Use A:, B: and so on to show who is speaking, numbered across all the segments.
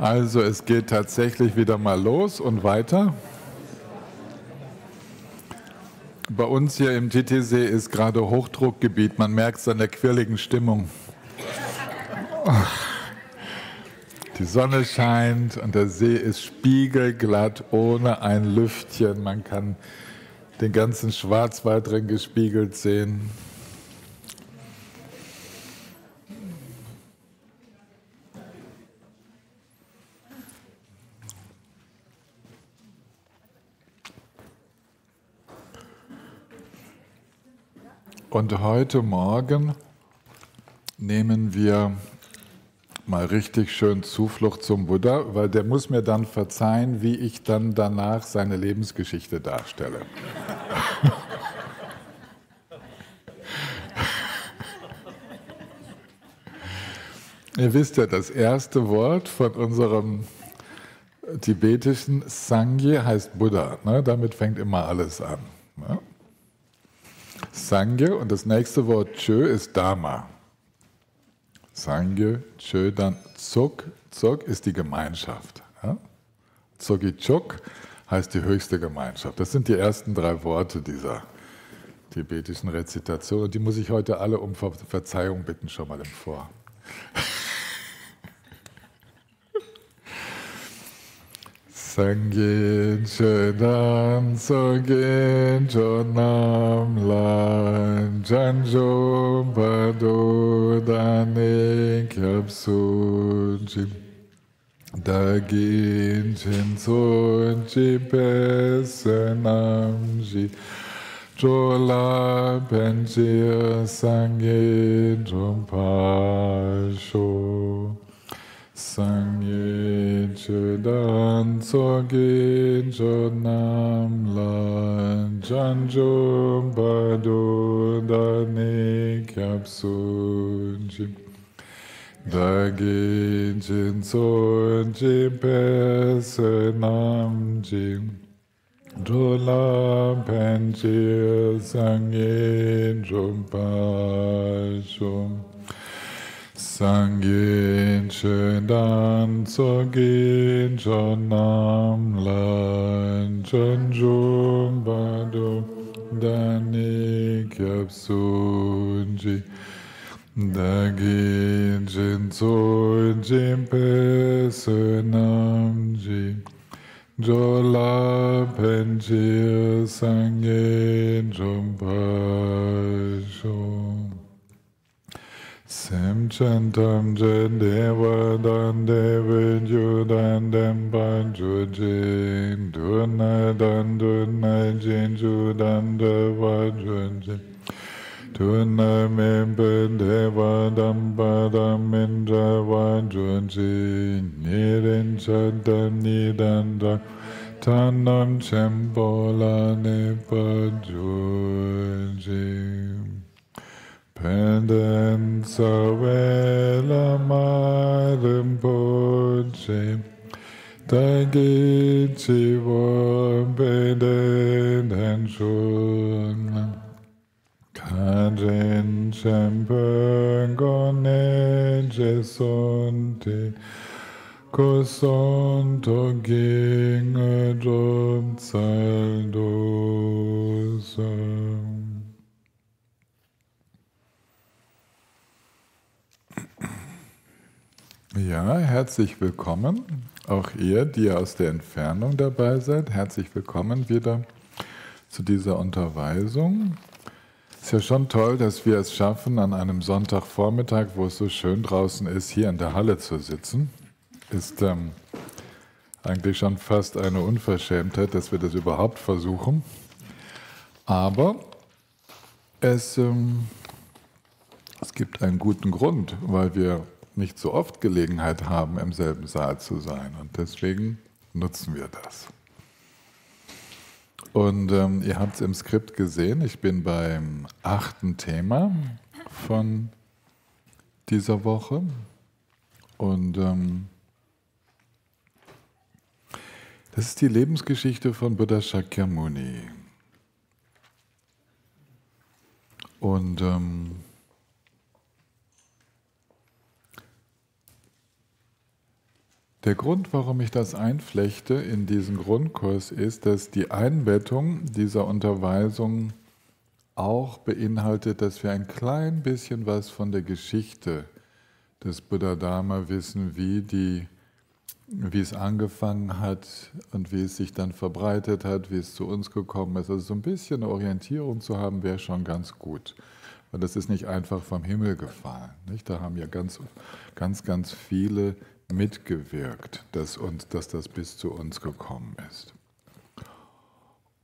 A: Also es geht tatsächlich wieder mal los und weiter. Bei uns hier im Titisee ist gerade Hochdruckgebiet. Man merkt es an der quirligen Stimmung. Die Sonne scheint und der See ist spiegelglatt, ohne ein Lüftchen. Man kann den ganzen Schwarzwald drin gespiegelt sehen. Und heute Morgen nehmen wir mal richtig schön Zuflucht zum Buddha, weil der muss mir dann verzeihen, wie ich dann danach seine Lebensgeschichte darstelle. Ihr wisst ja, das erste Wort von unserem tibetischen Sangye heißt Buddha. Ne? Damit fängt immer alles an. Ne? Sangye und das nächste Wort Chö ist Dharma. Sangye, Chö, dann Tsuk. Tsuk ist die Gemeinschaft. Ja? Tsogi-Chuk heißt die höchste Gemeinschaft. Das sind die ersten 3 Worte dieser tibetischen Rezitation. Und die muss ich heute alle um Verzeihung bitten, schon mal im Vor. Sangye Chedan Sogen Chonam Lan Janjo Bado Dane Kyapsunjim Dagin Chinsunji Pesenamji Chola Penjir Sangye Jompasho Sangye Chedan Sogen Chonam Lan Janjum Bado Dane Kyapsunjim Dagin Chinsunjim Pesenamjim Chola Penjir Sangye Jompasho Sangye Chedan Sogen Chonam Lan Janjum Bado Dane Kyapsunji Dagin Chinsunjim Pesenamji Chola Penjir Sangye Jompasho Sem chantam jen deva dan devin judan dempan jujin dunai dan dunai jin judan deva jujin dunai mimpen deva dampa damin java jujin nirin chadam nidanda tanam chempola nipa jujin Penden Savela Madam Poche Dagi Chivo Penden Hanshun Kajin Champen Gone Jesonte Koson Toging Adom Saldosam. Ja, herzlich willkommen, auch ihr, die ihr aus der Entfernung dabei seid. Herzlich willkommen wieder zu dieser Unterweisung. Ist ja schon toll, dass wir es schaffen, an einem Sonntagvormittag, wo es so schön draußen ist, hier in der Halle zu sitzen. Ist eigentlich schon fast eine Unverschämtheit, dass wir das überhaupt versuchen. Aber es gibt einen guten Grund, weil wir nicht so oft Gelegenheit haben, im selben Saal zu sein. Und deswegen nutzen wir das. Und ihr habt es im Skript gesehen, ich bin beim 8. Thema von dieser Woche. Und das ist die Lebensgeschichte von Buddha Shakyamuni. Und Der Grund, warum ich das einflechte in diesen Grundkurs, ist, dass die Einbettung dieser Unterweisung auch beinhaltet, dass wir ein klein bisschen was von der Geschichte des Buddha Dharma wissen, wie es angefangen hat und wie es sich dann verbreitet hat, wie es zu uns gekommen ist. Also so ein bisschen eine Orientierung zu haben, wäre schon ganz gut. Weil das ist nicht einfach vom Himmel gefallen. Nicht? Da haben ja ganz viele mitgewirkt, dass das bis zu uns gekommen ist.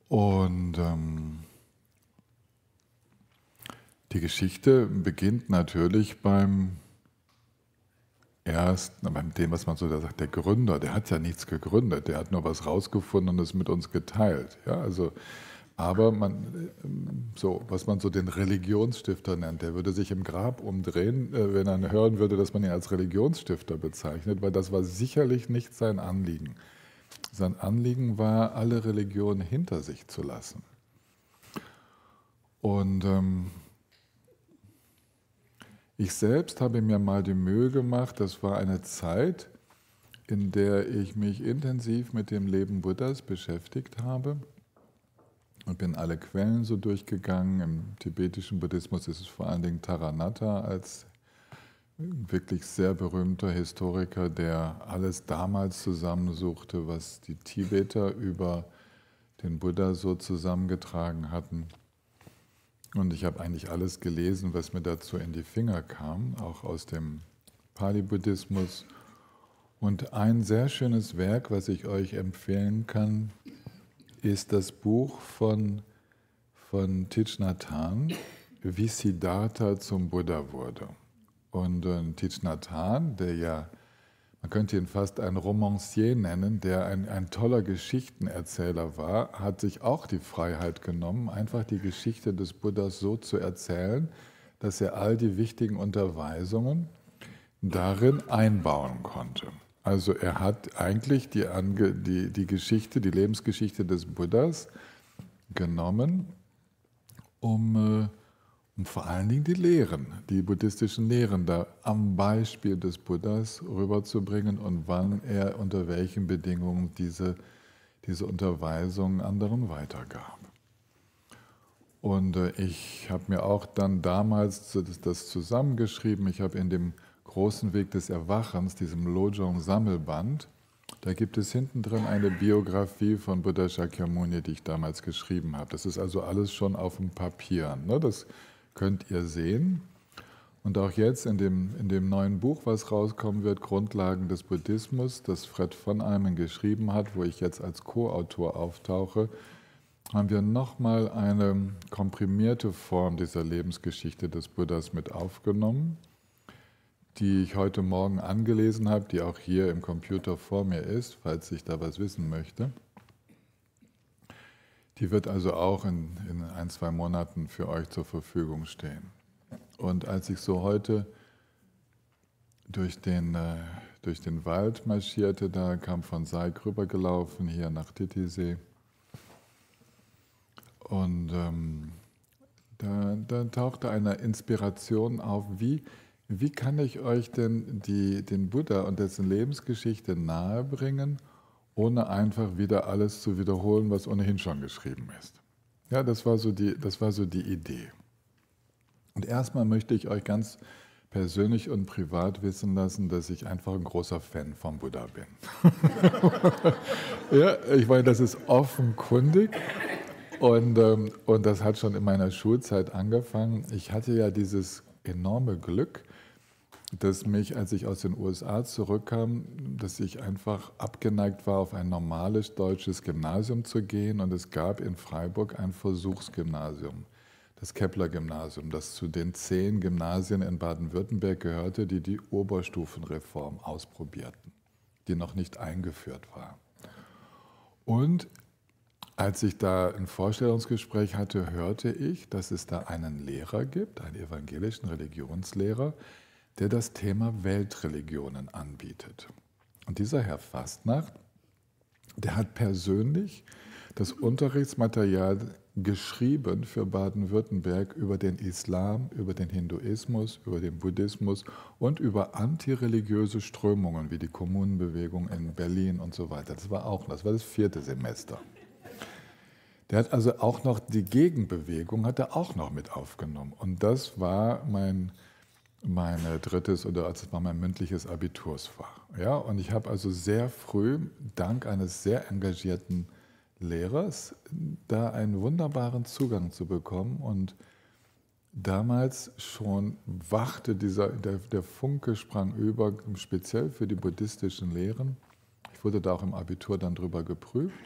A: Und die Geschichte beginnt natürlich beim dem, was man so da sagt, der Gründer, der hat ja nichts gegründet, der hat nur was rausgefunden und es mit uns geteilt. Ja, also, aber was man so den Religionsstifter nennt, der würde sich im Grab umdrehen, wenn er hören würde, dass man ihn als Religionsstifter bezeichnet, weil das war sicherlich nicht sein Anliegen. Sein Anliegen war, alle Religionen hinter sich zu lassen. Und ich selbst habe mir mal die Mühe gemacht, das war eine Zeit, in der ich mich intensiv mit dem Leben Buddhas beschäftigt habe und bin alle Quellen so durchgegangen. Im tibetischen Buddhismus ist es vor allen Dingen Taranatha als wirklich sehr berühmter Historiker, der alles damals zusammensuchte, was die Tibeter über den Buddha so zusammengetragen hatten. Und ich habe eigentlich alles gelesen, was mir dazu in die Finger kam, auch aus dem Pali-Buddhismus. Und ein sehr schönes Werk, was ich euch empfehlen kann, ist das Buch von Thich Nhat Hanh, wie Siddhartha zum Buddha wurde. Und Thich Nhat Hanh, der ja, man könnte ihn fast einen Romancier nennen, der ein toller Geschichtenerzähler war, hat sich auch die Freiheit genommen, einfach die Geschichte des Buddhas so zu erzählen, dass er all die wichtigen Unterweisungen darin einbauen konnte. Also er hat eigentlich die Geschichte, die Lebensgeschichte des Buddhas genommen, um vor allen Dingen die Lehren, die buddhistischen Lehren da am Beispiel des Buddhas rüberzubringen und wann er unter welchen Bedingungen diese Unterweisungen anderen weitergab. Und ich habe mir auch dann damals das zusammengeschrieben. Ich habe in dem großen Weg des Erwachens, diesem Lojong-Sammelband, da gibt es hinten drin eine Biografie von Buddha Shakyamuni, die ich damals geschrieben habe. Das ist also alles schon auf dem Papier. Ne? Das könnt ihr sehen. Und auch jetzt in dem neuen Buch, was rauskommen wird, Grundlagen des Buddhismus, das Fred von Eimen geschrieben hat, wo ich jetzt als Co-Autor auftauche, haben wir nochmal eine komprimierte Form dieser Lebensgeschichte des Buddhas mit aufgenommen, die ich heute Morgen angelesen habe, die auch hier im Computer vor mir ist, falls ich da was wissen möchte. Die wird also auch in 1-2 Monaten für euch zur Verfügung stehen. Und als ich so heute durch den Wald marschierte, da kam von Saik rübergelaufen, hier nach Titisee. Und da tauchte eine Inspiration auf, wie kann ich euch denn den Buddha und dessen Lebensgeschichte nahebringen, ohne einfach wieder alles zu wiederholen, was ohnehin schon geschrieben ist. Ja, das war so die Idee. Und erstmal möchte ich euch ganz persönlich und privat wissen lassen, dass ich einfach ein großer Fan vom Buddha bin. Ja, ich meine, das ist offenkundig und das hat schon in meiner Schulzeit angefangen. Ich hatte ja dieses enorme Glück, dass mich, als ich aus den USA zurückkam, dass ich einfach abgeneigt war, auf ein normales deutsches Gymnasium zu gehen. Und es gab in Freiburg ein Versuchsgymnasium, das Kepler-Gymnasium, das zu den 10 Gymnasien in Baden-Württemberg gehörte, die die Oberstufenreform ausprobierten, die noch nicht eingeführt war. Und als ich da ein Vorstellungsgespräch hatte, hörte ich, dass es da einen Lehrer gibt, einen evangelischen Religionslehrer, der das Thema Weltreligionen anbietet. Und dieser Herr Fastnacht, der hat persönlich das Unterrichtsmaterial geschrieben für Baden-Württemberg über den Islam, über den Hinduismus, über den Buddhismus und über antireligiöse Strömungen wie die Kommunenbewegung in Berlin und so weiter. Das war das 4. Semester. Der hat also auch noch die Gegenbewegung hat er auch noch mit aufgenommen. Und das war mein mündliches Abitursfach. Ja, und ich habe also sehr früh, dank eines sehr engagierten Lehrers, da einen wunderbaren Zugang zu bekommen. Und damals schon wachte der Funke sprang über, speziell für die buddhistischen Lehren. Ich wurde da auch im Abitur dann drüber geprüft.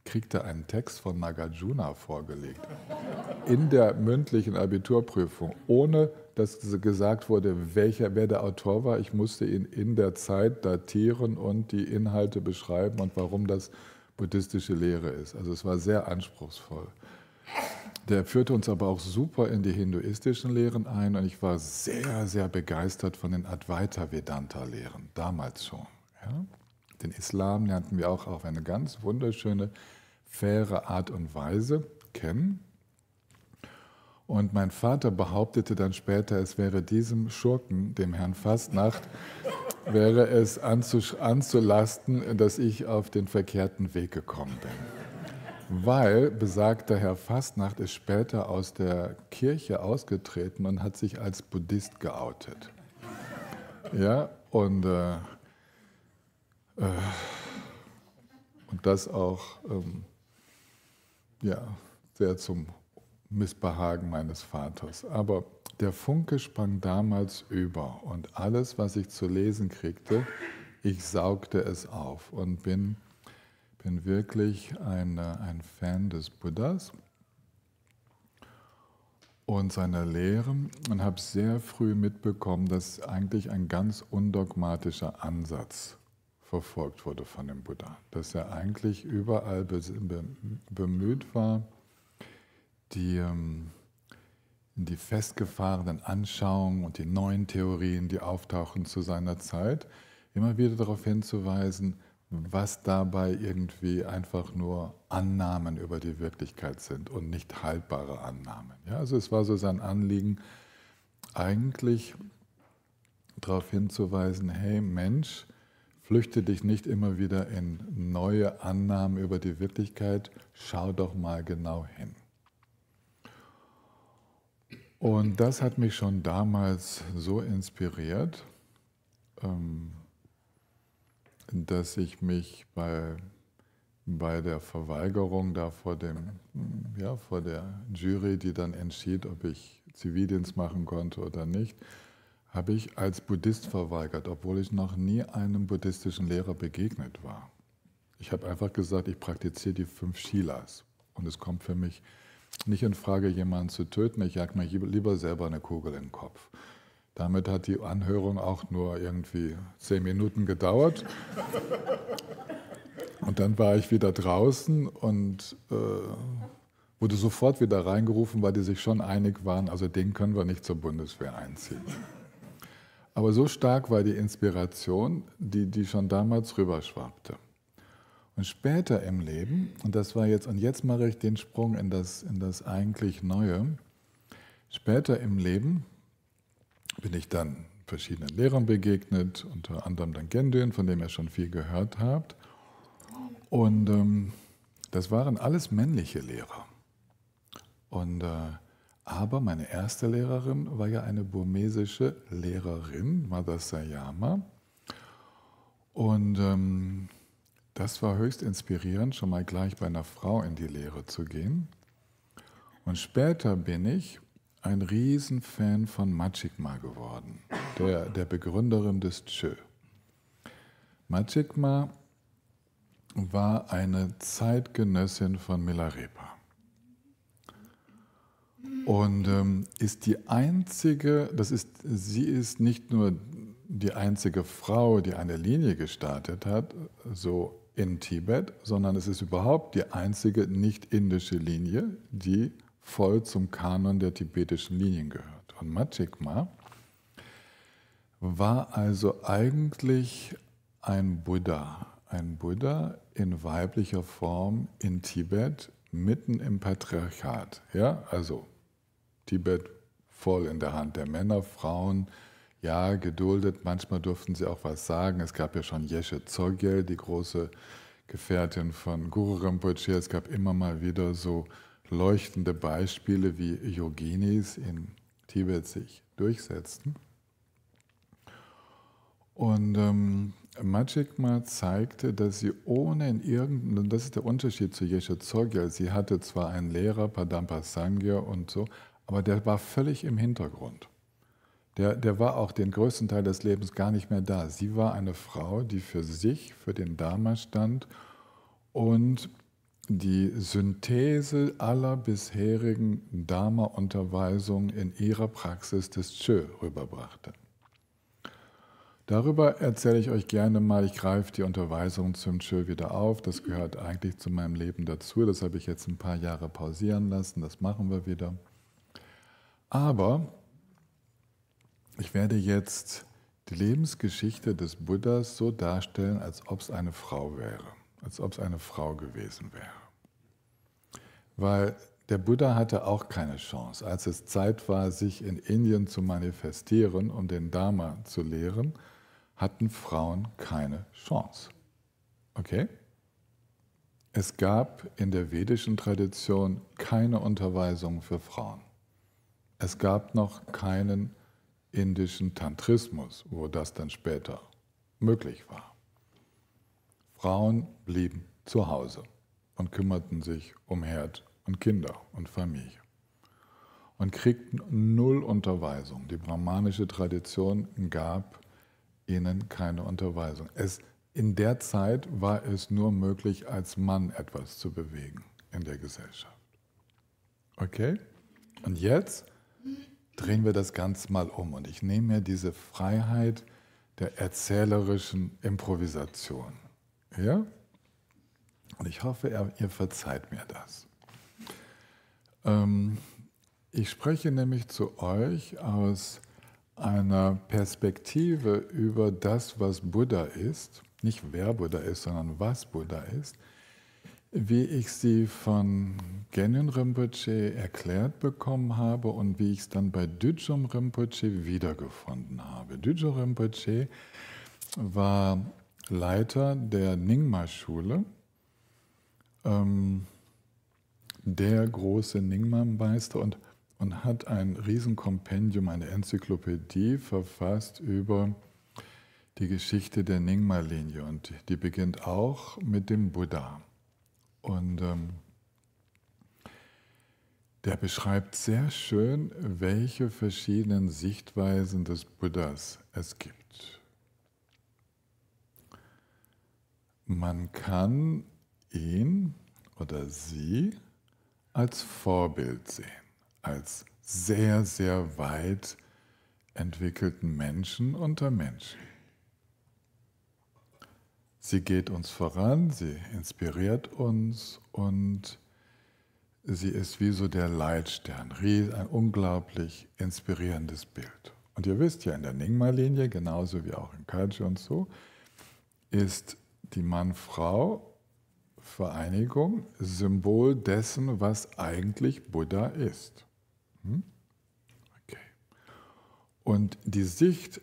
A: Ich kriegte einen Text von Nagarjuna vorgelegt. In der mündlichen Abiturprüfung, ohne dass gesagt wurde, wer der Autor war. Ich musste ihn in der Zeit datieren und die Inhalte beschreiben und warum das buddhistische Lehre ist. Also es war sehr anspruchsvoll. Der führte uns aber auch super in die hinduistischen Lehren ein und ich war sehr, sehr begeistert von den Advaita-Vedanta-Lehren, damals schon. Ja? Den Islam lernten wir auch auf eine ganz wunderschöne, faire Art und Weise kennen. Und mein Vater behauptete dann später, es wäre diesem Schurken, dem Herrn Fastnacht, wäre es anzulasten, dass ich auf den verkehrten Weg gekommen bin. Weil besagter Herr Fastnacht ist später aus der Kirche ausgetreten und hat sich als Buddhist geoutet. Ja, und das auch sehr zum Missbehagen meines Vaters. Aber der Funke sprang damals über und alles, was ich zu lesen kriegte, ich saugte es auf und bin wirklich ein Fan des Buddhas und seiner Lehren und habe sehr früh mitbekommen, dass eigentlich ein ganz undogmatischer Ansatz verfolgt wurde von dem Buddha. Dass er eigentlich überall bemüht war, die festgefahrenen Anschauungen und die neuen Theorien, die auftauchen zu seiner Zeit, immer wieder darauf hinzuweisen, was dabei irgendwie einfach nur Annahmen über die Wirklichkeit sind und nicht haltbare Annahmen. Ja, also es war so sein Anliegen, eigentlich darauf hinzuweisen, hey Mensch, flüchte dich nicht immer wieder in neue Annahmen über die Wirklichkeit, schau doch mal genau hin. Und das hat mich schon damals so inspiriert, dass ich mich bei der Verweigerung da vor der Jury, die dann entschied, ob ich Zivildienst machen konnte oder nicht, habe ich als Buddhist verweigert, obwohl ich noch nie einem buddhistischen Lehrer begegnet war. Ich habe einfach gesagt, ich praktiziere die 5 Shilas und es kommt für mich nicht in Frage, jemanden zu töten, ich jag mir lieber selber eine Kugel in den Kopf. Damit hat die Anhörung auch nur irgendwie 10 Minuten gedauert. Und dann war ich wieder draußen und wurde sofort wieder reingerufen, weil die sich schon einig waren, also den können wir nicht zur Bundeswehr einziehen. Aber so stark war die Inspiration, die schon damals rüberschwappte. Und später im Leben, und jetzt mache ich den Sprung in das eigentlich Neue, später im Leben bin ich dann verschiedenen Lehrern begegnet, unter anderem dann Gendön, von dem ihr schon viel gehört habt. Und das waren alles männliche Lehrer. Und aber meine erste Lehrerin war ja eine burmesische Lehrerin, Mother Sayama. Und das war höchst inspirierend, schon mal gleich bei einer Frau in die Lehre zu gehen. Und später bin ich ein Riesenfan von Machikma geworden, der Begründerin des Chö. Machikma war eine Zeitgenössin von Milarepa. Und ist die einzige, sie ist nicht nur die einzige Frau, die eine Linie gestartet hat, so in Tibet, sondern es ist überhaupt die einzige nicht-indische Linie, die voll zum Kanon der tibetischen Linien gehört. Und Machikma war also eigentlich ein Buddha in weiblicher Form in Tibet mitten im Patriarchat. Ja, also Tibet voll in der Hand der Männer, Frauen, ja, geduldet, manchmal durften sie auch was sagen. Es gab ja schon Yeshe Tsogyal, die große Gefährtin von Guru Rinpoche. Es gab immer mal wieder so leuchtende Beispiele, wie Yoginis in Tibet sich durchsetzten. Und Majigma zeigte, dass sie ohne in irgendeinem, das ist der Unterschied zu Yeshe Tsogyal, sie hatte zwar einen Lehrer, Padampa Sangya und so, aber der war völlig im Hintergrund. Der war auch den größten Teil des Lebens gar nicht mehr da. Sie war eine Frau, die für sich, für den Dharma stand und die Synthese aller bisherigen Dharma-Unterweisungen in ihrer Praxis des Chö rüberbrachte. Darüber erzähle ich euch gerne mal. Ich greife die Unterweisung zum Chö wieder auf. Das gehört eigentlich zu meinem Leben dazu. Das habe ich jetzt ein paar Jahre pausieren lassen. Das machen wir wieder. Aber ich werde jetzt die Lebensgeschichte des Buddhas so darstellen, als ob es eine Frau wäre, als ob es eine Frau gewesen wäre. Weil der Buddha hatte auch keine Chance. Als es Zeit war, sich in Indien zu manifestieren, um den Dharma zu lehren, hatten Frauen keine Chance. Okay? Es gab in der vedischen Tradition keine Unterweisung für Frauen. Es gab noch keinen indischen Tantrismus, wo das dann später möglich war. Frauen blieben zu Hause und kümmerten sich um Herd und Kinder und Familie und kriegten null Unterweisung. Die brahmanische Tradition gab ihnen keine Unterweisung. In der Zeit war es nur möglich, als Mann etwas zu bewegen in der Gesellschaft. Okay? Und jetzt drehen wir das Ganze mal um und ich nehme mir diese Freiheit der erzählerischen Improvisation. Ja? Und ich hoffe, ihr verzeiht mir das. Ich spreche nämlich zu euch aus einer Perspektive über das, was Buddha ist, nicht wer Buddha ist, sondern was Buddha ist, wie ich sie von Genyen Rinpoche erklärt bekommen habe und wie ich es dann bei Düdzom Rinpoche wiedergefunden habe. Düdzom Rinpoche war Leiter der Nyingma-Schule, der große Nyingma-Meister und hat ein Riesenkompendium, eine Enzyklopädie verfasst über die Geschichte der Nyingma-Linie und die beginnt auch mit dem Buddha. Und der beschreibt sehr schön, welche verschiedenen Sichtweisen des Buddhas es gibt. Man kann ihn oder sie als Vorbild sehen, als sehr, sehr weit entwickelten Menschen unter Menschen. Sie geht uns voran, sie inspiriert uns und sie ist wie so der Leitstern, ein unglaublich inspirierendes Bild. Und ihr wisst ja, in der Nyingma-Linie, genauso wie auch in Kagyu und so, ist die Mann-Frau-Vereinigung Symbol dessen, was eigentlich Buddha ist. Okay. Und die Sicht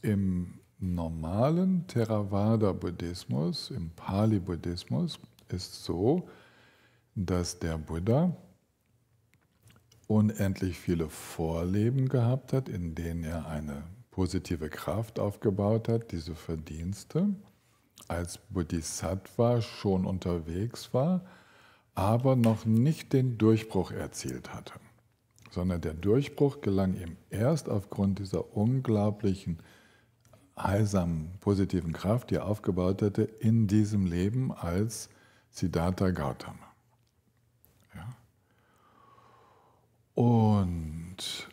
A: im normalen Theravada-Buddhismus, im Pali-Buddhismus, ist so, dass der Buddha unendlich viele Vorleben gehabt hat, in denen er eine positive Kraft aufgebaut hat, diese Verdienste, als Bodhisattva schon unterwegs war, aber noch nicht den Durchbruch erzielt hatte, sondern der Durchbruch gelang ihm erst aufgrund dieser unglaublichen heilsamen, positiven Kraft, die er aufgebaut hatte, in diesem Leben als Siddhartha Gautama. Ja. Und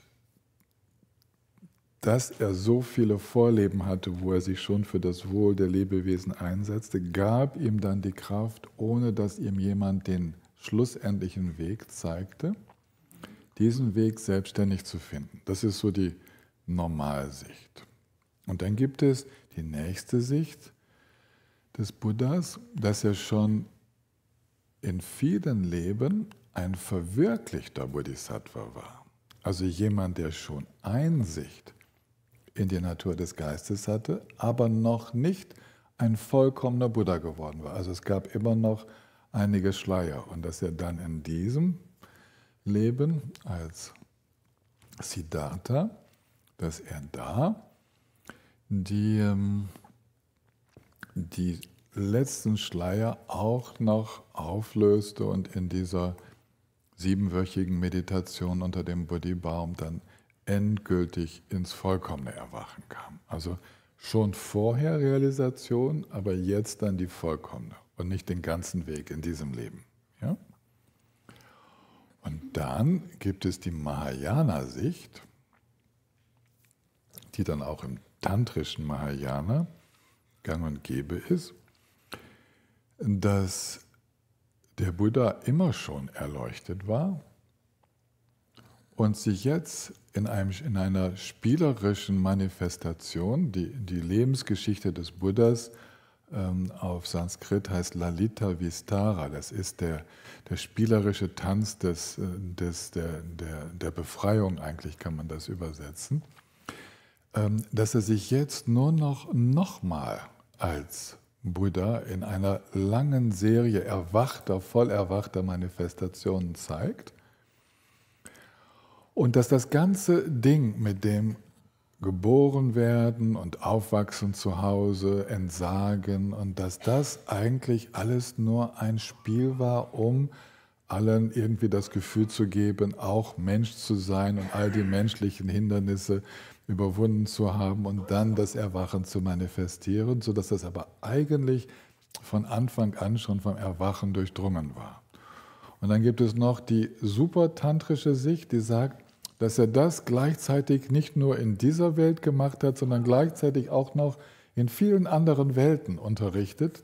A: dass er so viele Vorleben hatte, wo er sich schon für das Wohl der Lebewesen einsetzte, gab ihm dann die Kraft, ohne dass ihm jemand den schlussendlichen Weg zeigte, diesen Weg selbstständig zu finden. Das ist so die Normalsicht. Und dann gibt es die nächste Sicht des Buddhas, dass er schon in vielen Leben ein verwirklichter Bodhisattva war. Also jemand, der schon Einsicht in die Natur des Geistes hatte, aber noch nicht ein vollkommener Buddha geworden war. Also es gab immer noch einige Schleier. Und dass er dann in diesem Leben als Siddhartha, dass er da die letzten Schleier auch noch auflöste und in dieser 7-wöchigen Meditation unter dem Bodhi-Baum dann endgültig ins vollkommene Erwachen kam. Also schon vorher Realisation, aber jetzt dann die vollkommene und nicht den ganzen Weg in diesem Leben. Ja? Und dann gibt es die Mahayana-Sicht, die dann auch im tantrischen Mahayana gang und gäbe ist, dass der Buddha immer schon erleuchtet war und sich jetzt in einer spielerischen Manifestation, die Lebensgeschichte des Buddhas auf Sanskrit heißt Lalita Vistara, das ist der spielerische Tanz der Befreiung, eigentlich kann man das übersetzen, dass er sich jetzt nur nochmal als Buddha in einer langen Serie voll erwachter Manifestationen zeigt und dass das ganze Ding mit dem geboren werden und aufwachsen zu Hause, entsagen und dass das eigentlich alles nur ein Spiel war, um allen irgendwie das Gefühl zu geben, auch Mensch zu sein und all die menschlichen Hindernisse überwunden zu haben und dann das Erwachen zu manifestieren, sodass das aber eigentlich von Anfang an schon vom Erwachen durchdrungen war. Und dann gibt es noch die super-tantrische Sicht, die sagt, dass er das gleichzeitig nicht nur in dieser Welt gemacht hat, sondern gleichzeitig auch noch in vielen anderen Welten unterrichtet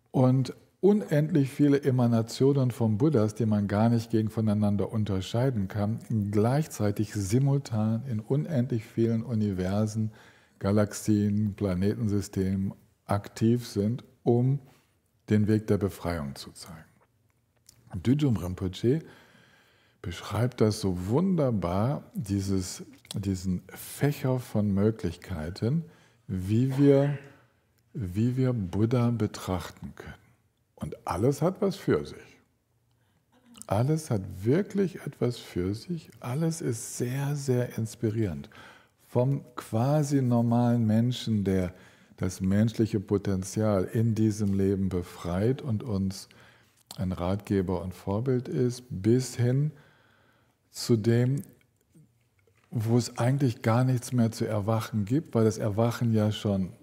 A: und unendlich viele Emanationen vom Buddhas, die man gar nicht voneinander unterscheiden kann, gleichzeitig simultan in unendlich vielen Universen, Galaxien, Planetensystemen aktiv sind, um den Weg der Befreiung zu zeigen. Düdjom Rinpoche beschreibt das so wunderbar, diesen Fächer von Möglichkeiten, wie wir Buddha betrachten können. Und alles hat was für sich. Alles hat wirklich etwas für sich. Alles ist sehr, sehr inspirierend. Vom quasi normalen Menschen, der das menschliche Potenzial in diesem Leben befreit und uns ein Ratgeber und Vorbild ist, bis hin zu dem, wo es eigentlich gar nichts mehr zu erwachen gibt, weil das Erwachen ja schon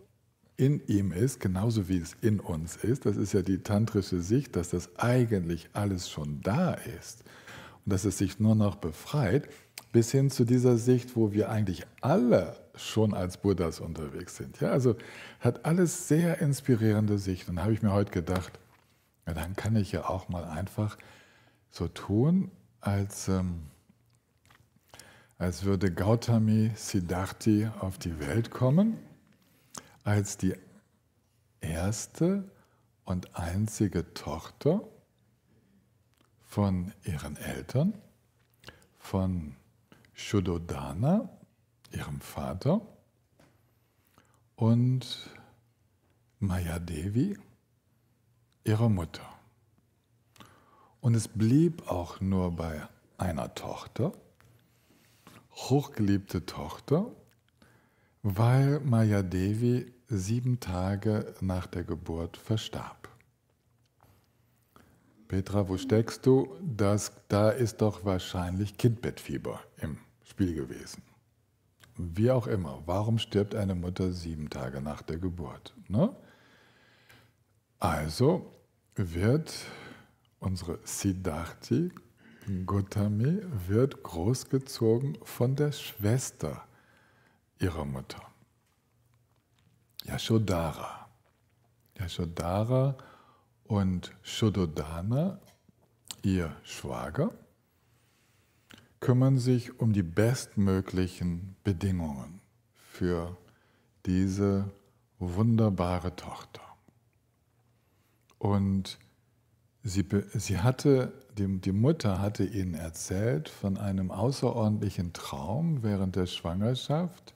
A: in ihm ist, genauso wie es in uns ist. Das ist ja die tantrische Sicht, dass das eigentlich alles schon da ist und dass es sich nur noch befreit, bis hin zu dieser Sicht, wo wir eigentlich alle schon als Buddhas unterwegs sind. Ja, also hat alles sehr inspirierende Sicht. Und da habe ich mir heute gedacht, ja, dann kann ich ja auch mal einfach so tun, als würde Gautami Siddharthi auf die Welt kommen, als die erste und einzige Tochter von ihren Eltern, von Shuddhodana, ihrem Vater, und Mayadevi, ihrer Mutter. Und es blieb auch nur bei einer Tochter, hochgeliebte Tochter, weil Mayadevi 7 Tage nach der Geburt verstarb. Petra, wo steckst du? Da ist doch wahrscheinlich Kindbettfieber im Spiel gewesen. Wie auch immer, warum stirbt eine Mutter 7 Tage nach der Geburt? Ne? Also wird unsere Siddharthi, Gautami, wird großgezogen von der Schwester ihrer Mutter, Yashodhara. Yashodhara und Shuddhodana, ihr Schwager, kümmern sich um die bestmöglichen Bedingungen für diese wunderbare Tochter. Und die Mutter hatte ihnen erzählt von einem außerordentlichen Traum während der Schwangerschaft,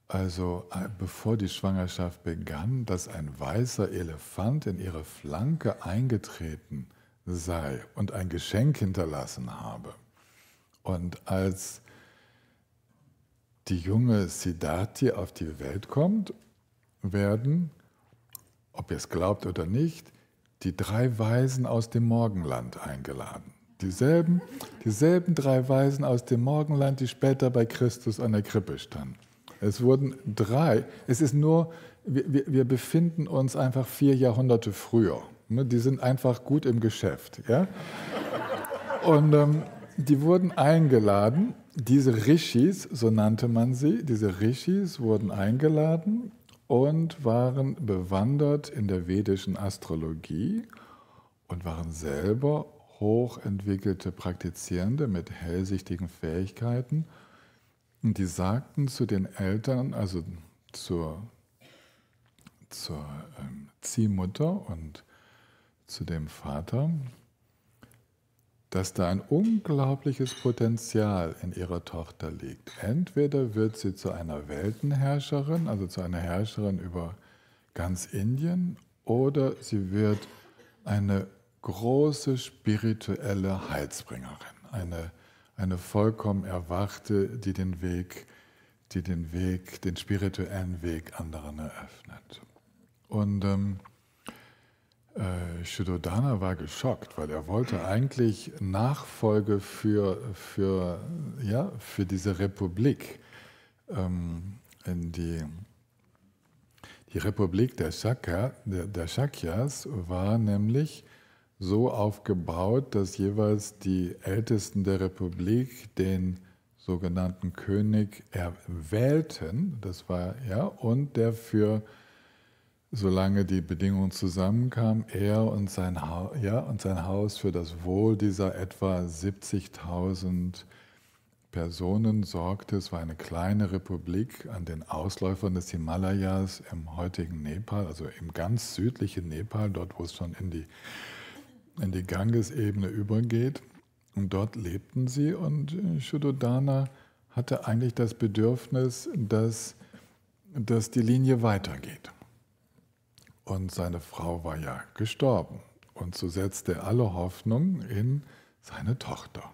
A: also bevor die Schwangerschaft begann, dass ein weißer Elefant in ihre Flanke eingetreten sei und ein Geschenk hinterlassen habe. Und als die junge Siddharthi auf die Welt kommt, werden, ob ihr es glaubt oder nicht, die 3 Weisen aus dem Morgenland eingeladen. Dieselben 3 Weisen aus dem Morgenland, die später bei Christus an der Krippe standen. Es wurden 3, es ist nur, wir befinden uns einfach 4 Jahrhunderte früher. Die sind einfach gut im Geschäft. Ja? Und die wurden eingeladen, diese Rishis, so nannte man sie, diese Rishis wurden eingeladen und waren bewandert in der vedischen Astrologie und waren selber hochentwickelte Praktizierende mit hellsichtigen Fähigkeiten. Und die sagten zu den Eltern, also zur Ziehmutter und zu dem Vater, dass da ein unglaubliches Potenzial in ihrer Tochter liegt. Entweder wird sie zu einer Weltenherrscherin, also zu einer Herrscherin über ganz Indien, oder sie wird eine große spirituelle Heilsbringerin, eine vollkommen Erwachte, die den spirituellen Weg anderen eröffnet. Und Shuddhodana war geschockt, weil er wollte eigentlich Nachfolge für diese Republik. Die Republik der Shakyas war nämlich so aufgebaut, dass jeweils die Ältesten der Republik den sogenannten König erwählten, das war und der für, solange die Bedingungen zusammenkamen, er und sein Haus für das Wohl dieser etwa 70.000 Personen sorgte. Es war eine kleine Republik an den Ausläufern des Himalayas im heutigen Nepal, also im ganz südlichen Nepal, dort wo es schon in die Gangesebene übergeht. Und dort lebten sie und Shuddhodana hatte eigentlich das Bedürfnis, dass die Linie weitergeht. Und seine Frau war ja gestorben. Und so setzte er alle Hoffnung in seine Tochter.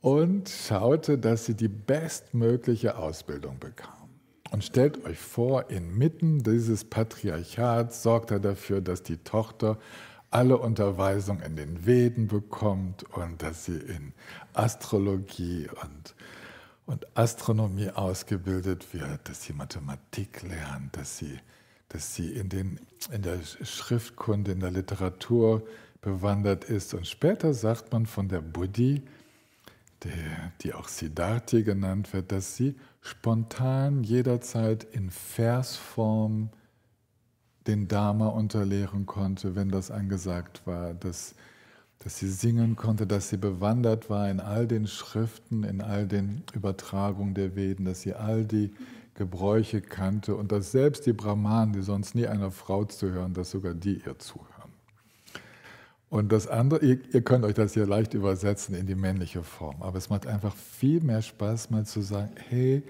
A: Und schaute, dass sie die bestmögliche Ausbildung bekam. Und stellt euch vor, inmitten dieses Patriarchats sorgt er dafür, dass die Tochter alle Unterweisung in den Veden bekommt und dass sie in Astrologie und Astronomie ausgebildet wird, dass sie Mathematik lernt, dass sie in der Schriftkunde, in der Literatur bewandert ist. Und später sagt man von der Buddhi, die auch Siddharthi genannt wird, dass sie spontan jederzeit in Versform den Dharma unterlehren konnte, wenn das angesagt war, dass sie singen konnte, dass sie bewandert war in all den Schriften, in all den Übertragungen der Veden, dass sie all die Gebräuche kannte und dass selbst die Brahmanen, die sonst nie einer Frau zuhören, dass sogar die ihr zuhören. Und das andere, ihr könnt euch das hier leicht übersetzen in die männliche Form, aber es macht einfach viel mehr Spaß, mal zu sagen, hey,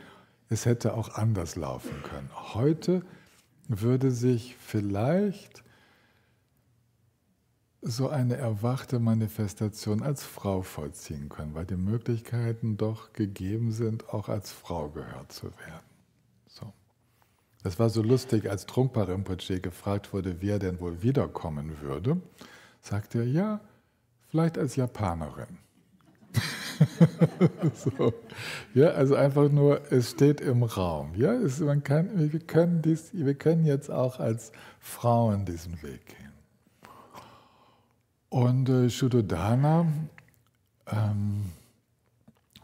A: es hätte auch anders laufen können. Heute würde sich vielleicht so eine erwachte Manifestation als Frau vollziehen können, weil die Möglichkeiten doch gegeben sind, auch als Frau gehört zu werden. So. Das war so lustig, als Trungpa Rinpoche gefragt wurde, wie er denn wohl wiederkommen würde, sagte er, ja, vielleicht als Japanerin. So. Ja, also einfach nur, es steht im Raum. Ja, wir können jetzt auch als Frauen diesen Weg gehen. Und Shuddhodana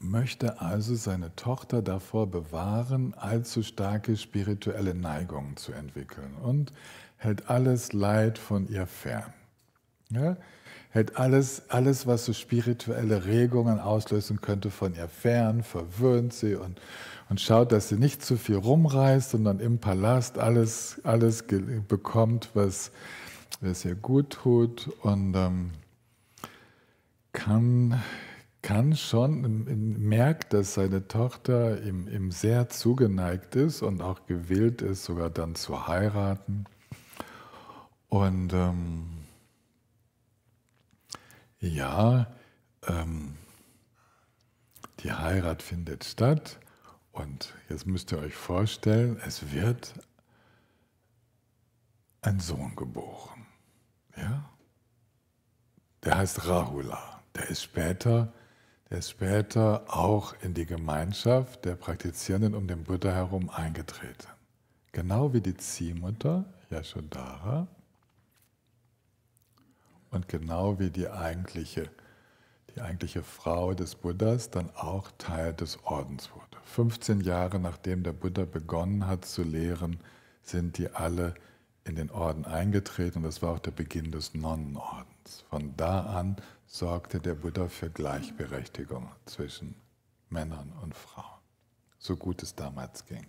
A: möchte also seine Tochter davor bewahren, allzu starke spirituelle Neigungen zu entwickeln und hält alles Leid von ihr fern. Ja? Hält alles, was so spirituelle Regungen auslösen könnte, von ihr fern, verwöhnt sie und schaut, dass sie nicht zu viel rumreist, sondern im Palast alles bekommt, was der es ihr gut tut und kann schon, merkt, dass seine Tochter ihm sehr zugeneigt ist und auch gewillt ist, sogar dann zu heiraten. Und ja, die Heirat findet statt und jetzt müsst ihr euch vorstellen, es wird ein Sohn geboren. Ja? Der heißt Rahula. Der ist später auch in die Gemeinschaft der Praktizierenden um den Buddha herum eingetreten. Genau wie die Ziehmutter Yashodhara und genau wie die eigentliche Frau des Buddhas dann auch Teil des Ordens wurde. 15 Jahre nachdem der Buddha begonnen hat zu lehren, sind die alle in den Orden eingetreten und das war auch der Beginn des Nonnenordens. Von da an sorgte der Buddha für Gleichberechtigung zwischen Männern und Frauen, so gut es damals ging.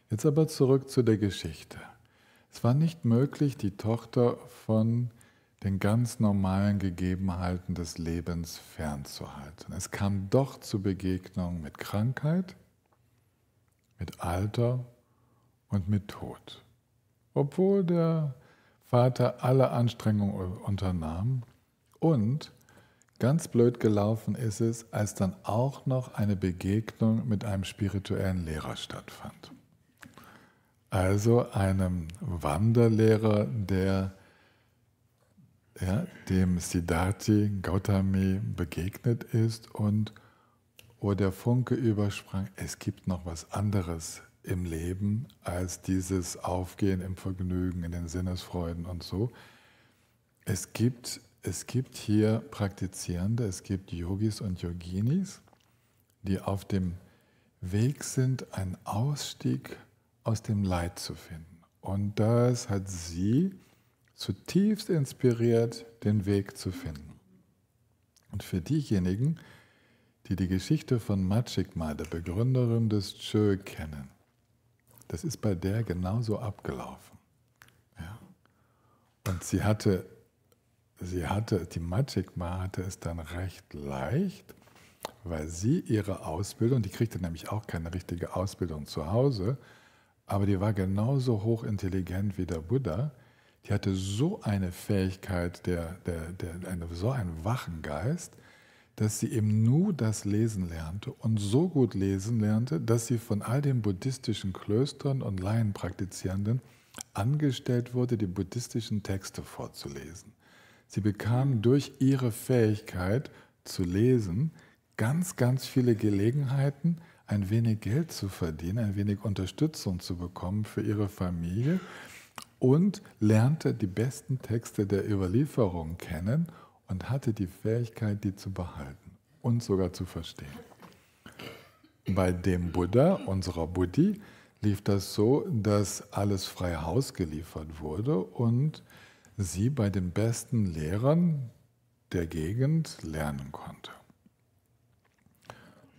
A: Jetzt aber zurück zu der Geschichte. Es war nicht möglich, die Tochter von den ganz normalen Gegebenheiten des Lebens fernzuhalten. Es kam doch zu Begegnungen mit Krankheit, mit Alter und mit Tod. Obwohl der Vater alle Anstrengungen unternahm und ganz blöd gelaufen ist es, als dann auch noch eine Begegnung mit einem spirituellen Lehrer stattfand. Also einem Wanderlehrer, der dem Siddharthi Gautami begegnet ist und wo der Funke übersprang, es gibt noch was anderes im Leben als dieses Aufgehen im Vergnügen, in den Sinnesfreuden und so. Es gibt hier Praktizierende, es gibt Yogis und Yoginis, die auf dem Weg sind, einen Ausstieg aus dem Leid zu finden. Und das hat sie zutiefst inspiriert, den Weg zu finden. Und für diejenigen, die die Geschichte von Machikma, der Begründerin des Chö, kennen, das ist bei der genauso abgelaufen. Ja. Und die Machikma hatte es dann recht leicht, weil sie ihre Ausbildung, die kriegte nämlich auch keine richtige Ausbildung zu Hause, aber die war genauso hochintelligent wie der Buddha. Die hatte so eine Fähigkeit, so einen wachen Geist, dass sie eben nur das Lesen lernte und so gut lesen lernte, dass sie von all den buddhistischen Klöstern und Laienpraktizierenden angestellt wurde, die buddhistischen Texte vorzulesen. Sie bekam durch ihre Fähigkeit zu lesen ganz, ganz viele Gelegenheiten, ein wenig Geld zu verdienen, ein wenig Unterstützung zu bekommen für ihre Familie und lernte die besten Texte der Überlieferung kennen und hatte die Fähigkeit, die zu behalten und sogar zu verstehen. Bei dem Buddha, unserer Buddhi, lief das so, dass alles frei Haus geliefert wurde und sie bei den besten Lehrern der Gegend lernen konnte.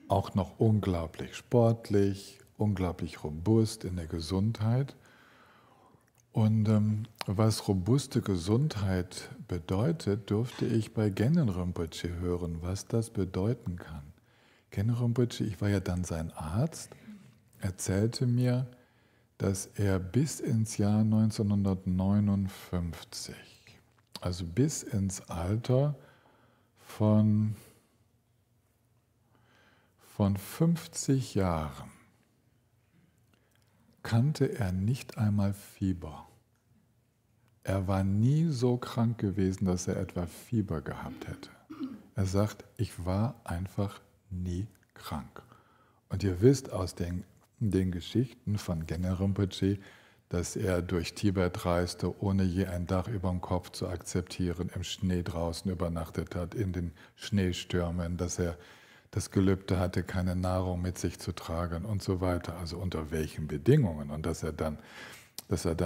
A: Auch noch unglaublich sportlich, unglaublich robust in der Gesundheit. Und was robuste Gesundheit bedeutet, durfte ich bei Gennen Rinpoche hören, was das bedeuten kann. Gennen Rinpoche, ich war ja dann sein Arzt, erzählte mir, dass er bis ins Jahr 1959, also bis ins Alter von 50 Jahren, kannte er nicht einmal Fieber. Er war nie so krank gewesen, dass er etwa Fieber gehabt hätte. Er sagt, ich war einfach nie krank. Und ihr wisst aus den Geschichten von Gennen Rinpoche, dass er durch Tibet reiste, ohne je ein Dach über dem Kopf zu akzeptieren, im Schnee draußen übernachtet hat, in den Schneestürmen, dass er das Gelübde hatte, keine Nahrung mit sich zu tragen und so weiter. Also unter welchen Bedingungen. Und dass er dann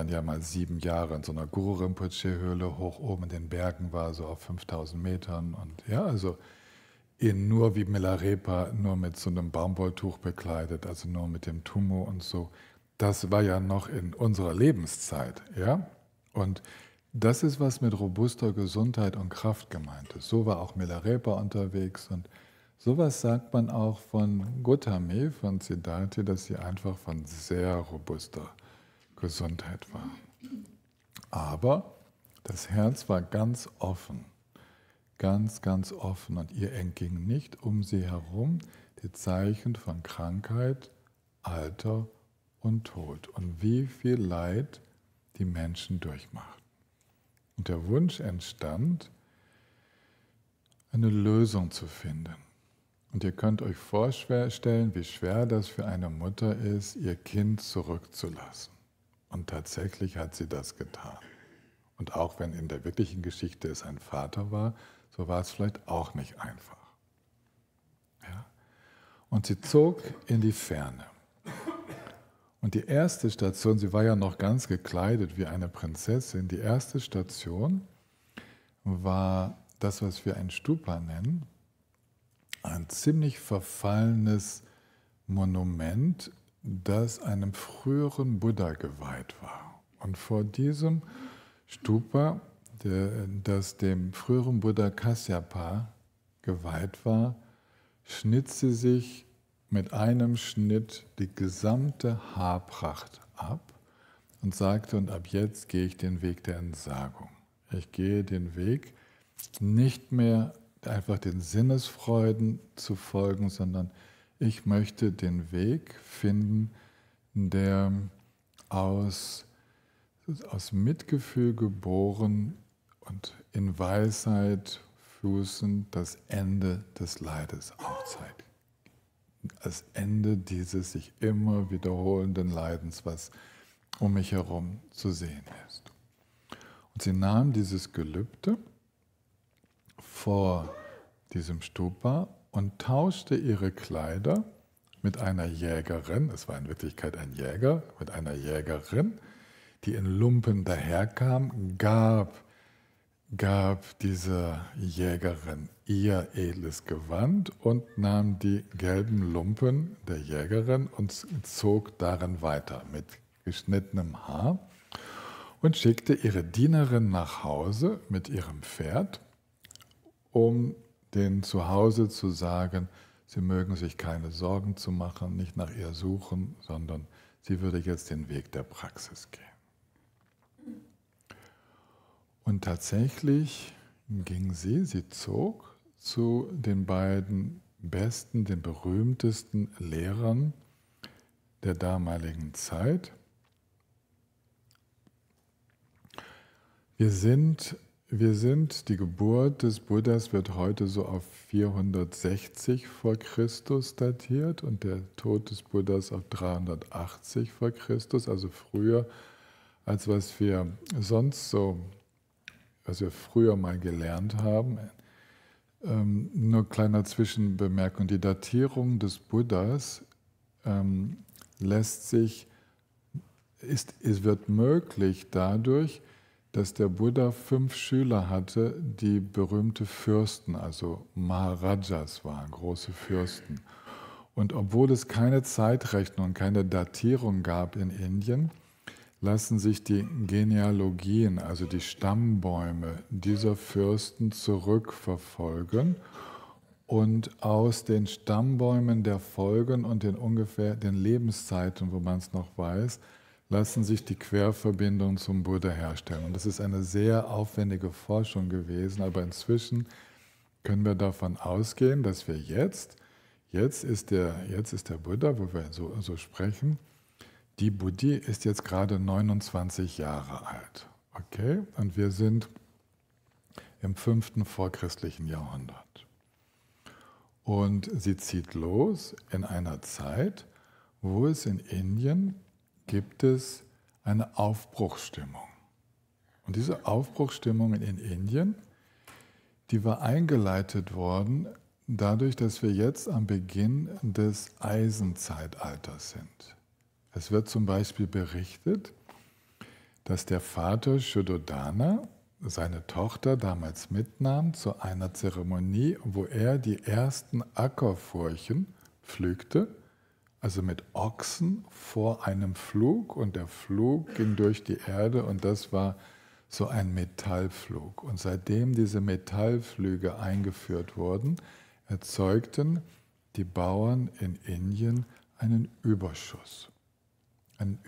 A: ja mal 7 Jahre in so einer Guru Rinpoche-Höhle hoch oben in den Bergen war, so auf 5000 Metern. Und ja, also nur wie Milarepa, nur mit so einem Baumwolltuch bekleidet, also nur mit dem Tummo und so. Das war ja noch in unserer Lebenszeit, ja. Und das ist, was mit robuster Gesundheit und Kraft gemeint ist. So war auch Milarepa unterwegs und sowas sagt man auch von Gautami, von Siddhartha, dass sie einfach von sehr robuster Gesundheit war. Aber das Herz war ganz offen, ganz, ganz offen und ihr entging nicht um sie herum die Zeichen von Krankheit, Alter und Tod und wie viel Leid die Menschen durchmachten. Und der Wunsch entstand, eine Lösung zu finden. Und ihr könnt euch vorstellen, wie schwer das für eine Mutter ist, ihr Kind zurückzulassen. Und tatsächlich hat sie das getan. Und auch wenn in der wirklichen Geschichte es ein Vater war, so war es vielleicht auch nicht einfach. Ja? Und sie zog in die Ferne. Und die erste Station, sie war ja noch ganz gekleidet wie eine Prinzessin, die erste Station war das, was wir ein Stupa nennen, ein ziemlich verfallenes Monument, das einem früheren Buddha geweiht war. Und vor diesem Stupa, das dem früheren Buddha Kasyapa geweiht war, schnitt sie sich mit einem Schnitt die gesamte Haarpracht ab und sagte, und ab jetzt gehe ich den Weg der Entsagung. Ich gehe den Weg, nicht mehr einfach den Sinnesfreuden zu folgen, sondern ich möchte den Weg finden, der aus Mitgefühl geboren und in Weisheit fußend das Ende des Leides aufzeigt. Das Ende dieses sich immer wiederholenden Leidens, was um mich herum zu sehen ist. Und sie nahm dieses Gelübde vor diesem Stupa und tauschte ihre Kleider mit einer Jägerin, es war in Wirklichkeit ein Jäger, mit einer Jägerin, die in Lumpen daherkam, gab diese Jägerin ihr edles Gewand und nahm die gelben Lumpen der Jägerin und zog darin weiter mit geschnittenem Haar und schickte ihre Dienerin nach Hause mit ihrem Pferd, um denen zu Hause zu sagen, sie mögen sich keine Sorgen zu machen, nicht nach ihr suchen, sondern sie würde jetzt den Weg der Praxis gehen. Und tatsächlich ging sie zog zu den beiden besten, den berühmtesten Lehrern der damaligen Zeit. Die Geburt des Buddhas wird heute so auf 460 vor Christus datiert und der Tod des Buddhas auf 380 vor Christus, also früher, als was wir früher mal gelernt haben. Nur kleiner Zwischenbemerkung, die Datierung des Buddhas wird möglich dadurch, dass der Buddha 5 Schüler hatte, die berühmte Fürsten, also Maharajas waren, große Fürsten. Und obwohl es keine Zeitrechnung, keine Datierung gab in Indien, lassen sich die Genealogien, also die Stammbäume dieser Fürsten zurückverfolgen und aus den Stammbäumen der Folgen und den Lebenszeiten, wo man es noch weiß, lassen sich die Querverbindungen zum Buddha herstellen. Und das ist eine sehr aufwendige Forschung gewesen, aber inzwischen können wir davon ausgehen, dass wir jetzt ist der Buddha, wo wir so sprechen, die Buddhi ist jetzt gerade 29 Jahre alt. Okay? Und wir sind im 5. vorchristlichen Jahrhundert. Und sie zieht los in einer Zeit, wo es in Indien gibt es eine Aufbruchsstimmung. Und diese Aufbruchsstimmung in Indien, die war eingeleitet worden dadurch, dass wir jetzt am Beginn des Eisenzeitalters sind. Es wird zum Beispiel berichtet, dass der Vater Shuddhodana seine Tochter damals mitnahm zu einer Zeremonie, wo er die ersten Ackerfurchen pflückte, also mit Ochsen vor einem Flug, und der Flug ging durch die Erde und das war so ein Metallpflug. Und seitdem diese Metallpflüge eingeführt wurden, erzeugten die Bauern in Indien einen Überschuss an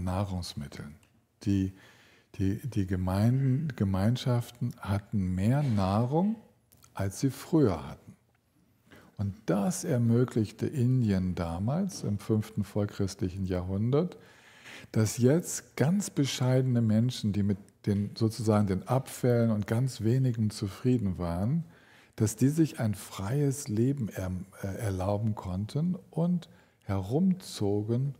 A: Nahrungsmitteln. Die Gemeinschaften hatten mehr Nahrung, als sie früher hatten. Und das ermöglichte Indien damals, im 5. vorchristlichen Jahrhundert, dass jetzt ganz bescheidene Menschen, die mit sozusagen den Abfällen und ganz wenigem zufrieden waren, dass die sich ein freies Leben erlauben konnten und herumzogen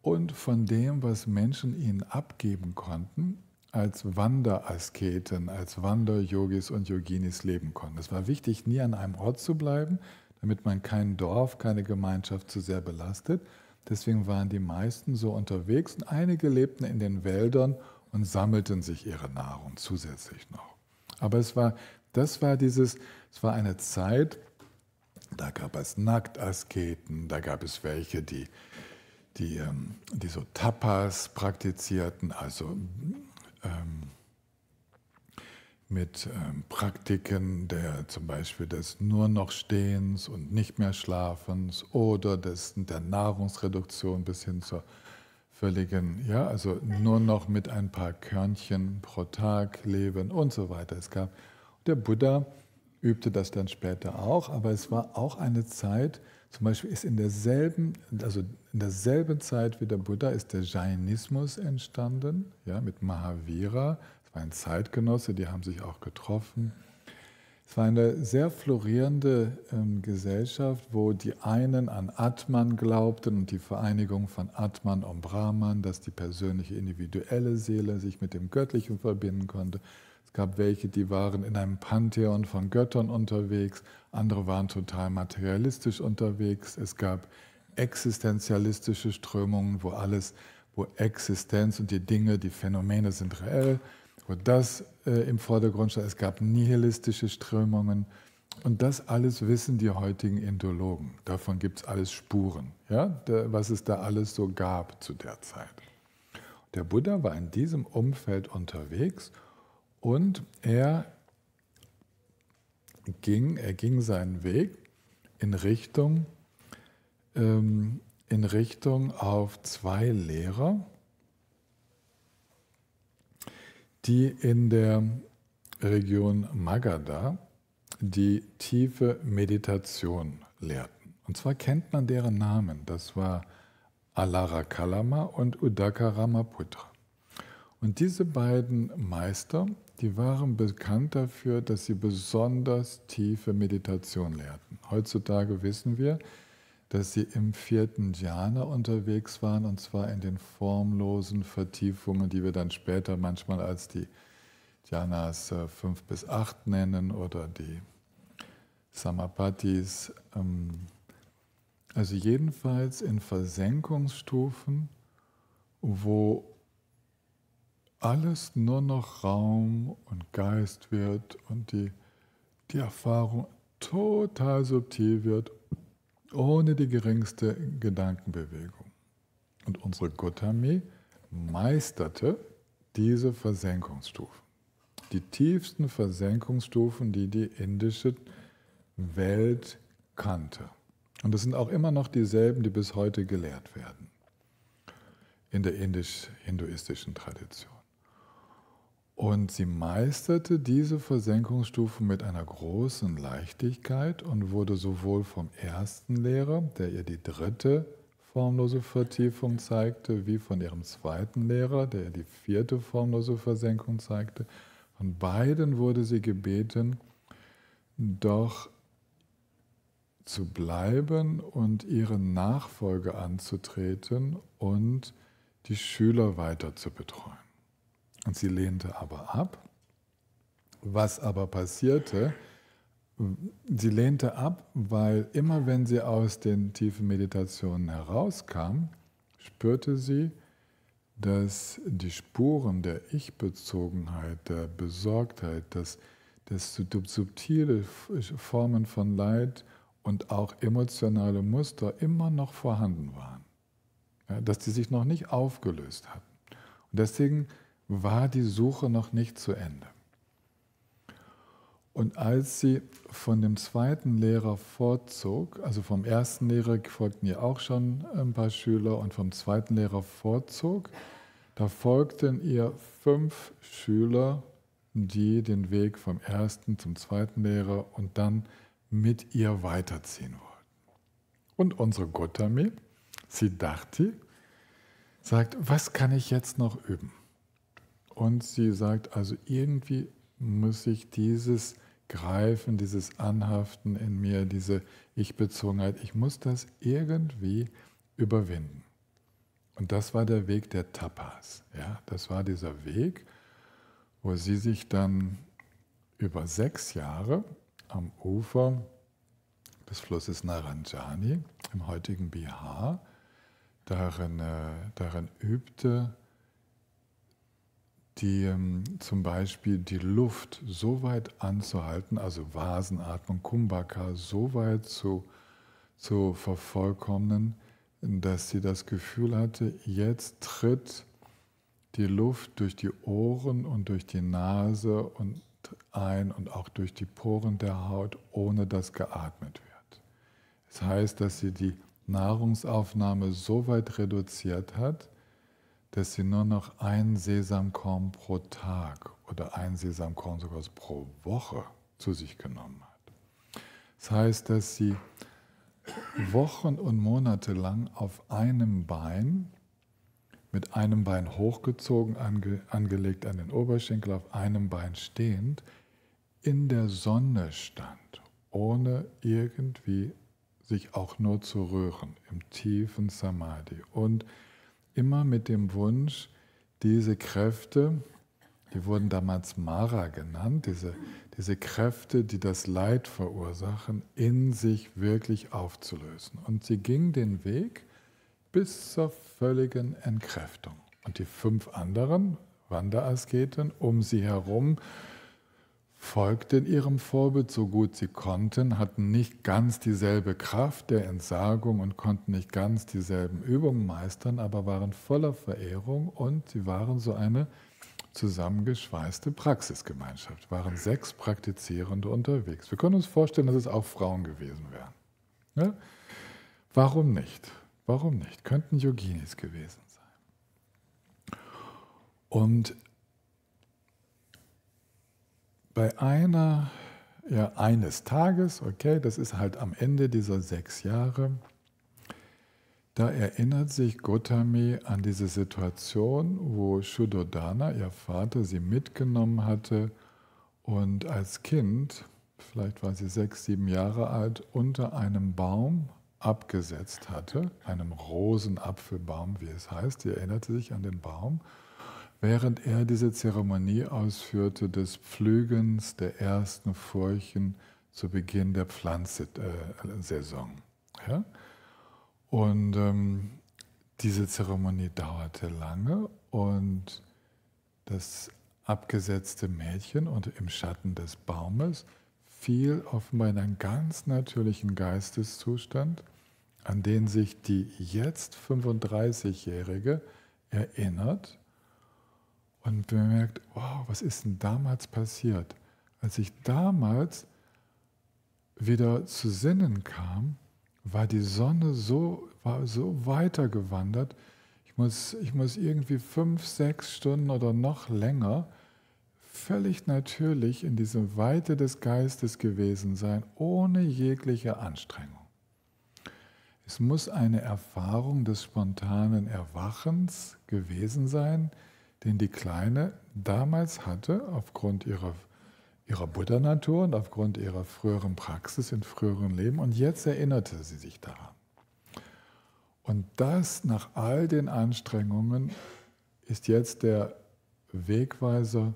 A: und von dem, was Menschen ihnen abgeben konnten, als Wanderasketen, als Wanderyogis und Yoginis leben konnten. Es war wichtig, nie an einem Ort zu bleiben, damit man kein Dorf, keine Gemeinschaft zu sehr belastet. Deswegen waren die meisten so unterwegs und einige lebten in den Wäldern und sammelten sich ihre Nahrung zusätzlich noch. Aber es war eine Zeit, da gab es Nacktasketen, da gab es welche, die so Tapas praktizierten, also mit Praktiken zum Beispiel des nur noch Stehens und nicht mehr Schlafens oder der Nahrungsreduktion bis hin zur völligen, also nur noch mit ein paar Körnchen pro Tag leben und so weiter. Der Buddha übte das dann später auch, aber es war auch eine Zeit, zum Beispiel ist in derselben Zeit wie der Buddha ist der Jainismus entstanden, mit Mahavira. Es war ein Zeitgenosse, die haben sich auch getroffen. Es war eine sehr florierende Gesellschaft, wo die einen an Atman glaubten und die Vereinigung von Atman und Brahman, dass die persönliche individuelle Seele sich mit dem Göttlichen verbinden konnte. Es gab welche, die waren in einem Pantheon von Göttern unterwegs, andere waren total materialistisch unterwegs. Es gab existenzialistische Strömungen, wo Existenz und die Dinge, die Phänomene sind reell, wo das im Vordergrund stand. Es gab nihilistische Strömungen und das alles wissen die heutigen Indologen. Davon gibt es alles Spuren, was es da alles so gab zu der Zeit. Der Buddha war in diesem Umfeld unterwegs und er ging seinen Weg in Richtung auf zwei Lehrer, die in der Region Magadha die tiefe Meditation lehrten. Und zwar kennt man deren Namen. Das war Alara Kalama und Udaka Ramaputra. Und diese beiden Meister, die waren bekannt dafür, dass sie besonders tiefe Meditation lehrten. Heutzutage wissen wir, dass sie im 4. Dhyana unterwegs waren, und zwar in den formlosen Vertiefungen, die wir dann später manchmal als die Dhyanas 5 bis 8 nennen oder die Samapatis. Also jedenfalls in Versenkungsstufen, wo alles nur noch Raum und Geist wird und die Erfahrung total subtil wird, ohne die geringste Gedankenbewegung. Und unsere Gotami meisterte diese Versenkungsstufen. Die tiefsten Versenkungsstufen, die die indische Welt kannte. Und das sind auch immer noch dieselben, die bis heute gelehrt werden in der indisch-hinduistischen Tradition. Und sie meisterte diese Versenkungsstufen mit einer großen Leichtigkeit und wurde sowohl vom ersten Lehrer, der ihr die 3. formlose Vertiefung zeigte, wie von ihrem zweiten Lehrer, der ihr die 4. formlose Versenkung zeigte. Von beiden wurde sie gebeten, doch zu bleiben und ihre Nachfolge anzutreten und die Schüler weiter zu betreuen. Und sie lehnte aber ab. Was aber passierte, sie lehnte ab, weil immer wenn sie aus den tiefen Meditationen herauskam, spürte sie, dass die Spuren der Ich-Bezogenheit, der Besorgtheit, dass subtile Formen von Leid und auch emotionale Muster immer noch vorhanden waren. Ja, dass die sich noch nicht aufgelöst hatten. Und deswegen war die Suche noch nicht zu Ende. Und als sie von dem zweiten Lehrer fortzog, also vom ersten Lehrer folgten ihr auch schon ein paar Schüler und vom zweiten Lehrer fortzog, da folgten ihr 5 Schüler, die den Weg vom ersten zum zweiten Lehrer und dann mit ihr weiterziehen wollten. Und unsere Gotami, Siddharthi, sagt, was kann ich jetzt noch üben? Und sie sagt, also irgendwie muss ich dieses Greifen, dieses Anhaften in mir, diese Ich-Bezogenheit, ich muss das irgendwie überwinden. Und das war der Weg der Tapas. Ja? Das war dieser Weg, wo sie sich dann über 6 Jahre am Ufer des Flusses Naranjani, im heutigen Bihar, darin übte, zum Beispiel die Luft so weit anzuhalten, also Vasenatmung, Kumbhaka, so weit zu vervollkommnen, dass sie das Gefühl hatte, jetzt tritt die Luft durch die Ohren und durch die Nase ein und auch durch die Poren der Haut, ohne dass geatmet wird. Das heißt, dass sie die Nahrungsaufnahme so weit reduziert hat, dass sie nur noch 1 Sesamkorn pro Tag oder 1 Sesamkorn sogar pro Woche zu sich genommen hat. Das heißt, dass sie Wochen und Monate lang auf einem Bein, mit einem Bein hochgezogen, angelegt an den Oberschenkel, auf einem Bein stehend, in der Sonne stand, ohne irgendwie sich auch nur zu rühren, im tiefen Samadhi. Und immer mit dem Wunsch, diese Kräfte, die wurden damals Mara genannt, diese Kräfte, die das Leid verursachen, in sich wirklich aufzulösen. Und sie ging den Weg bis zur völligen Entkräftung. Und die 5 anderen Wanderasketen um sie herum folgten ihrem Vorbild so gut sie konnten, hatten nicht ganz dieselbe Kraft der Entsagung und konnten nicht ganz dieselben Übungen meistern, aber waren voller Verehrung und sie waren so eine zusammengeschweißte Praxisgemeinschaft, waren 6 Praktizierende unterwegs. Wir können uns vorstellen, dass es auch Frauen gewesen wären. Ja? Warum nicht? Warum nicht? Könnten Yoginis gewesen sein. Und bei eines Tages, okay, das ist halt am Ende dieser 6 Jahre, da erinnert sich Gotami an diese Situation, wo Shuddhodana, ihr Vater, sie mitgenommen hatte und als Kind, vielleicht war sie 6, 7 Jahre alt, unter einem Baum abgesetzt hatte, einem Rosenapfelbaum, wie es heißt. Sie erinnerte sich an den Baum, während er diese Zeremonie ausführte des Pflügens der ersten Furchen zu Beginn der Pflanzensaison. Ja? Und diese Zeremonie dauerte lange und das abgesetzte Mädchen im Schatten des Baumes fiel offenbar in einen ganz natürlichen Geisteszustand, an den sich die jetzt 35-Jährige erinnert und bemerkt, wow, was ist denn damals passiert? Als ich damals wieder zu Sinnen kam, war die Sonne so weitergewandert, ich muss irgendwie 5, 6 Stunden oder noch länger völlig natürlich in dieser Weite des Geistes gewesen sein, ohne jegliche Anstrengung. Es muss eine Erfahrung des spontanen Erwachens gewesen sein, den die Kleine damals hatte, aufgrund ihrer Buddha-Natur und aufgrund ihrer früheren Praxis in früheren Leben. Und jetzt erinnerte sie sich daran. Und das nach all den Anstrengungen ist jetzt der Wegweiser,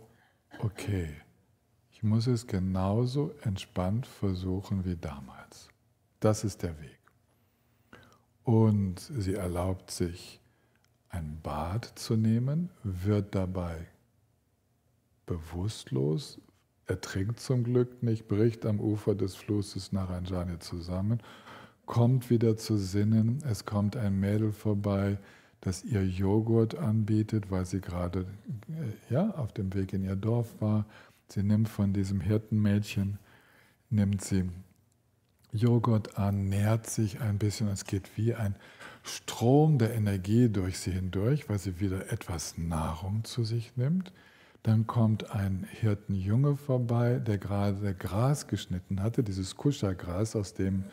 A: okay, ich muss es genauso entspannt versuchen wie damals. Das ist der Weg. Und sie erlaubt sich, ein Bad zu nehmen, wird dabei bewusstlos, ertrinkt zum Glück nicht, bricht am Ufer des Flusses Naranjani zusammen, kommt wieder zu Sinnen, es kommt ein Mädel vorbei, das ihr Joghurt anbietet, weil sie gerade auf dem Weg in ihr Dorf war. Sie nimmt von diesem Hirtenmädchen, nimmt sie Joghurt an, nährt sich ein bisschen. Es geht wie ein Strom der Energie durch sie hindurch, weil sie wieder etwas Nahrung zu sich nimmt. Dann kommt ein Hirtenjunge vorbei, der gerade Gras geschnitten hatte, dieses Kusha-Gras, aus dem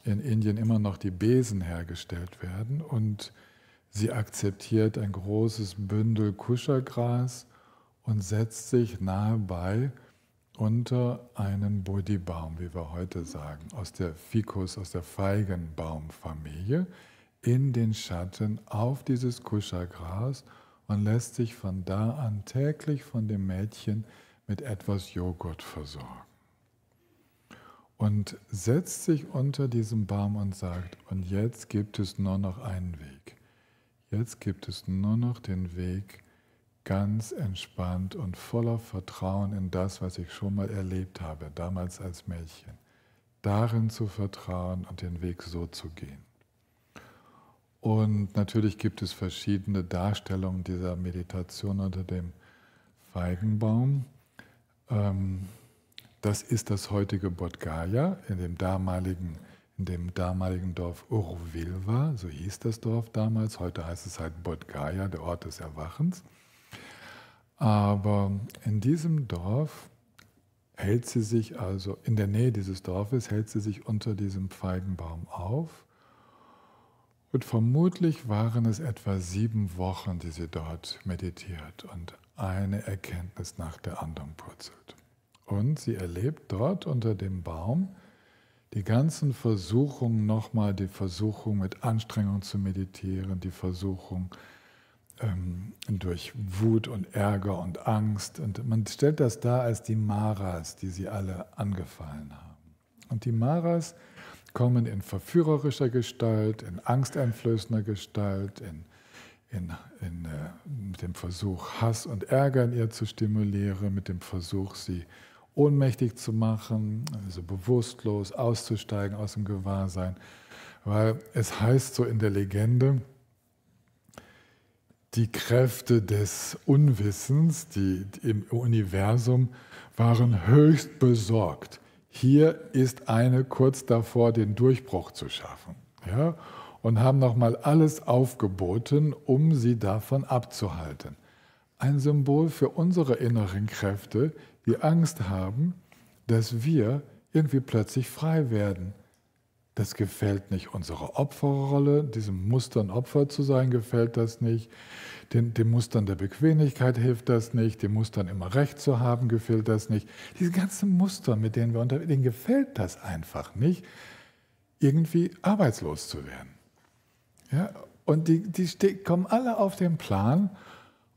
A: in Indien immer noch die Besen hergestellt werden. Und sie akzeptiert ein großes Bündel Kusha-Gras und setzt sich nahe bei unter einen Bodhi-Baum, wie wir heute sagen, aus der Ficus, aus der Feigenbaumfamilie, in den Schatten auf dieses Kusha-Gras und lässt sich von da an täglich von dem Mädchen mit etwas Joghurt versorgen. Und setzt sich unter diesem Baum und sagt, und jetzt gibt es nur noch einen Weg. Jetzt gibt es nur noch den Weg, ganz entspannt und voller Vertrauen in das, was ich schon mal erlebt habe, damals als Mädchen. Darin zu vertrauen und den Weg so zu gehen. Und natürlich gibt es verschiedene Darstellungen dieser Meditation unter dem Feigenbaum. Das ist das heutige Bodh Gaya in dem damaligen Dorf Uruvilva, so hieß das Dorf damals. Heute heißt es halt Bodh Gaya, der Ort des Erwachens. Aber in diesem Dorf hält sie sich also, in der Nähe dieses Dorfes, hält sie sich unter diesem Feigenbaum auf. Und vermutlich waren es etwa 7 Wochen, die sie dort meditiert und eine Erkenntnis nach der anderen purzelt. Und sie erlebt dort unter dem Baum die ganzen Versuchungen, nochmal die Versuchung mit Anstrengung zu meditieren, die Versuchung durch Wut und Ärger und Angst. Und man stellt das dar als die Maras, die sie alle angefallen haben. Und die Maras kommen in verführerischer Gestalt, in angsteinflößender Gestalt, mit dem Versuch, Hass und Ärger in ihr zu stimulieren, mit dem Versuch, sie ohnmächtig zu machen, also bewusstlos auszusteigen aus dem Gewahrsein. Weil es heißt so in der Legende, die Kräfte des Unwissens, die im Universum, waren höchst besorgt. Hier ist eine kurz davor, den Durchbruch zu schaffen. Ja? Und haben nochmal alles aufgeboten, um sie davon abzuhalten. Ein Symbol für unsere inneren Kräfte, die Angst haben, dass wir irgendwie plötzlich frei werden. Das gefällt nicht unserer Opferrolle, diesem Mustern Opfer zu sein, gefällt das nicht. Dem Mustern der Bequemlichkeit hilft das nicht, dem Mustern immer Recht zu haben, gefällt das nicht. Diese ganzen Muster, mit denen wir unterwegs sind, denen gefällt das einfach nicht, irgendwie arbeitslos zu werden. Ja? Und die kommen alle auf den Plan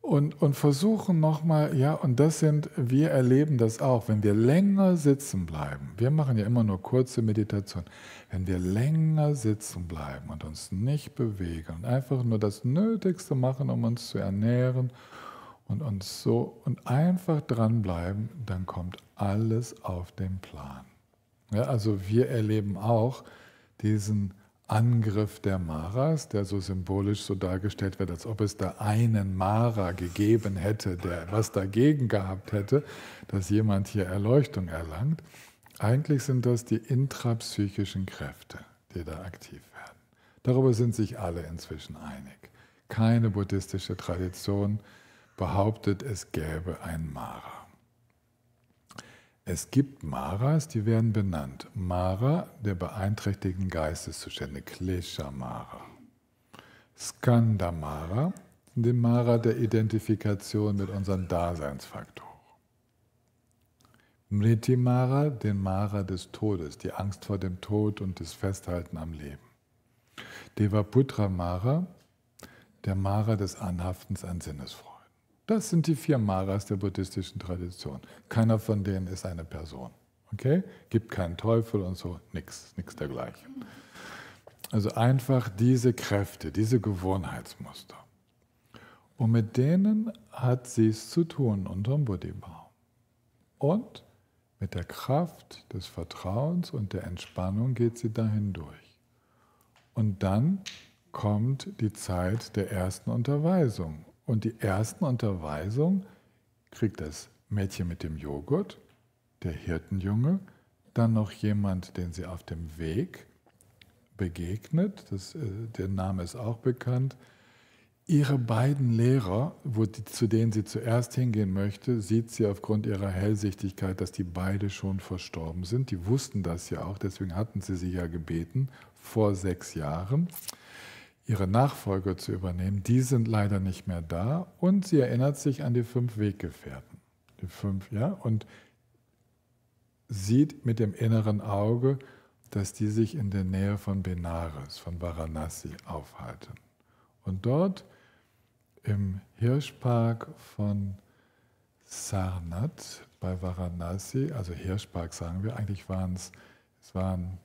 A: und versuchen nochmal, ja, und wir erleben das auch, wenn wir länger sitzen bleiben. Wir machen ja immer nur kurze Meditation. Wenn wir länger sitzen bleiben und uns nicht bewegen und einfach nur das Nötigste machen, um uns zu ernähren und einfach dranbleiben, dann kommt alles auf den Plan. Ja, also wir erleben auch diesen Angriff der Maras, der so symbolisch so dargestellt wird, als ob es da einen Mara gegeben hätte, der was dagegen gehabt hätte, dass jemand hier Erleuchtung erlangt. Eigentlich sind das die intrapsychischen Kräfte, die da aktiv werden. Darüber sind sich alle inzwischen einig. Keine buddhistische Tradition behauptet, es gäbe ein Mara. Es gibt Maras, die werden benannt. Mara der beeinträchtigten Geisteszustände, Klesha Mara. Skanda Mara, die Mara der Identifikation mit unseren Daseinsfaktoren. Mriti Mara, den Mara des Todes, die Angst vor dem Tod und das Festhalten am Leben. Devaputra Mara, der Mara des Anhaftens an Sinnesfreuden. Das sind die 4 Maras der buddhistischen Tradition. Keiner von denen ist eine Person. Okay? Gibt keinen Teufel und so, nichts dergleichen. Also einfach diese Kräfte, diese Gewohnheitsmuster. Und mit denen hat sie es zu tun unterm Bodhi-Baum. Und mit der Kraft des Vertrauens und der Entspannung geht sie dahin durch. Und dann kommt die Zeit der ersten Unterweisung. Und die ersten Unterweisung kriegt das Mädchen mit dem Joghurt, der Hirtenjunge, dann noch jemand, den sie auf dem Weg begegnet, der Name ist auch bekannt. Ihre beiden Lehrer, zu denen sie zuerst hingehen möchte, sieht sie aufgrund ihrer Hellsichtigkeit, dass die beide schon verstorben sind. Die wussten das ja auch, deswegen hatten sie ja gebeten, vor 6 Jahren ihre Nachfolger zu übernehmen. Die sind leider nicht mehr da und sie erinnert sich an die 5 Weggefährten. Die 5, ja, und sieht mit dem inneren Auge, dass die sich in der Nähe von Benares, von Varanasi aufhalten. Und dort im Hirschpark von Sarnath bei Varanasi, also Hirschpark sagen wir, eigentlich es waren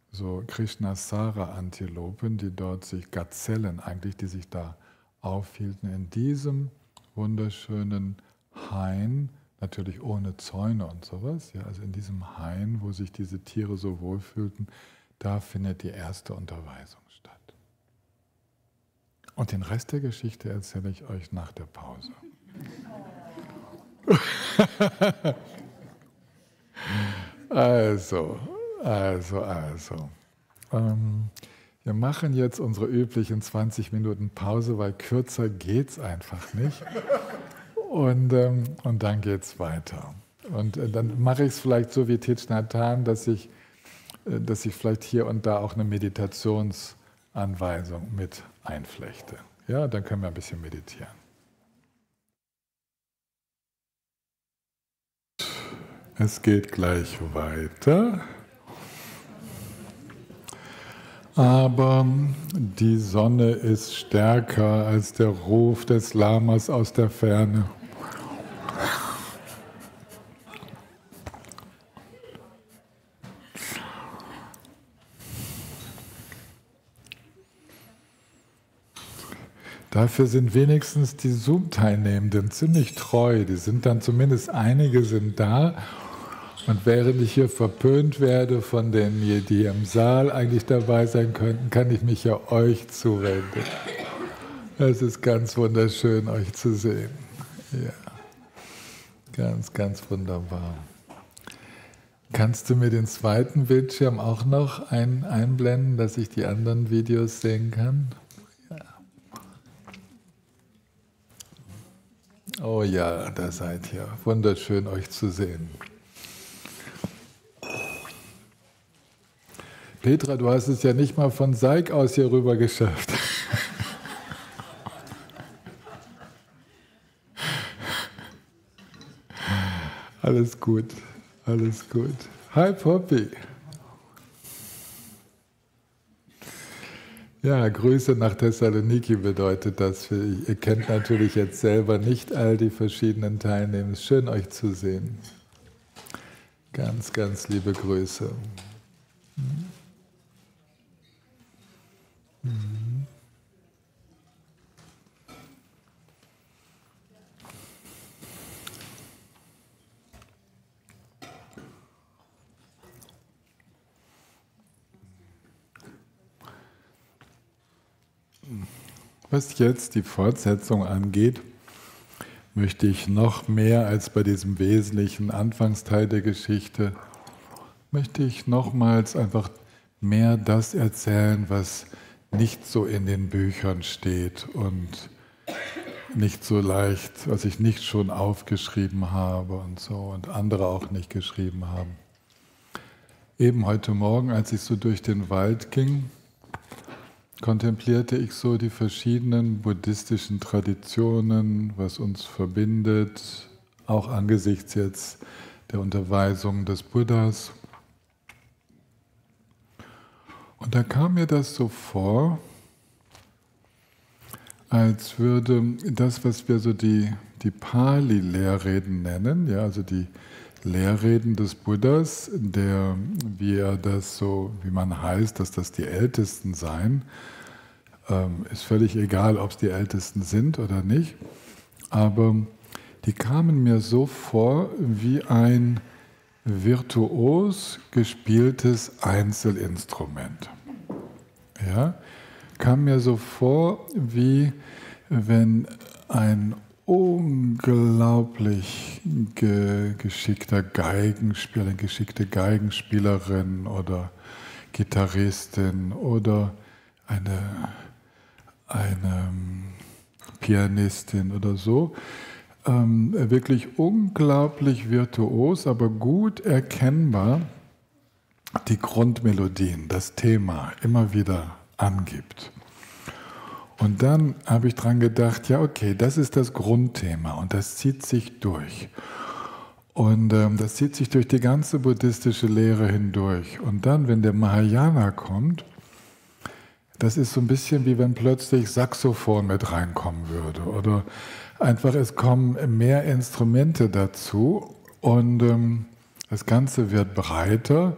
A: so Krishnasara-Antilopen, die dort sich, Gazellen eigentlich, die sich da aufhielten, in diesem wunderschönen Hain, natürlich ohne Zäune und sowas, ja, also in diesem Hain, wo sich diese Tiere so wohlfühlten, da findet die erste Unterweisung statt. Und den Rest der Geschichte erzähle ich euch nach der Pause. Also. Wir machen jetzt unsere üblichen 20 Minuten Pause, weil kürzer geht's einfach nicht. Und dann geht's weiter. Und dann mache ich es vielleicht so wie Thich Nhat Hanh, dass ich vielleicht hier und da auch eine Meditationsanweisung mit einflechte. Ja, dann können wir ein bisschen meditieren. Es geht gleich weiter. Aber die Sonne ist stärker als der Ruf des Lamas aus der Ferne. Dafür sind wenigstens die Zoom-Teilnehmenden ziemlich treu. Die sind dann zumindest, einige sind da. Und während ich hier verpönt werde von denen, die im Saal eigentlich dabei sein könnten, kann ich mich ja euch zuwenden. Es ist ganz wunderschön, euch zu sehen. Ja, ganz, ganz wunderbar. Kannst du mir den zweiten Bildschirm auch noch einblenden, dass ich die anderen Videos sehen kann? Oh ja, da seid ihr. Wunderschön, euch zu sehen. Petra, du hast es ja nicht mal von Seig aus hier rüber geschafft. Alles gut, alles gut. Hi Poppy. Ja, Grüße nach Thessaloniki bedeutet das. Ihr kennt natürlich jetzt selber nicht all die verschiedenen Teilnehmer. Es ist schön, euch zu sehen. Ganz, ganz liebe Grüße. Was jetzt die Fortsetzung angeht, möchte ich noch mehr als bei diesem wesentlichen Anfangsteil der Geschichte, möchte ich nochmals einfach mehr das erzählen, was nicht so in den Büchern steht und nicht so leicht, was ich nicht schon aufgeschrieben habe und so und andere auch nicht geschrieben haben. Eben heute Morgen, als ich so durch den Wald ging, kontemplierte ich so die verschiedenen buddhistischen Traditionen, was uns verbindet, auch angesichts jetzt der Unterweisung des Buddhas. Und da kam mir das so vor, als würde das, was wir so die Pali-Lehrreden nennen, ja, also die Lehrreden des Buddhas, wie man heißt, dass das die Ältesten seien, ist völlig egal, ob es die Ältesten sind oder nicht, aber die kamen mir so vor wie ein virtuos gespieltes Einzelinstrument. Ja? kam mir so vor, wie wenn ein unglaublich geschickter Geigenspieler, eine geschickte Geigenspielerin oder Gitarristin oder eine Pianistin oder so, wirklich unglaublich virtuos, aber gut erkennbar die Grundmelodien, das Thema immer wieder angibt. Und dann habe ich dran gedacht, ja okay, das ist das Grundthema und das zieht sich durch. Und das zieht sich durch die ganze buddhistische Lehre hindurch. Und dann, wenn der Mahayana kommt, das ist so ein bisschen wie wenn plötzlich Saxophon mit reinkommen würde. Oder einfach, es kommen mehr Instrumente dazu und das Ganze wird breiter,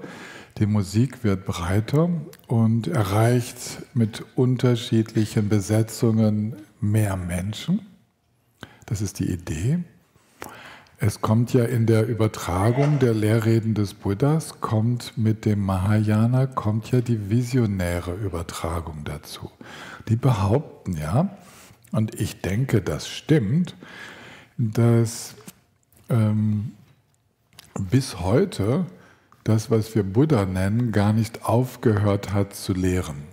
A: die Musik wird breiter und erreicht mit unterschiedlichen Besetzungen mehr Menschen. Das ist die Idee. Es kommt ja in der Übertragung der Lehrreden des Buddhas, kommt mit dem Mahayana, kommt ja die visionäre Übertragung dazu. Die behaupten ja, und ich denke, das stimmt, dass bis heute das, was wir Buddha nennen, gar nicht aufgehört hat zu lehren.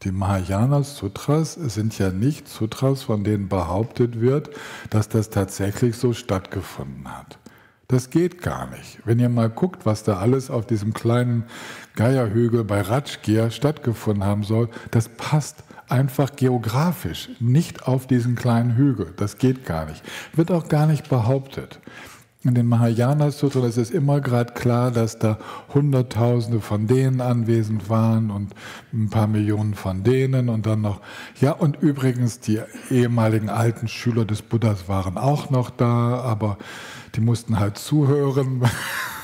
A: Die Mahayana-Sutras sind ja nicht Sutras, von denen behauptet wird, dass das tatsächlich so stattgefunden hat. Das geht gar nicht. Wenn ihr mal guckt, was da alles auf diesem kleinen Geierhügel bei Rajgir stattgefunden haben soll, das passt einfach geografisch nicht auf diesen kleinen Hügel. Das geht gar nicht. Wird auch gar nicht behauptet. In den Mahayana-Sutren ist es immer gerade klar, dass da Hunderttausende von denen anwesend waren und ein paar Millionen von denen und dann noch, ja und übrigens die ehemaligen alten Schüler des Buddhas waren auch noch da, aber die mussten halt zuhören,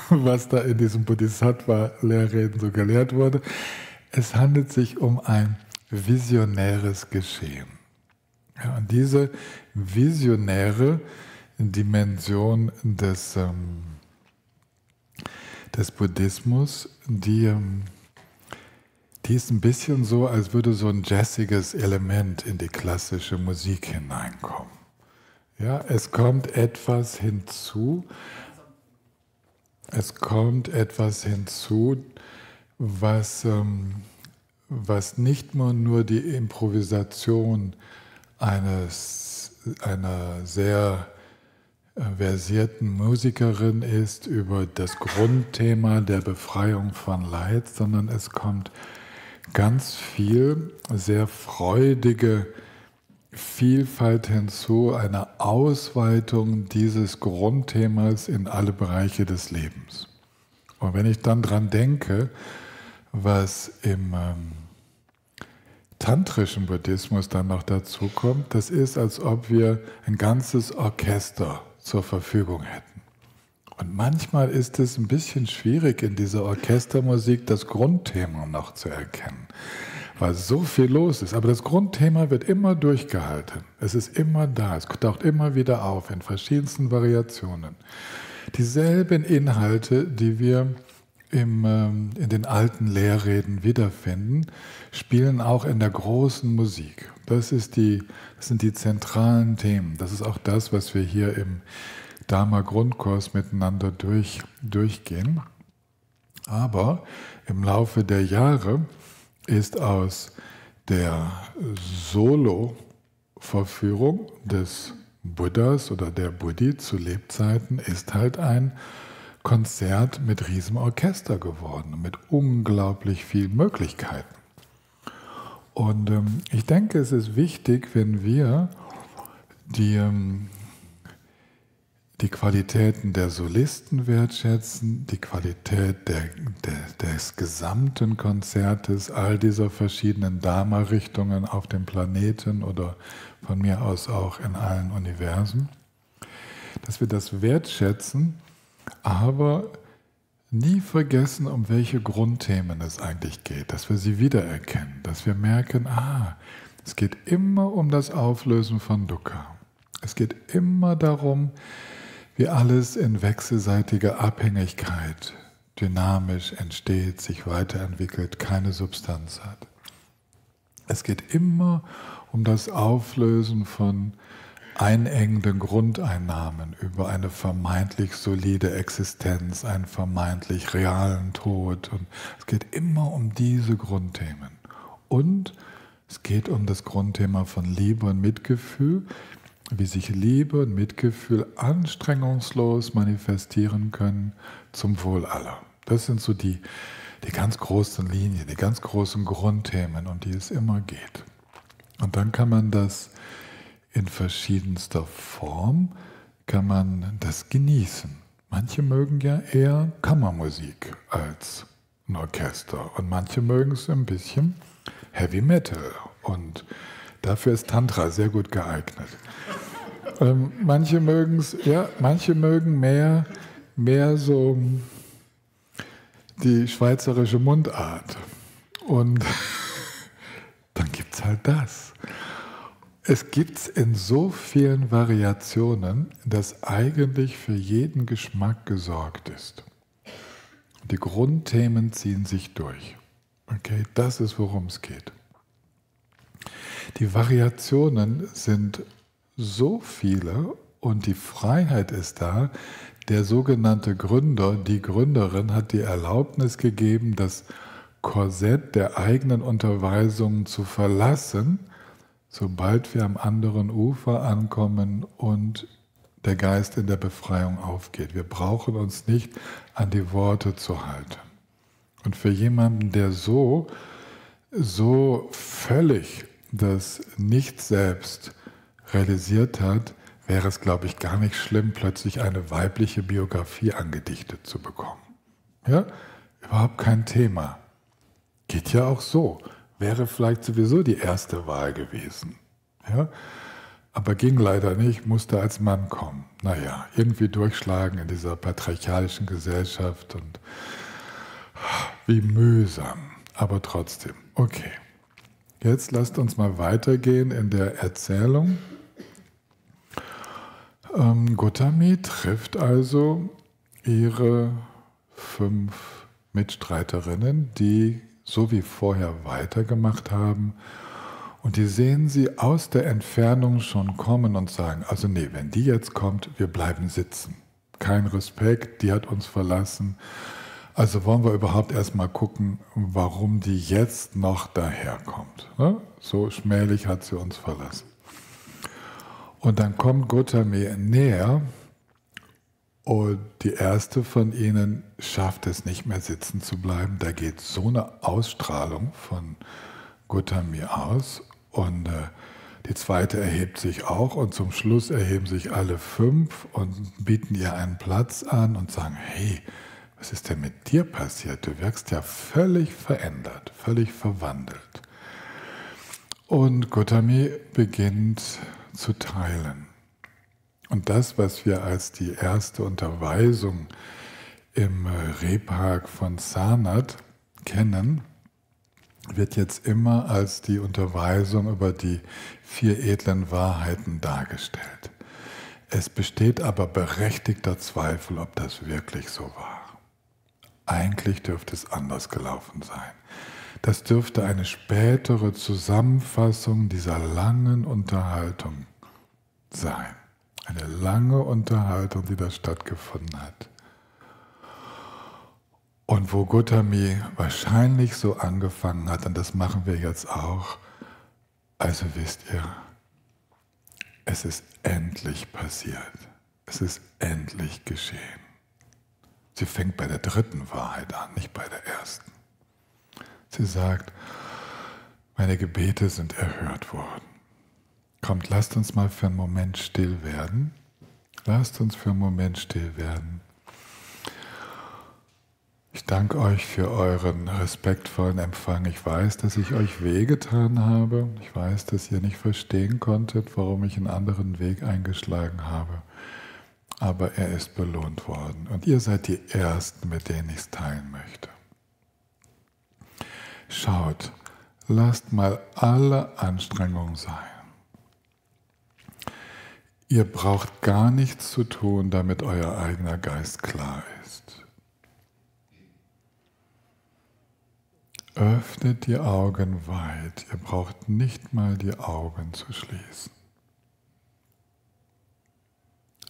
A: was da in diesem Bodhisattva-Lehrreden so gelehrt wurde. Es handelt sich um ein visionäres Geschehen. Ja, und diese visionäre Dimension des Buddhismus, die ist ein bisschen so, als würde so ein jazziges Element in die klassische Musik hineinkommen. Ja, es kommt etwas hinzu, was nicht nur die Improvisation einer sehr versierten Musikerin ist über das Grundthema der Befreiung von Leid, sondern es kommt ganz viel sehr freudige Vielfalt hinzu, eine Ausweitung dieses Grundthemas in alle Bereiche des Lebens. Und wenn ich dann dran denke, was im tantrischen Buddhismus dann noch dazu kommt, das ist, als ob wir ein ganzes Orchester zur Verfügung hätten. Und manchmal ist es ein bisschen schwierig, in dieser Orchestermusik das Grundthema noch zu erkennen, weil so viel los ist. Aber das Grundthema wird immer durchgehalten. Es ist immer da, es taucht immer wieder auf in verschiedensten Variationen. Dieselben Inhalte, die wir in den alten Lehrreden wiederfinden, spielen auch in der großen Musik. Das sind die zentralen Themen. Das ist auch das, was wir hier im Dharma-Grundkurs miteinander durchgehen. Aber im Laufe der Jahre ist aus der Solo-Verführung des Buddhas oder der Buddhi zu Lebzeiten ist halt ein Konzert mit Riesenorchester geworden, mit unglaublich vielen Möglichkeiten. Und ich denke, es ist wichtig, wenn wir die Qualitäten der Solisten wertschätzen, die Qualität des gesamten Konzertes, all dieser verschiedenen Dharma-Richtungen auf dem Planeten oder von mir aus auch in allen Universen, dass wir das wertschätzen, aber nie vergessen, um welche Grundthemen es eigentlich geht, dass wir sie wiedererkennen, dass wir merken, es geht immer um das Auflösen von Dukkha. Es geht immer darum, wie alles in wechselseitiger Abhängigkeit dynamisch entsteht, sich weiterentwickelt, keine Substanz hat. Es geht immer um das Auflösen von einengenden Grundeinnahmen über eine vermeintlich solide Existenz, einen vermeintlich realen Tod. Und es geht immer um diese Grundthemen. Und es geht um das Grundthema von Liebe und Mitgefühl, wie sich Liebe und Mitgefühl anstrengungslos manifestieren können zum Wohl aller. Das sind so die ganz großen Linien, die ganz großen Grundthemen, um die es immer geht. Und dann kann man das in verschiedenster Form, kann man das genießen. Manche mögen ja eher Kammermusik als ein Orchester und manche mögen es ein bisschen Heavy Metal und dafür ist Tantra sehr gut geeignet. Manche mögen mehr so die schweizerische Mundart. Und dann gibt es halt das. Es gibt es in so vielen Variationen, dass eigentlich für jeden Geschmack gesorgt ist. Die Grundthemen ziehen sich durch. Okay, das ist, worum es geht. Die Variationen sind so viele und die Freiheit ist da. Der sogenannte Gründer, die Gründerin hat die Erlaubnis gegeben, das Korsett der eigenen Unterweisungen zu verlassen, sobald wir am anderen Ufer ankommen und der Geist in der Befreiung aufgeht. Wir brauchen uns nicht an die Worte zu halten. Und für jemanden, der so völlig das Nicht-Selbst realisiert hat, wäre es, glaube ich, gar nicht schlimm, plötzlich eine weibliche Biografie angedichtet zu bekommen. Ja, überhaupt kein Thema. Geht ja auch so. Wäre vielleicht sowieso die erste Wahl gewesen. Ja, aber ging leider nicht, musste als Mann kommen. Naja, irgendwie durchschlagen in dieser patriarchalischen Gesellschaft und wie mühsam, aber trotzdem. Okay, jetzt lasst uns mal weitergehen in der Erzählung. Gotami trifft also ihre 5 Mitstreiterinnen, die so wie vorher weitergemacht haben. Und die sehen sie aus der Entfernung schon kommen und sagen, also nee, wenn die jetzt kommt, wir bleiben sitzen. Kein Respekt, die hat uns verlassen. Also wollen wir überhaupt erstmal gucken, warum die jetzt noch daherkommt. Ne? So schmählich hat sie uns verlassen. Und dann kommt Gotami näher und die erste von ihnen schafft es nicht mehr sitzen zu bleiben. Da geht so eine Ausstrahlung von Gotami aus und die zweite erhebt sich auch und zum Schluss erheben sich alle 5 und bieten ihr einen Platz an und sagen, hey, was ist denn mit dir passiert? Du wirkst ja völlig verändert, völlig verwandelt. Und Gotami beginnt zu teilen. Und das, was wir als die erste Unterweisung im Rehpark von Sanat kennen, wird jetzt immer als die Unterweisung über die 4 edlen Wahrheiten dargestellt. Es besteht aber berechtigter Zweifel, ob das wirklich so war. Eigentlich dürfte es anders gelaufen sein. Das dürfte eine spätere Zusammenfassung dieser langen Unterhaltung sein. Eine lange Unterhaltung, die da stattgefunden hat. Und wo Gotami wahrscheinlich so angefangen hat, und das machen wir jetzt auch, also wisst ihr, es ist endlich passiert. Es ist endlich geschehen. Sie fängt bei der 3. Wahrheit an, nicht bei der 1. Sie sagt, meine Gebete sind erhört worden. Kommt, lasst uns mal für einen Moment still werden. Lasst uns für einen Moment still werden. Ich danke euch für euren respektvollen Empfang. Ich weiß, dass ich euch wehgetan habe. Ich weiß, dass ihr nicht verstehen konntet, warum ich einen anderen Weg eingeschlagen habe. Aber er ist belohnt worden. Und ihr seid die Ersten, mit denen ich es teilen möchte. Schaut, lasst mal alle Anstrengungen sein. Ihr braucht gar nichts zu tun, damit euer eigener Geist klar ist. öffnet die Augen weit. Ihr braucht nicht mal die Augen zu schließen.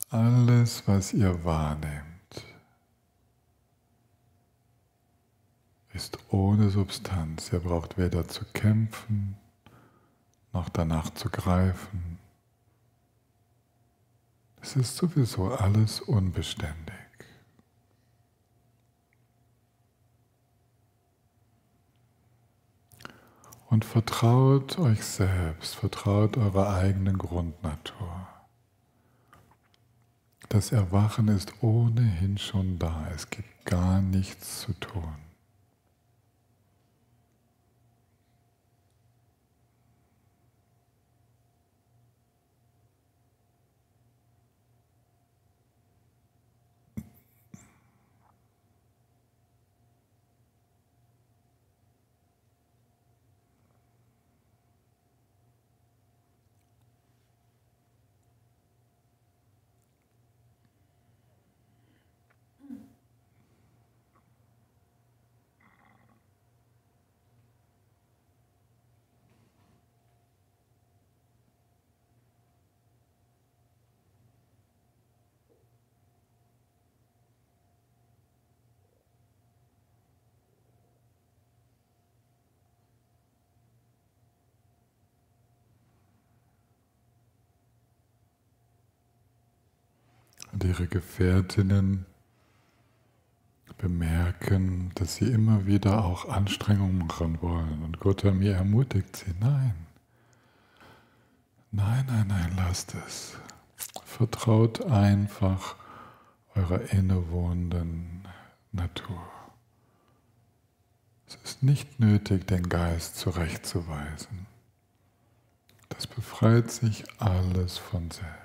A: Alles, was ihr wahrnehmt, ist ohne Substanz. Ihr braucht weder zu kämpfen, noch danach zu greifen. Es ist sowieso alles unbeständig. Und vertraut euch selbst, vertraut eurer eigenen Grundnatur. Das Erwachen ist ohnehin schon da, es gibt gar nichts zu tun. Und ihre Gefährtinnen bemerken, dass sie immer wieder auch Anstrengungen machen wollen. Und Gotami ermutigt sie, nein, nein, nein, nein, lasst es. Vertraut einfach eurer innewohnenden Natur. Es ist nicht nötig, den Geist zurechtzuweisen. Das befreit sich alles von selbst.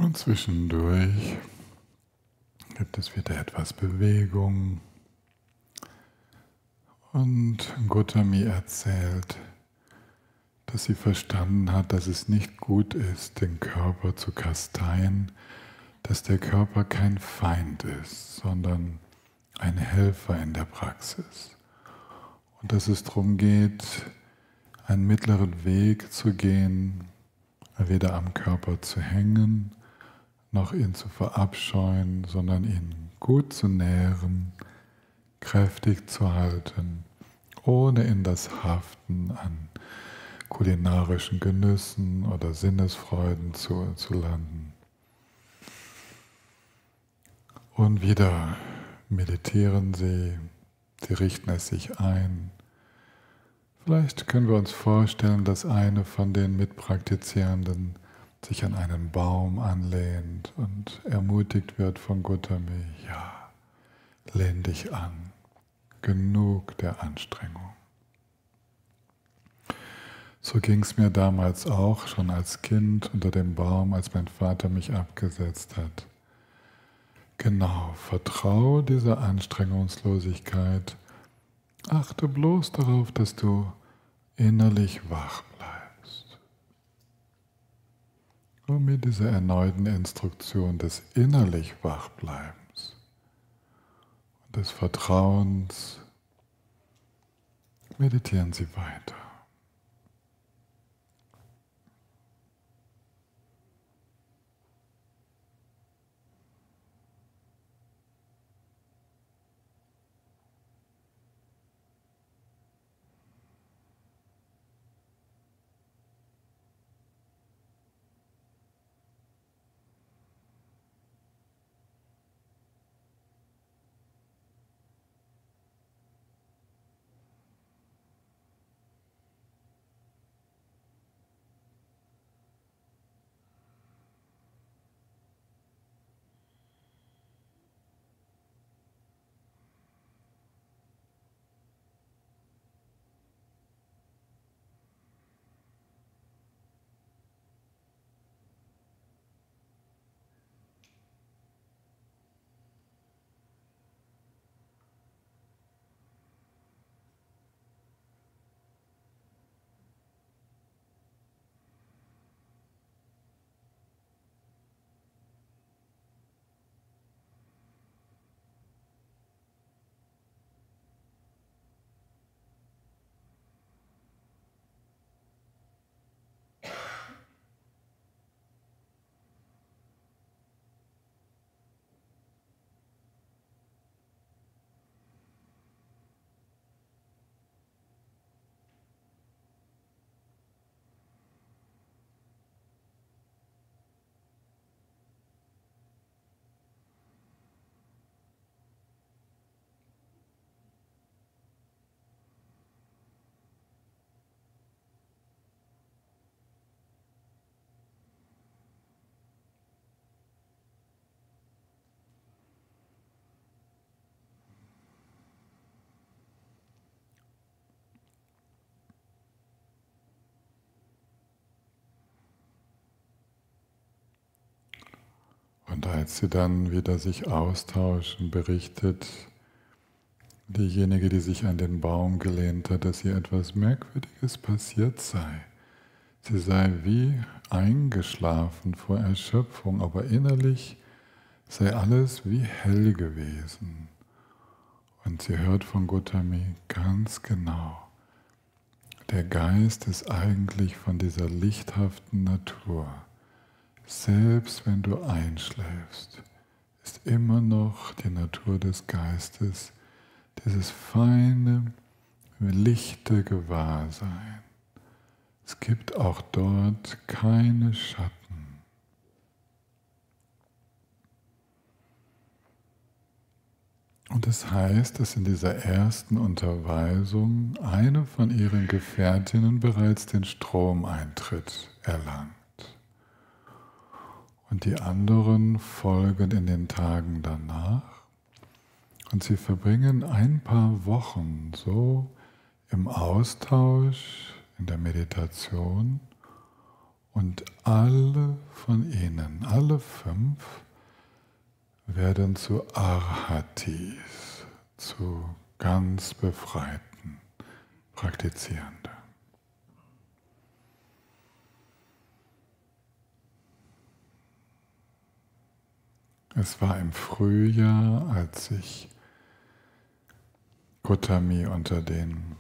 A: Und zwischendurch gibt es wieder etwas Bewegung. Und Gotami erzählt, dass sie verstanden hat, dass es nicht gut ist, den Körper zu kasteien, dass der Körper kein Feind ist, sondern ein Helfer in der Praxis. Und dass es darum geht, einen mittleren Weg zu gehen, weder am Körper zu hängen, noch ihn zu verabscheuen, sondern ihn gut zu nähren, kräftig zu halten, ohne in das Haften an kulinarischen Genüssen oder Sinnesfreuden zu landen. Und wieder meditieren Sie, Sie richten es sich ein. Vielleicht können wir uns vorstellen, dass eine von den Mitpraktizierenden sich an einen Baum anlehnt und ermutigt wird von Gotami, ja, lehn dich an, genug der Anstrengung. So ging es mir damals auch, schon als Kind unter dem Baum, als mein Vater mich abgesetzt hat. Genau, vertraue dieser Anstrengungslosigkeit. Achte bloß darauf, dass du innerlich wach bleibst. Und mit dieser erneuten Instruktion des innerlich Wachbleibens und des Vertrauens meditieren Sie weiter. Und als sie dann wieder sich austauschen, berichtet diejenige, die sich an den Baum gelehnt hat, dass ihr etwas Merkwürdiges passiert sei. Sie sei wie eingeschlafen vor Erschöpfung, aber innerlich sei alles wie hell gewesen. Und sie hört von Gotami ganz genau, der Geist ist eigentlich von dieser lichthaften Natur. Selbst wenn du einschläfst, ist immer noch die Natur des Geistes, dieses feine, lichte Gewahrsein. Es gibt auch dort keine Schatten. Und das heißt, dass in dieser ersten Unterweisung eine von ihren Gefährtinnen bereits den Stromeintritt erlangt. Und die anderen folgen in den Tagen danach. Und sie verbringen ein paar Wochen so im Austausch, in der Meditation. Und alle von ihnen, alle 5, werden zu Arhatis, zu ganz befreiten Praktizierenden. Es war im Frühjahr, als sich Gotami unter den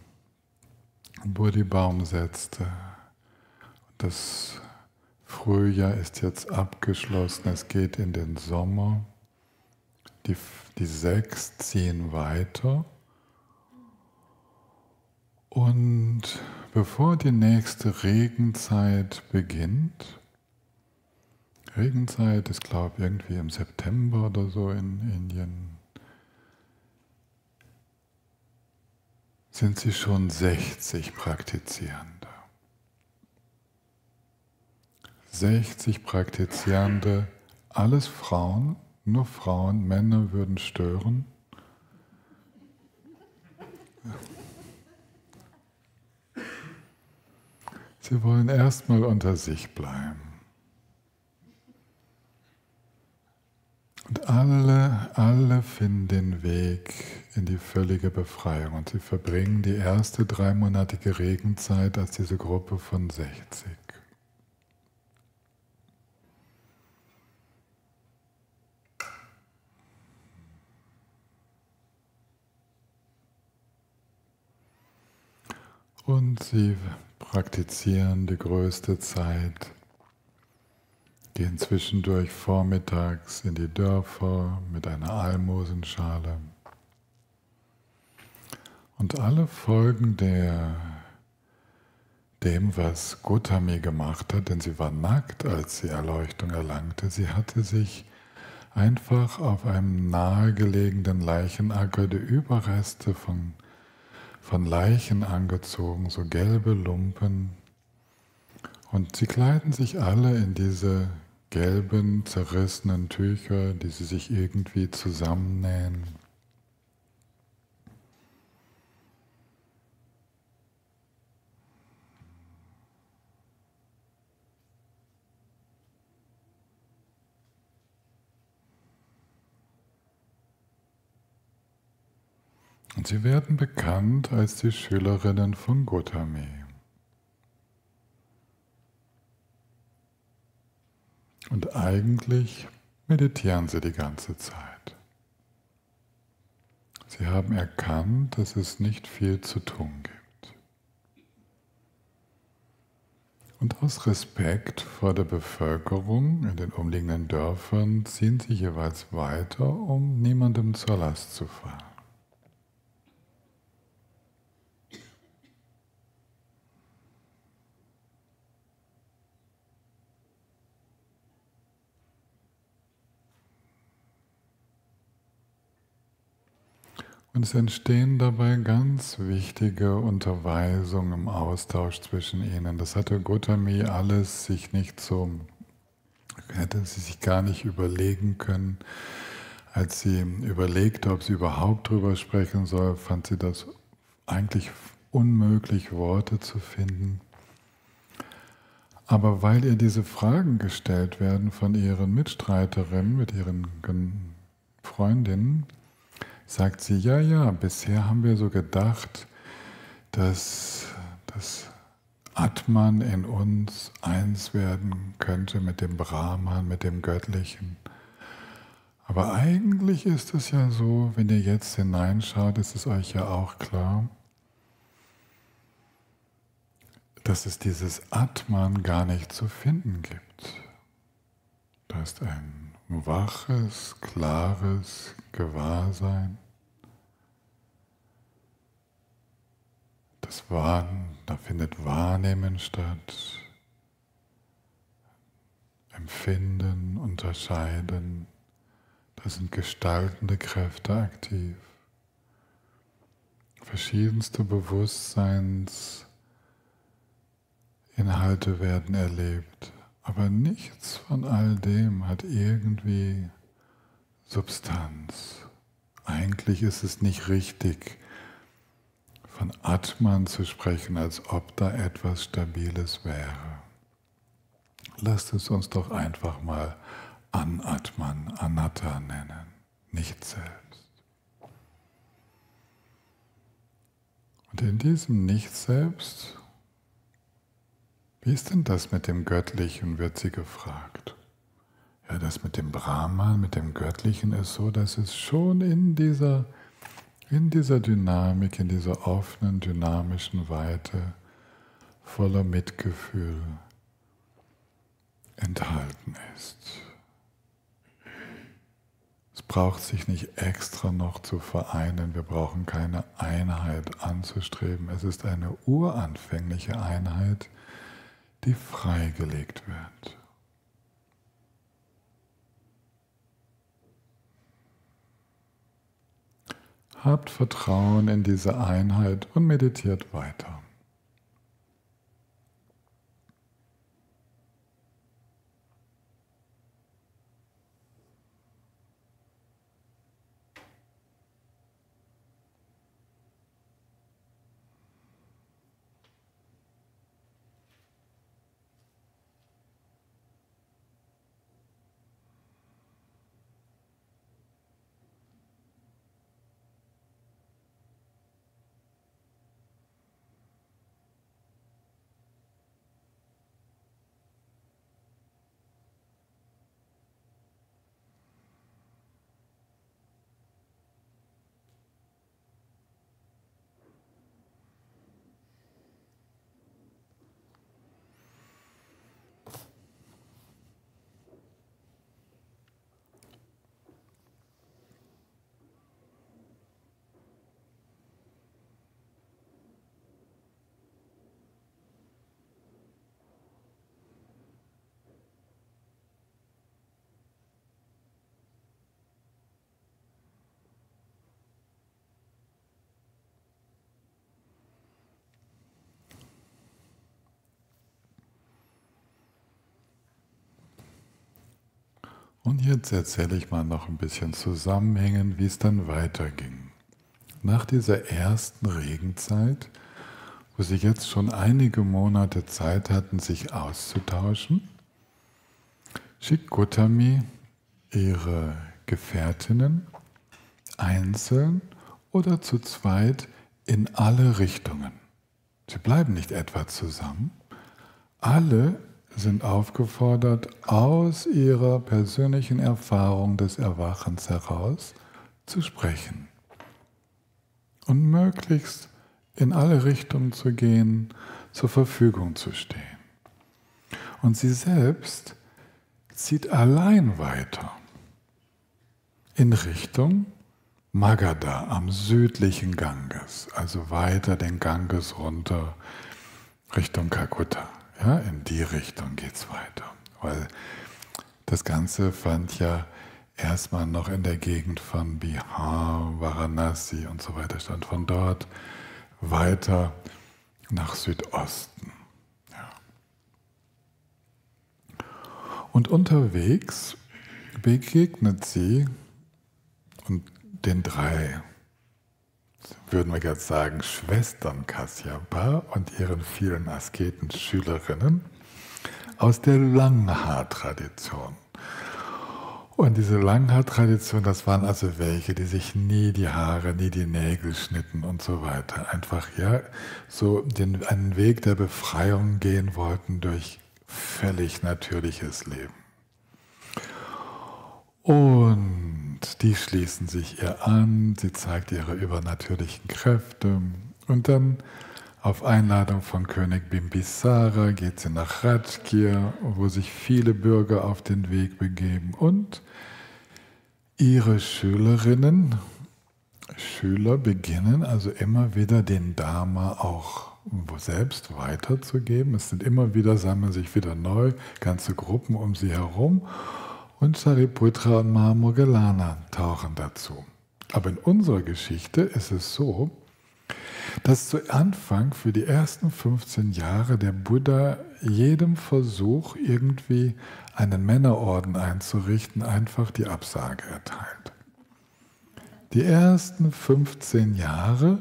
A: Bodhi-Baum setzte. Das Frühjahr ist jetzt abgeschlossen, es geht in den Sommer. Die 6 ziehen weiter. Und bevor die nächste Regenzeit beginnt, Regenzeit ist, glaube ich, irgendwie im September oder so in Indien, sind sie schon 60 Praktizierende. 60 Praktizierende, alles Frauen, nur Frauen, Männer würden stören. Sie wollen erstmal unter sich bleiben. Und alle finden den Weg in die völlige Befreiung. Und sie verbringen die erste 3-monatige Regenzeit als diese Gruppe von 60. Und sie praktizieren die größte Zeit, gehen zwischendurch vormittags in die Dörfer mit einer Almosenschale. Und alle folgen dem, was Gotami gemacht hat, denn sie war nackt, als sie Erleuchtung erlangte. Sie hatte sich einfach auf einem nahegelegenen Leichenacker die Überreste von Leichen angezogen, so gelbe Lumpen. Und sie kleiden sich alle in diese gelben, zerrissenen Tücher, die sie sich irgendwie zusammennähen. Und sie werden bekannt als die Schülerinnen von Gotami. Und eigentlich meditieren sie die ganze Zeit. Sie haben erkannt, dass es nicht viel zu tun gibt. Und aus Respekt vor der Bevölkerung in den umliegenden Dörfern ziehen sie jeweils weiter, um niemandem zur Last zu fallen. Und es entstehen dabei ganz wichtige Unterweisungen im Austausch zwischen ihnen. Das hatte Gotami alles sich nicht so, hätte sie sich gar nicht überlegen können. Als sie überlegte, ob sie überhaupt drüber sprechen soll, fand sie das eigentlich unmöglich, Worte zu finden. Aber weil ihr diese Fragen gestellt werden von ihren Mitstreiterinnen, mit ihren Freundinnen, sagt sie, ja, bisher haben wir so gedacht, dass das Atman in uns eins werden könnte mit dem Brahman, mit dem Göttlichen. Aber eigentlich ist es ja so, wenn ihr jetzt hineinschaut, ist es euch ja auch klar, dass es dieses Atman gar nicht zu finden gibt. Da ist ein waches, klares Gewahrsein. Da findet Wahrnehmen statt, Empfinden, Unterscheiden. Da sind gestaltende Kräfte aktiv. Verschiedenste Bewusstseinsinhalte werden erlebt. Aber nichts von all dem hat irgendwie Substanz. Eigentlich ist es nicht richtig, von Atman zu sprechen, als ob da etwas Stabiles wäre. Lasst es uns doch einfach mal Anatman, Anatta nennen, nicht selbst. Und in diesem Nicht-Selbst, wie ist denn das mit dem Göttlichen, wird sie gefragt. Ja, das mit dem Brahman, mit dem Göttlichen ist so, dass es schon in dieser Dynamik, in dieser offenen, dynamischen Weite, voller Mitgefühl, enthalten ist. Es braucht sich nicht extra noch zu vereinen, wir brauchen keine Einheit anzustreben. Es ist eine uranfängliche Einheit, die freigelegt wird. Habt Vertrauen in diese Einheit und meditiert weiter. Und jetzt erzähle ich mal noch ein bisschen zusammenhängend, wie es dann weiterging. Nach dieser ersten Regenzeit, wo sie jetzt schon einige Monate Zeit hatten, sich auszutauschen, schickt Gautami ihre Gefährtinnen einzeln oder zu zweit in alle Richtungen. Sie bleiben nicht etwa zusammen. Alle sind aufgefordert, aus ihrer persönlichen Erfahrung des Erwachens heraus zu sprechen und möglichst in alle Richtungen zu gehen, zur Verfügung zu stehen. Und sie selbst zieht allein weiter in Richtung Magadha am südlichen Ganges, also weiter den Ganges runter Richtung Kalkutta. Ja, in die Richtung geht es weiter, weil das Ganze fand ja erstmal noch in der Gegend von Bihar, Varanasi und so weiter statt. Von dort weiter nach Südosten. Ja. Und unterwegs begegnet sie und den drei, würden wir jetzt sagen, Schwestern Kasyapa und ihren vielen Asketen-Schülerinnen aus der Langhaar-Tradition. Und diese Langhaar-Tradition, das waren also welche, die sich nie die Haare, nie die Nägel schnitten und so weiter. Einfach ja so einen Weg der Befreiung gehen wollten durch völlig natürliches Leben. Und die schließen sich ihr an, sie zeigt ihre übernatürlichen Kräfte und dann auf Einladung von König Bimbisara geht sie nach Rajgir, wo sich viele Bürger auf den Weg begeben und ihre Schülerinnen, Schüler beginnen also immer wieder den Dharma auch selbst weiterzugeben. Es sind immer wieder, sammeln sich wieder neu, ganze Gruppen um sie herum. Und Sariputra und Mahamoggallana tauchen dazu. Aber in unserer Geschichte ist es so, dass zu Anfang für die ersten 15 Jahre der Buddha jedem Versuch, irgendwie einen Männerorden einzurichten, einfach die Absage erteilt. Die ersten 15 Jahre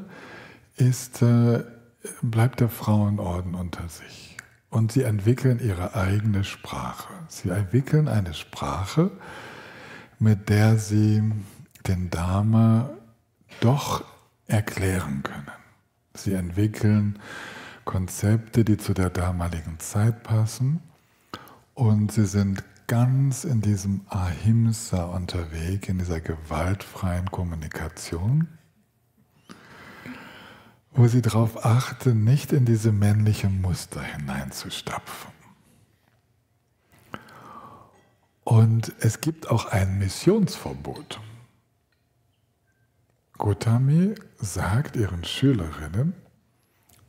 A: bleibt der Frauenorden unter sich. Und sie entwickeln ihre eigene Sprache. Sie entwickeln eine Sprache, mit der sie den Dharma doch erklären können. Sie entwickeln Konzepte, die zu der damaligen Zeit passen. Und sie sind ganz in diesem Ahimsa unterwegs, in dieser gewaltfreien Kommunikation, wo sie darauf achten, nicht in diese männlichen Muster hineinzustapfen. Und es gibt auch ein Missionsverbot. Gotami sagt ihren Schülerinnen,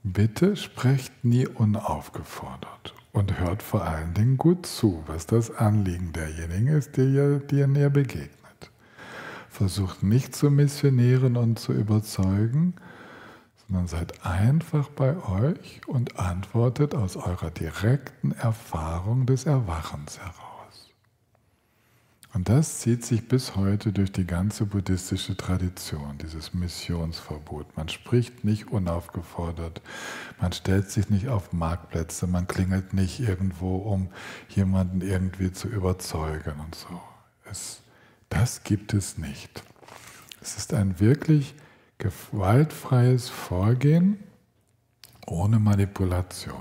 A: bitte sprecht nie unaufgefordert und hört vor allen Dingen gut zu, was das Anliegen derjenigen ist, die ihr begegnet. Versucht nicht zu missionieren und zu überzeugen, sondern seid einfach bei euch und antwortet aus eurer direkten Erfahrung des Erwachens heraus. Und das zieht sich bis heute durch die ganze buddhistische Tradition, dieses Missionsverbot. Man spricht nicht unaufgefordert, man stellt sich nicht auf Marktplätze, man klingelt nicht irgendwo, um jemanden irgendwie zu überzeugen und so. Das gibt es nicht. Es ist ein wirklich gewaltfreies Vorgehen ohne Manipulation.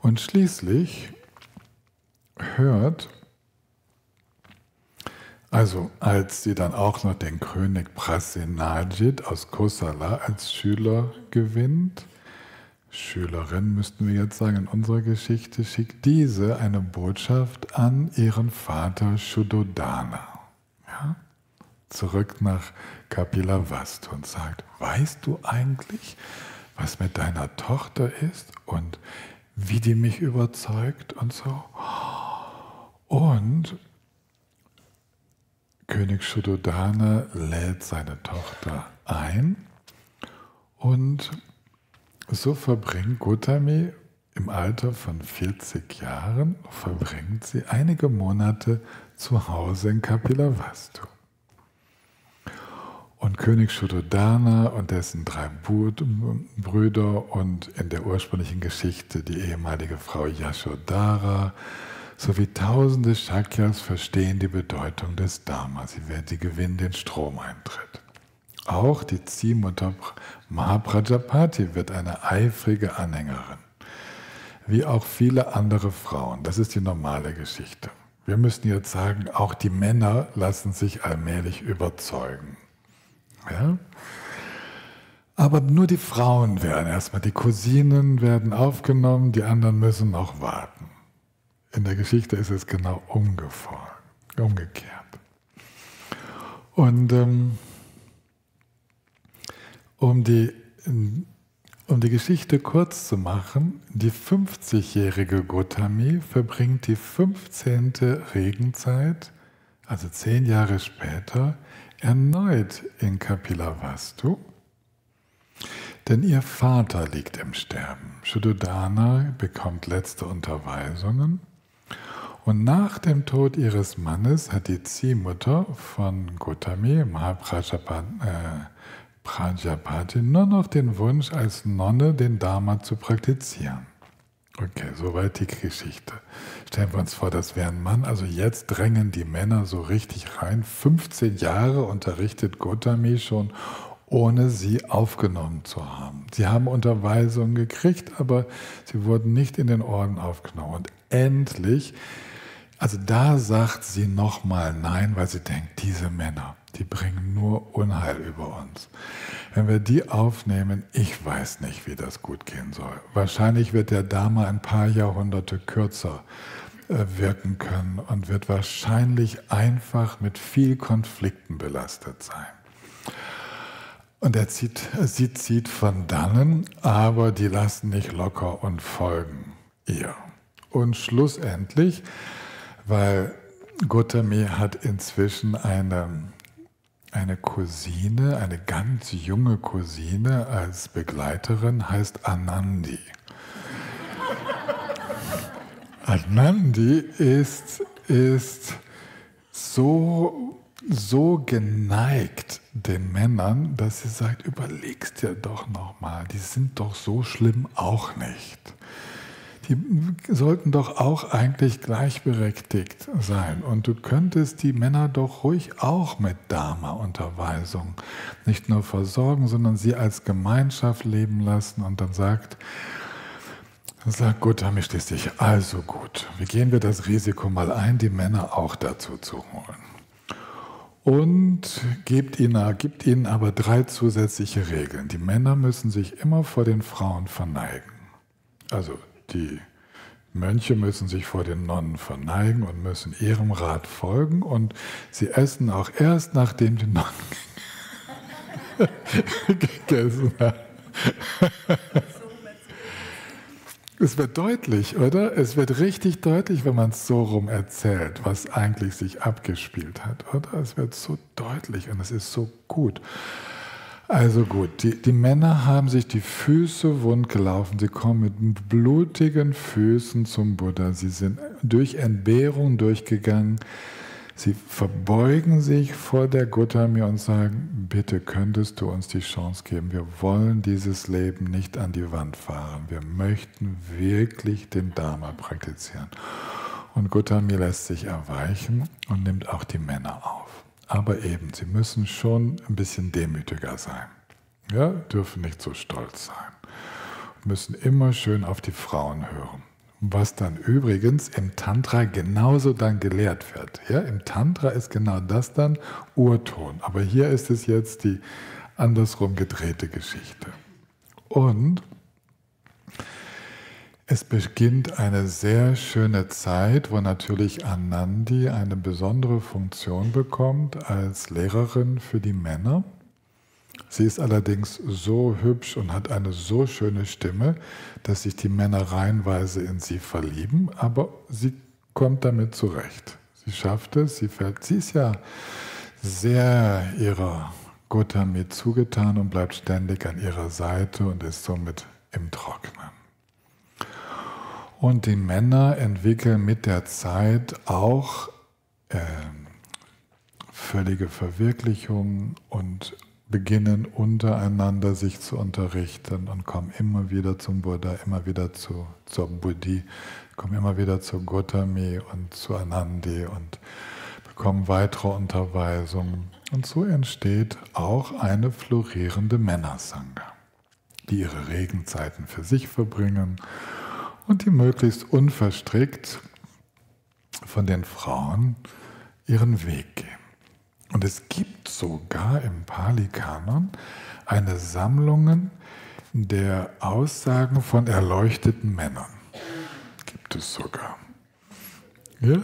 A: Und schließlich als sie dann auch noch den König Prasenajit aus Kosala als Schüler gewinnt, Schülerin müssten wir jetzt sagen in unserer Geschichte, schickt diese eine Botschaft an ihren Vater Shuddhodana. Ja? Zurück nach Kapilavastu und sagt, weißt du eigentlich, was mit deiner Tochter ist und wie die mich überzeugt und so? Und König Shuddhodana lädt seine Tochter ein und so verbringt Gotami im Alter von 40 Jahren, verbringt sie einige Monate zu Hause in Kapilavastu. Und König Shuddhodana und dessen 3 Brüder und in der ursprünglichen Geschichte die ehemalige Frau Yashodhara sowie tausende Shakyas verstehen die Bedeutung des Dharma. Sie gewinnen den Stromeintritt. Auch die Ziehmutter Mahaprajapati wird eine eifrige Anhängerin, wie auch viele andere Frauen. Das ist die normale Geschichte. Wir müssen jetzt sagen, auch die Männer lassen sich allmählich überzeugen. Ja? Aber nur die Frauen werden erstmal, die Cousinen werden aufgenommen, die anderen müssen noch warten. In der Geschichte ist es genau umgekehrt. Und um die Geschichte kurz zu machen, die 50-jährige Gotami verbringt die 15. Regenzeit, also 10 Jahre später, erneut in Kapilavastu, denn ihr Vater liegt im Sterben. Shuddhodana bekommt letzte Unterweisungen und nach dem Tod ihres Mannes hat die Ziehmutter von Gotami, Mahaprajapati, nur noch den Wunsch, als Nonne den Dharma zu praktizieren. Okay, soweit die Geschichte. Stellen wir uns vor, das wäre ein Mann, also jetzt drängen die Männer so richtig rein. 15 Jahre unterrichtet Gotami schon, ohne sie aufgenommen zu haben. Sie haben Unterweisungen gekriegt, aber sie wurden nicht in den Orden aufgenommen. Und endlich, also da sagt sie nochmal Nein, weil sie denkt, diese Männer, die bringen nur Unheil über uns. Wenn wir die aufnehmen, ich weiß nicht, wie das gut gehen soll. Wahrscheinlich wird der Dharma ein paar Jahrhunderte kürzer wirken können und wird wahrscheinlich einfach mit viel Konflikten belastet sein. Und sie zieht von dannen, aber die lassen nicht locker und folgen ihr. Und schlussendlich, weil Gotami hat inzwischen eine Cousine, eine ganz junge Cousine als Begleiterin, heißt Anandi. Anandi ist so geneigt den Männern, dass sie sagt, überlegst dir doch nochmal, die sind doch so schlimm auch nicht. Die sollten doch auch eigentlich gleichberechtigt sein. Und du könntest die Männer doch ruhig auch mit Dharma-Unterweisung nicht nur versorgen, sondern sie als Gemeinschaft leben lassen. Und dann sagt Gotami schließlich, also gut, wie gehen wir das Risiko mal ein, die Männer auch dazu zu holen. Und gibt ihnen aber 3 zusätzliche Regeln. Die Männer müssen sich immer vor den Frauen verneigen. Also Mönche müssen sich vor den Nonnen verneigen und müssen ihrem Rat folgen und sie essen auch erst, nachdem die Nonnen gegessen haben. Es wird deutlich, oder? Es wird richtig deutlich, wenn man es so rum erzählt, was eigentlich sich abgespielt hat, oder? Es wird so deutlich und es ist so gut. Also gut, die Männer haben sich die Füße wund gelaufen. Sie kommen mit blutigen Füßen zum Buddha. Sie sind durch Entbehrung durchgegangen. Sie verbeugen sich vor der Gautami und sagen, bitte könntest du uns die Chance geben. Wir wollen dieses Leben nicht an die Wand fahren. Wir möchten wirklich den Dharma praktizieren. Und Gautami lässt sich erweichen und nimmt auch die Männer auf. Aber eben, sie müssen schon ein bisschen demütiger sein. Ja, dürfen nicht so stolz sein. Müssen immer schön auf die Frauen hören. Was dann übrigens im Tantra genauso dann gelehrt wird. Ja, im Tantra ist genau das dann Urton. Aber hier ist es jetzt die andersrum gedrehte Geschichte. Und es beginnt eine sehr schöne Zeit, wo natürlich Anandi eine besondere Funktion bekommt als Lehrerin für die Männer. Sie ist allerdings so hübsch und hat eine so schöne Stimme, dass sich die Männer reihenweise in sie verlieben, aber sie kommt damit zurecht. Sie schafft es, sie ist ja sehr ihrer Gautami zugetan und bleibt ständig an ihrer Seite und ist somit im Trocknen. Und die Männer entwickeln mit der Zeit auch völlige Verwirklichung und beginnen untereinander sich zu unterrichten und kommen immer wieder zum Buddha, immer wieder zur Buddhi, kommen immer wieder zur Gautami und zu Anandi und bekommen weitere Unterweisungen. Und so entsteht auch eine florierende Männersangha, die ihre Regenzeiten für sich verbringen und die möglichst unverstrickt von den Frauen ihren Weg gehen. Und es gibt sogar im Pali-Kanon eine Sammlung der Aussagen von erleuchteten Männern. Gibt es sogar. Ja?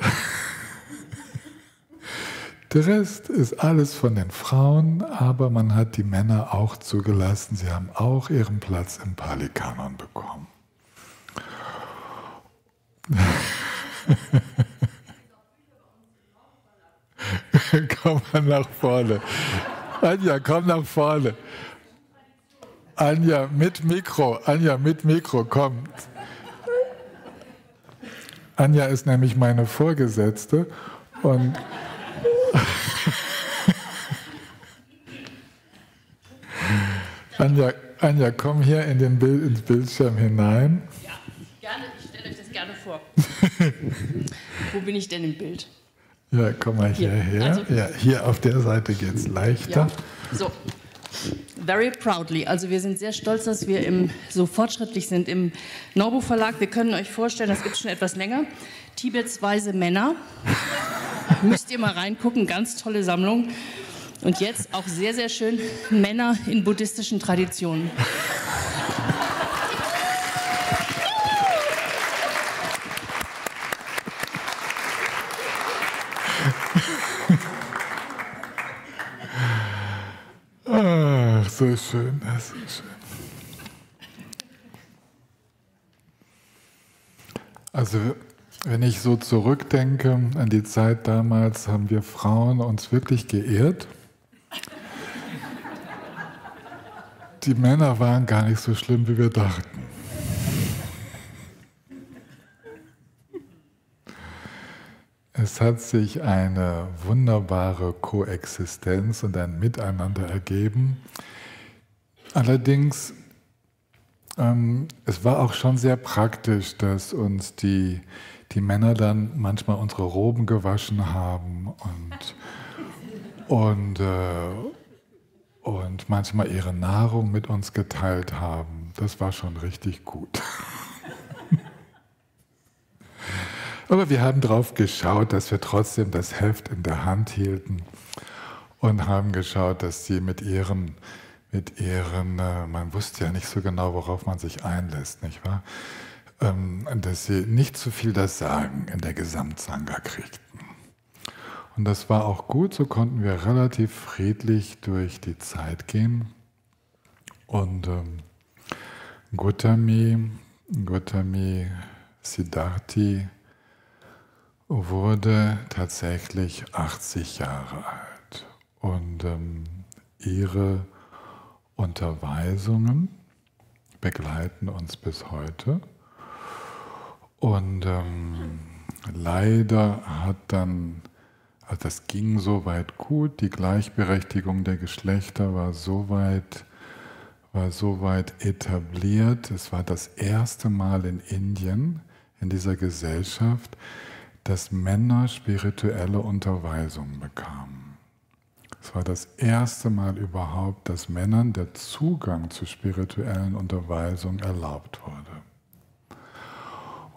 A: Der Rest ist alles von den Frauen, aber man hat die Männer auch zugelassen. Sie haben auch ihren Platz im Pali-Kanon bekommen. Komm mal nach vorne. Anja, komm nach vorne. Anja, mit Mikro, komm. Anja ist nämlich meine Vorgesetzte und Anja, komm hier ins Bildschirm hinein.
B: Ja, gerne, ich stelle euch das gerne vor. Wo bin ich denn im Bild?
A: Ja, komm mal hierher. Also, ja, hier auf der Seite geht es leichter.
B: Ja. So, very proudly. Also wir sind sehr stolz, dass wir so fortschrittlich sind im Norbu Verlag. Wir können euch vorstellen, das gibt es schon etwas länger. Tibets weise Männer. Müsst ihr mal reingucken, ganz tolle Sammlung. Und jetzt auch sehr, sehr schön Männer in buddhistischen Traditionen.
A: Ach, so schön, das ist schön. Also, wenn ich so zurückdenke an die Zeit damals, haben wir Frauen uns wirklich geehrt. Die Männer waren gar nicht so schlimm, wie wir dachten. Es hat sich eine wunderbare Koexistenz und ein Miteinander ergeben. Allerdings, es war auch schon sehr praktisch, dass uns die Männer dann manchmal unsere Roben gewaschen haben und manchmal ihre Nahrung mit uns geteilt haben. Das war schon richtig gut. Aber wir haben darauf geschaut, dass wir trotzdem das Heft in der Hand hielten und haben geschaut, dass sie mit ihren, man wusste ja nicht so genau, worauf man sich einlässt, nicht wahr? dass sie nicht zu viel das Sagen in der Gesamtsangha kriegten. Und das war auch gut, so konnten wir relativ friedlich durch die Zeit gehen. Und Gautami Siddharthi wurde tatsächlich 80 Jahre alt. Und ihre Unterweisungen begleiten uns bis heute. Und leider hat dann, also das ging soweit gut, die Gleichberechtigung der Geschlechter war soweit etabliert. Es war das erste Mal in Indien, in dieser Gesellschaft, dass Männer spirituelle Unterweisung bekamen. Es war das erste Mal überhaupt, dass Männern der Zugang zu spirituellen Unterweisung erlaubt wurde.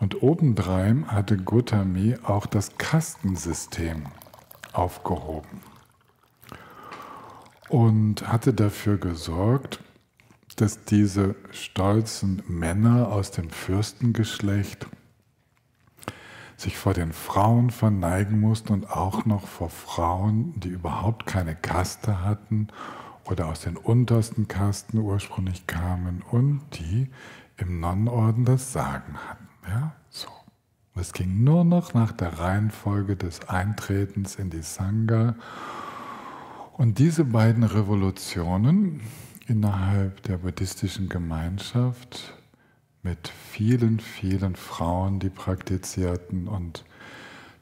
A: Und obendrein hatte Gautami auch das Kastensystem aufgehoben und hatte dafür gesorgt, dass diese stolzen Männer aus dem Fürstengeschlecht sich vor den Frauen verneigen mussten und auch noch vor Frauen, die überhaupt keine Kaste hatten oder aus den untersten Kasten ursprünglich kamen und die im Nonnenorden das Sagen hatten. Ja, so. Es ging nur noch nach der Reihenfolge des Eintretens in die Sangha. Und diese beiden Revolutionen innerhalb der buddhistischen Gemeinschaft mit vielen, vielen Frauen, die praktizierten und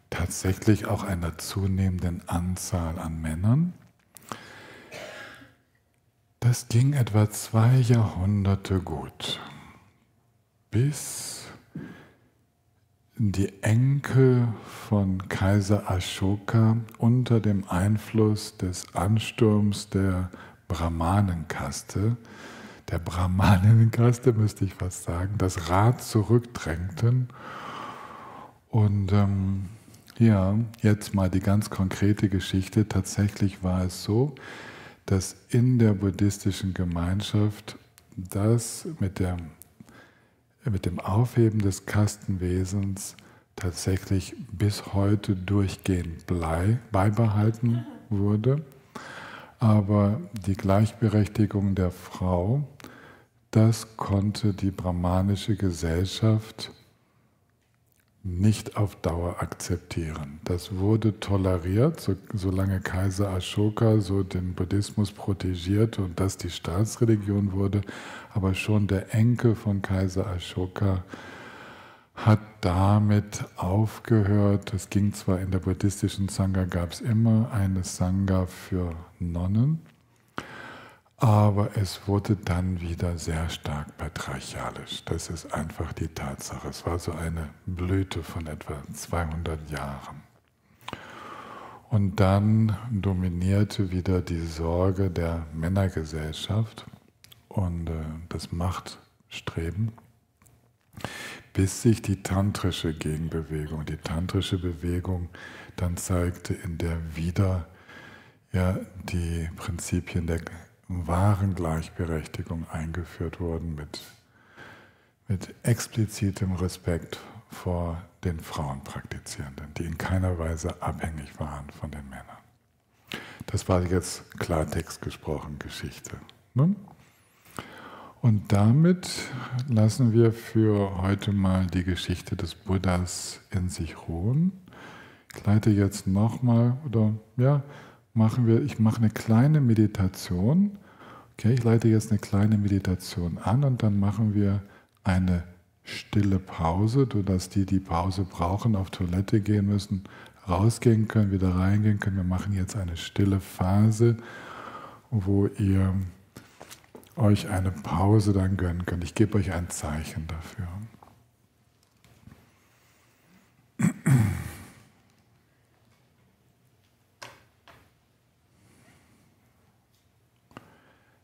A: tatsächlich auch einer zunehmenden Anzahl an Männern. Das ging etwa 2 Jahrhunderte gut, bis die Enkel von Kaiser Ashoka unter dem Einfluss des Ansturms der Brahmanenkaste, müsste ich fast sagen, das Rad zurückdrängten. Und ja, jetzt mal die ganz konkrete Geschichte. Tatsächlich war es so, dass in der buddhistischen Gemeinschaft das mit dem Aufheben des Kastenwesens tatsächlich bis heute durchgehend beibehalten wurde. Aber die Gleichberechtigung der Frau, das konnte die brahmanische Gesellschaft nicht auf Dauer akzeptieren. Das wurde toleriert, solange Kaiser Ashoka so den Buddhismus protegierte und das die Staatsreligion wurde. Aber schon der Enkel von Kaiser Ashoka hat damit aufgehört. Es ging zwar in der buddhistischen Sangha, gab es immer eine Sangha für Nonnen, aber es wurde dann wieder sehr stark patriarchalisch. Das ist einfach die Tatsache. Es war so eine Blüte von etwa 200 Jahren. Und dann dominierte wieder die Sorge der Männergesellschaft und das Machtstreben, bis sich die tantrische Gegenbewegung, die tantrische Bewegung dann zeigte, in der wieder die Prinzipien der wahren Gleichberechtigung eingeführt wurden mit explizitem Respekt vor den Frauenpraktizierenden, die in keiner Weise abhängig waren von den Männern. Das war jetzt Klartext gesprochen, Geschichte. Ne? Und damit lassen wir für heute mal die Geschichte des Buddhas in sich ruhen. Ich leite jetzt nochmal, ich mache eine kleine Meditation. Okay, ich leite jetzt eine kleine Meditation an und dann machen wir eine stille Pause, sodass die Pause brauchen, auf Toilette gehen müssen, rausgehen können, wieder reingehen können. Wir machen jetzt eine stille Phase, wo ihr euch eine Pause dann gönnen könnt. Ich gebe euch ein Zeichen dafür.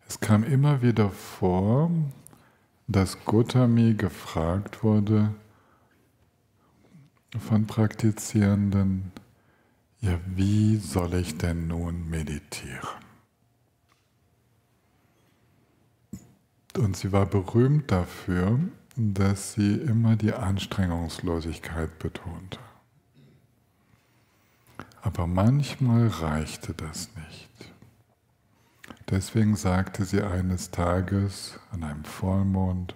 A: Es kam immer wieder vor, dass Gautami gefragt wurde von Praktizierenden, ja, wie soll ich denn nun meditieren? Und sie war berühmt dafür, dass sie immer die Anstrengungslosigkeit betonte. Aber manchmal reichte das nicht. Deswegen sagte sie eines Tages an einem Vollmond: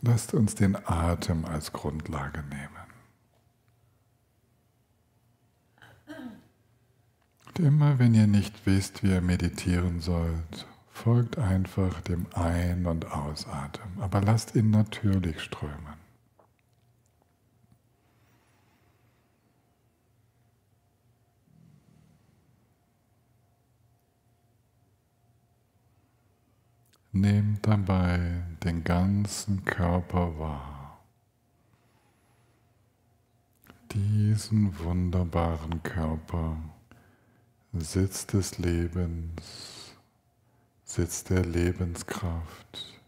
A: Lasst uns den Atem als Grundlage nehmen. Und immer wenn ihr nicht wisst, wie ihr meditieren sollt, folgt einfach dem Ein- und Ausatmen, aber lasst ihn natürlich strömen. Nehmt dabei den ganzen Körper wahr. Diesen wunderbaren Körper, Sitz des Lebens, Sitz der Lebenskraft.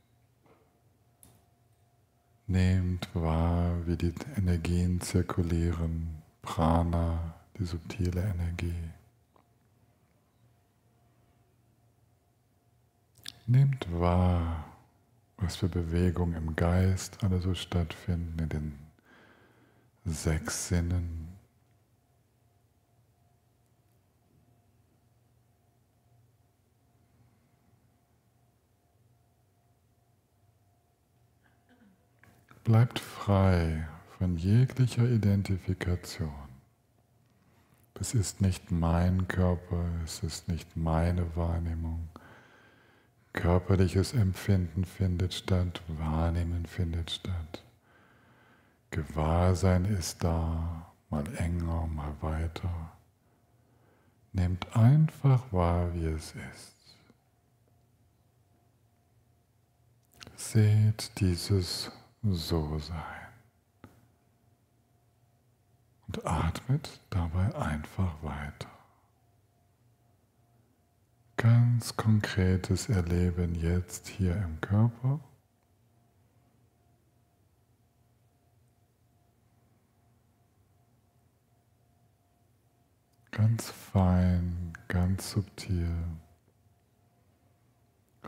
A: Nehmt wahr, wie die Energien zirkulieren, Prana, die subtile Energie. Nehmt wahr, was für Bewegungen im Geist alle so stattfinden, in den 6 Sinnen. Bleibt frei von jeglicher Identifikation. Es ist nicht mein Körper, es ist nicht meine Wahrnehmung. Körperliches Empfinden findet statt, Wahrnehmen findet statt. Gewahrsein ist da, mal enger, mal weiter. Nehmt einfach wahr, wie es ist. Seht dieses So-Sein und atmet dabei einfach weiter. Ganz konkretes Erleben jetzt hier im Körper. Ganz fein, ganz subtil.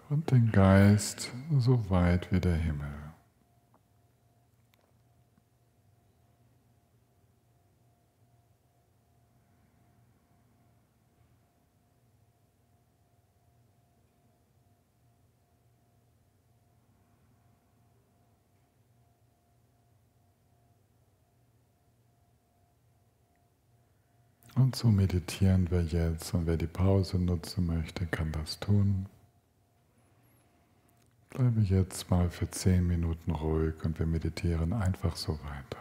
A: Und den Geist so weit wie der Himmel. Und so meditieren wir jetzt, und wer die Pause nutzen möchte, kann das tun. Bleibe jetzt mal für 10 Minuten ruhig und wir meditieren einfach so weiter.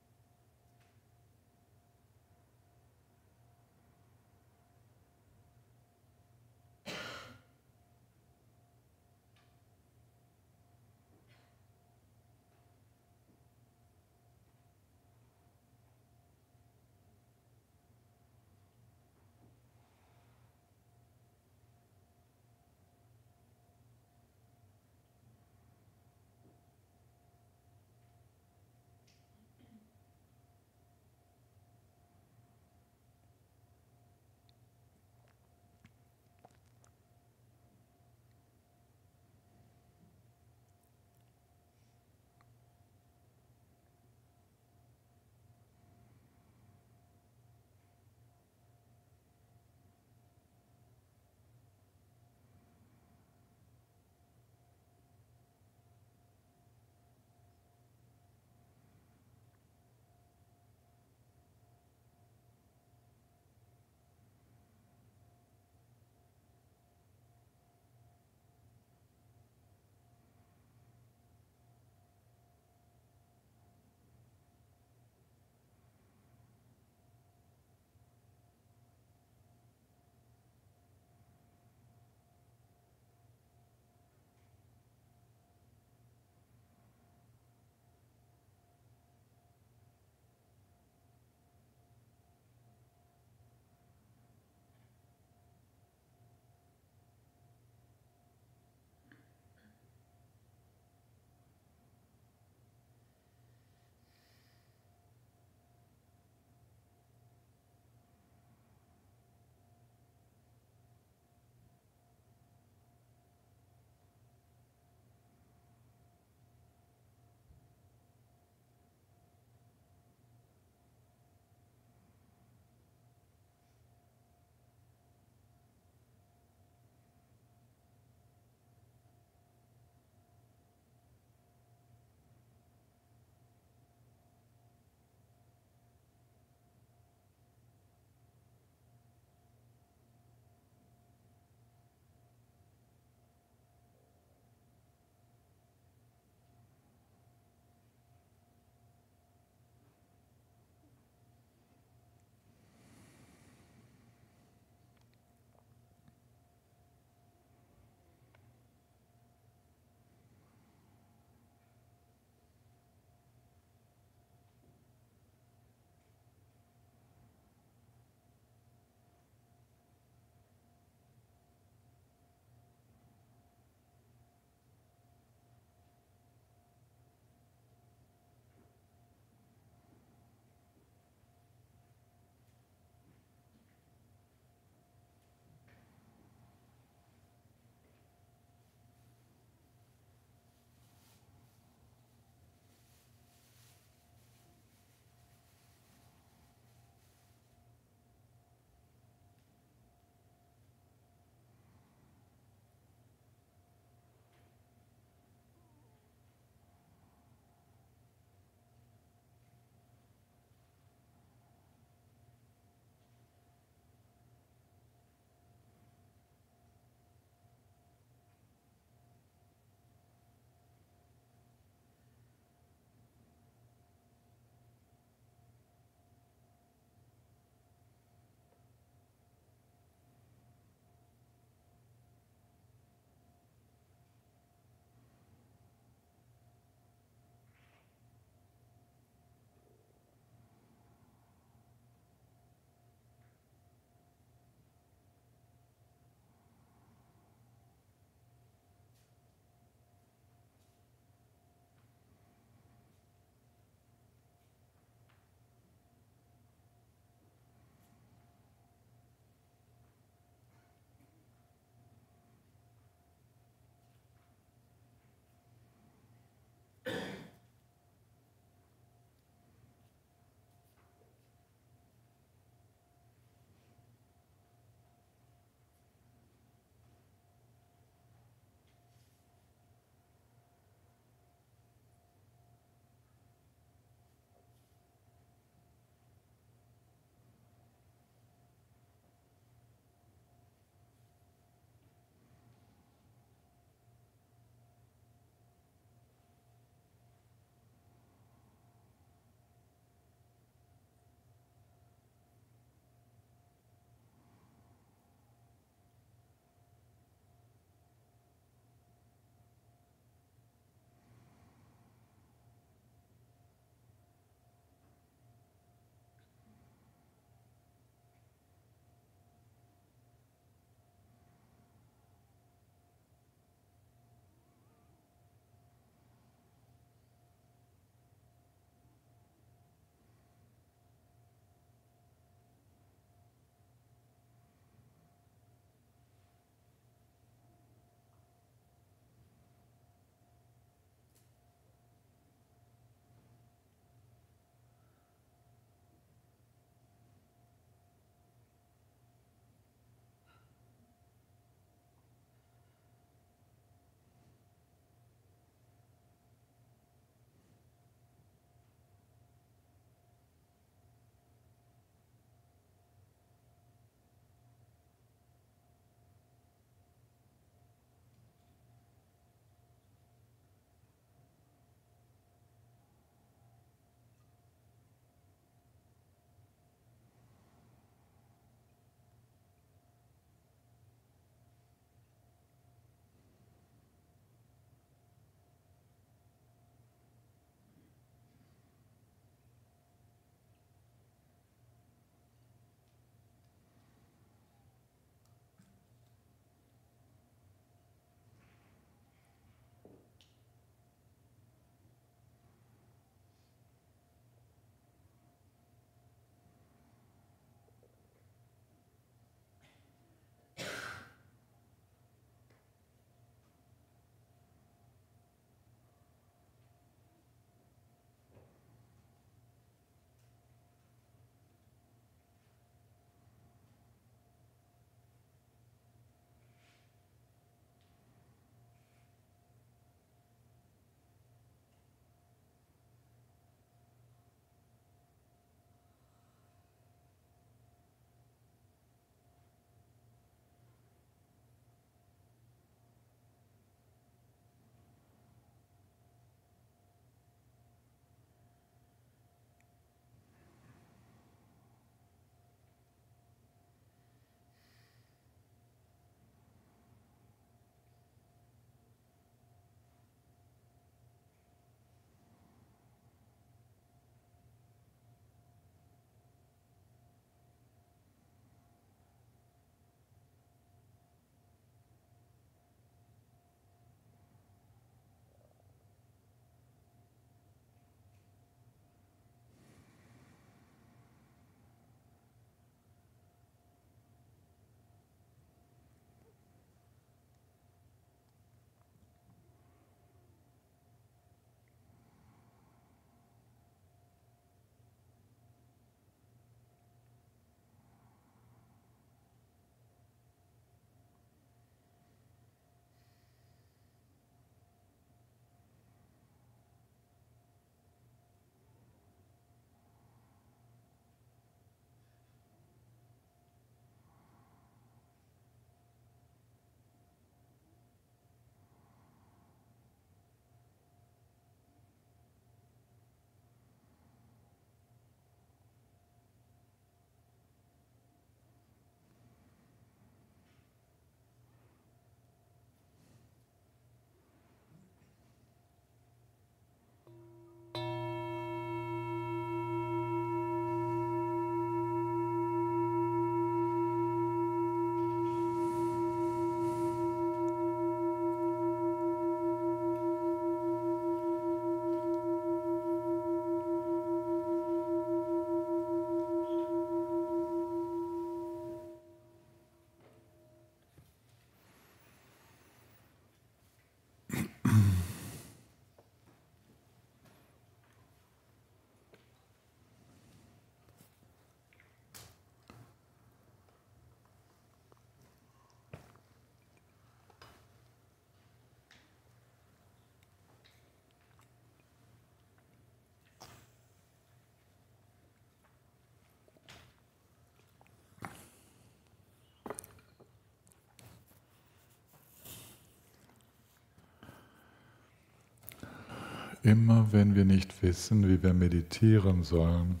A: immer wenn wir nicht wissen, wie wir meditieren sollen,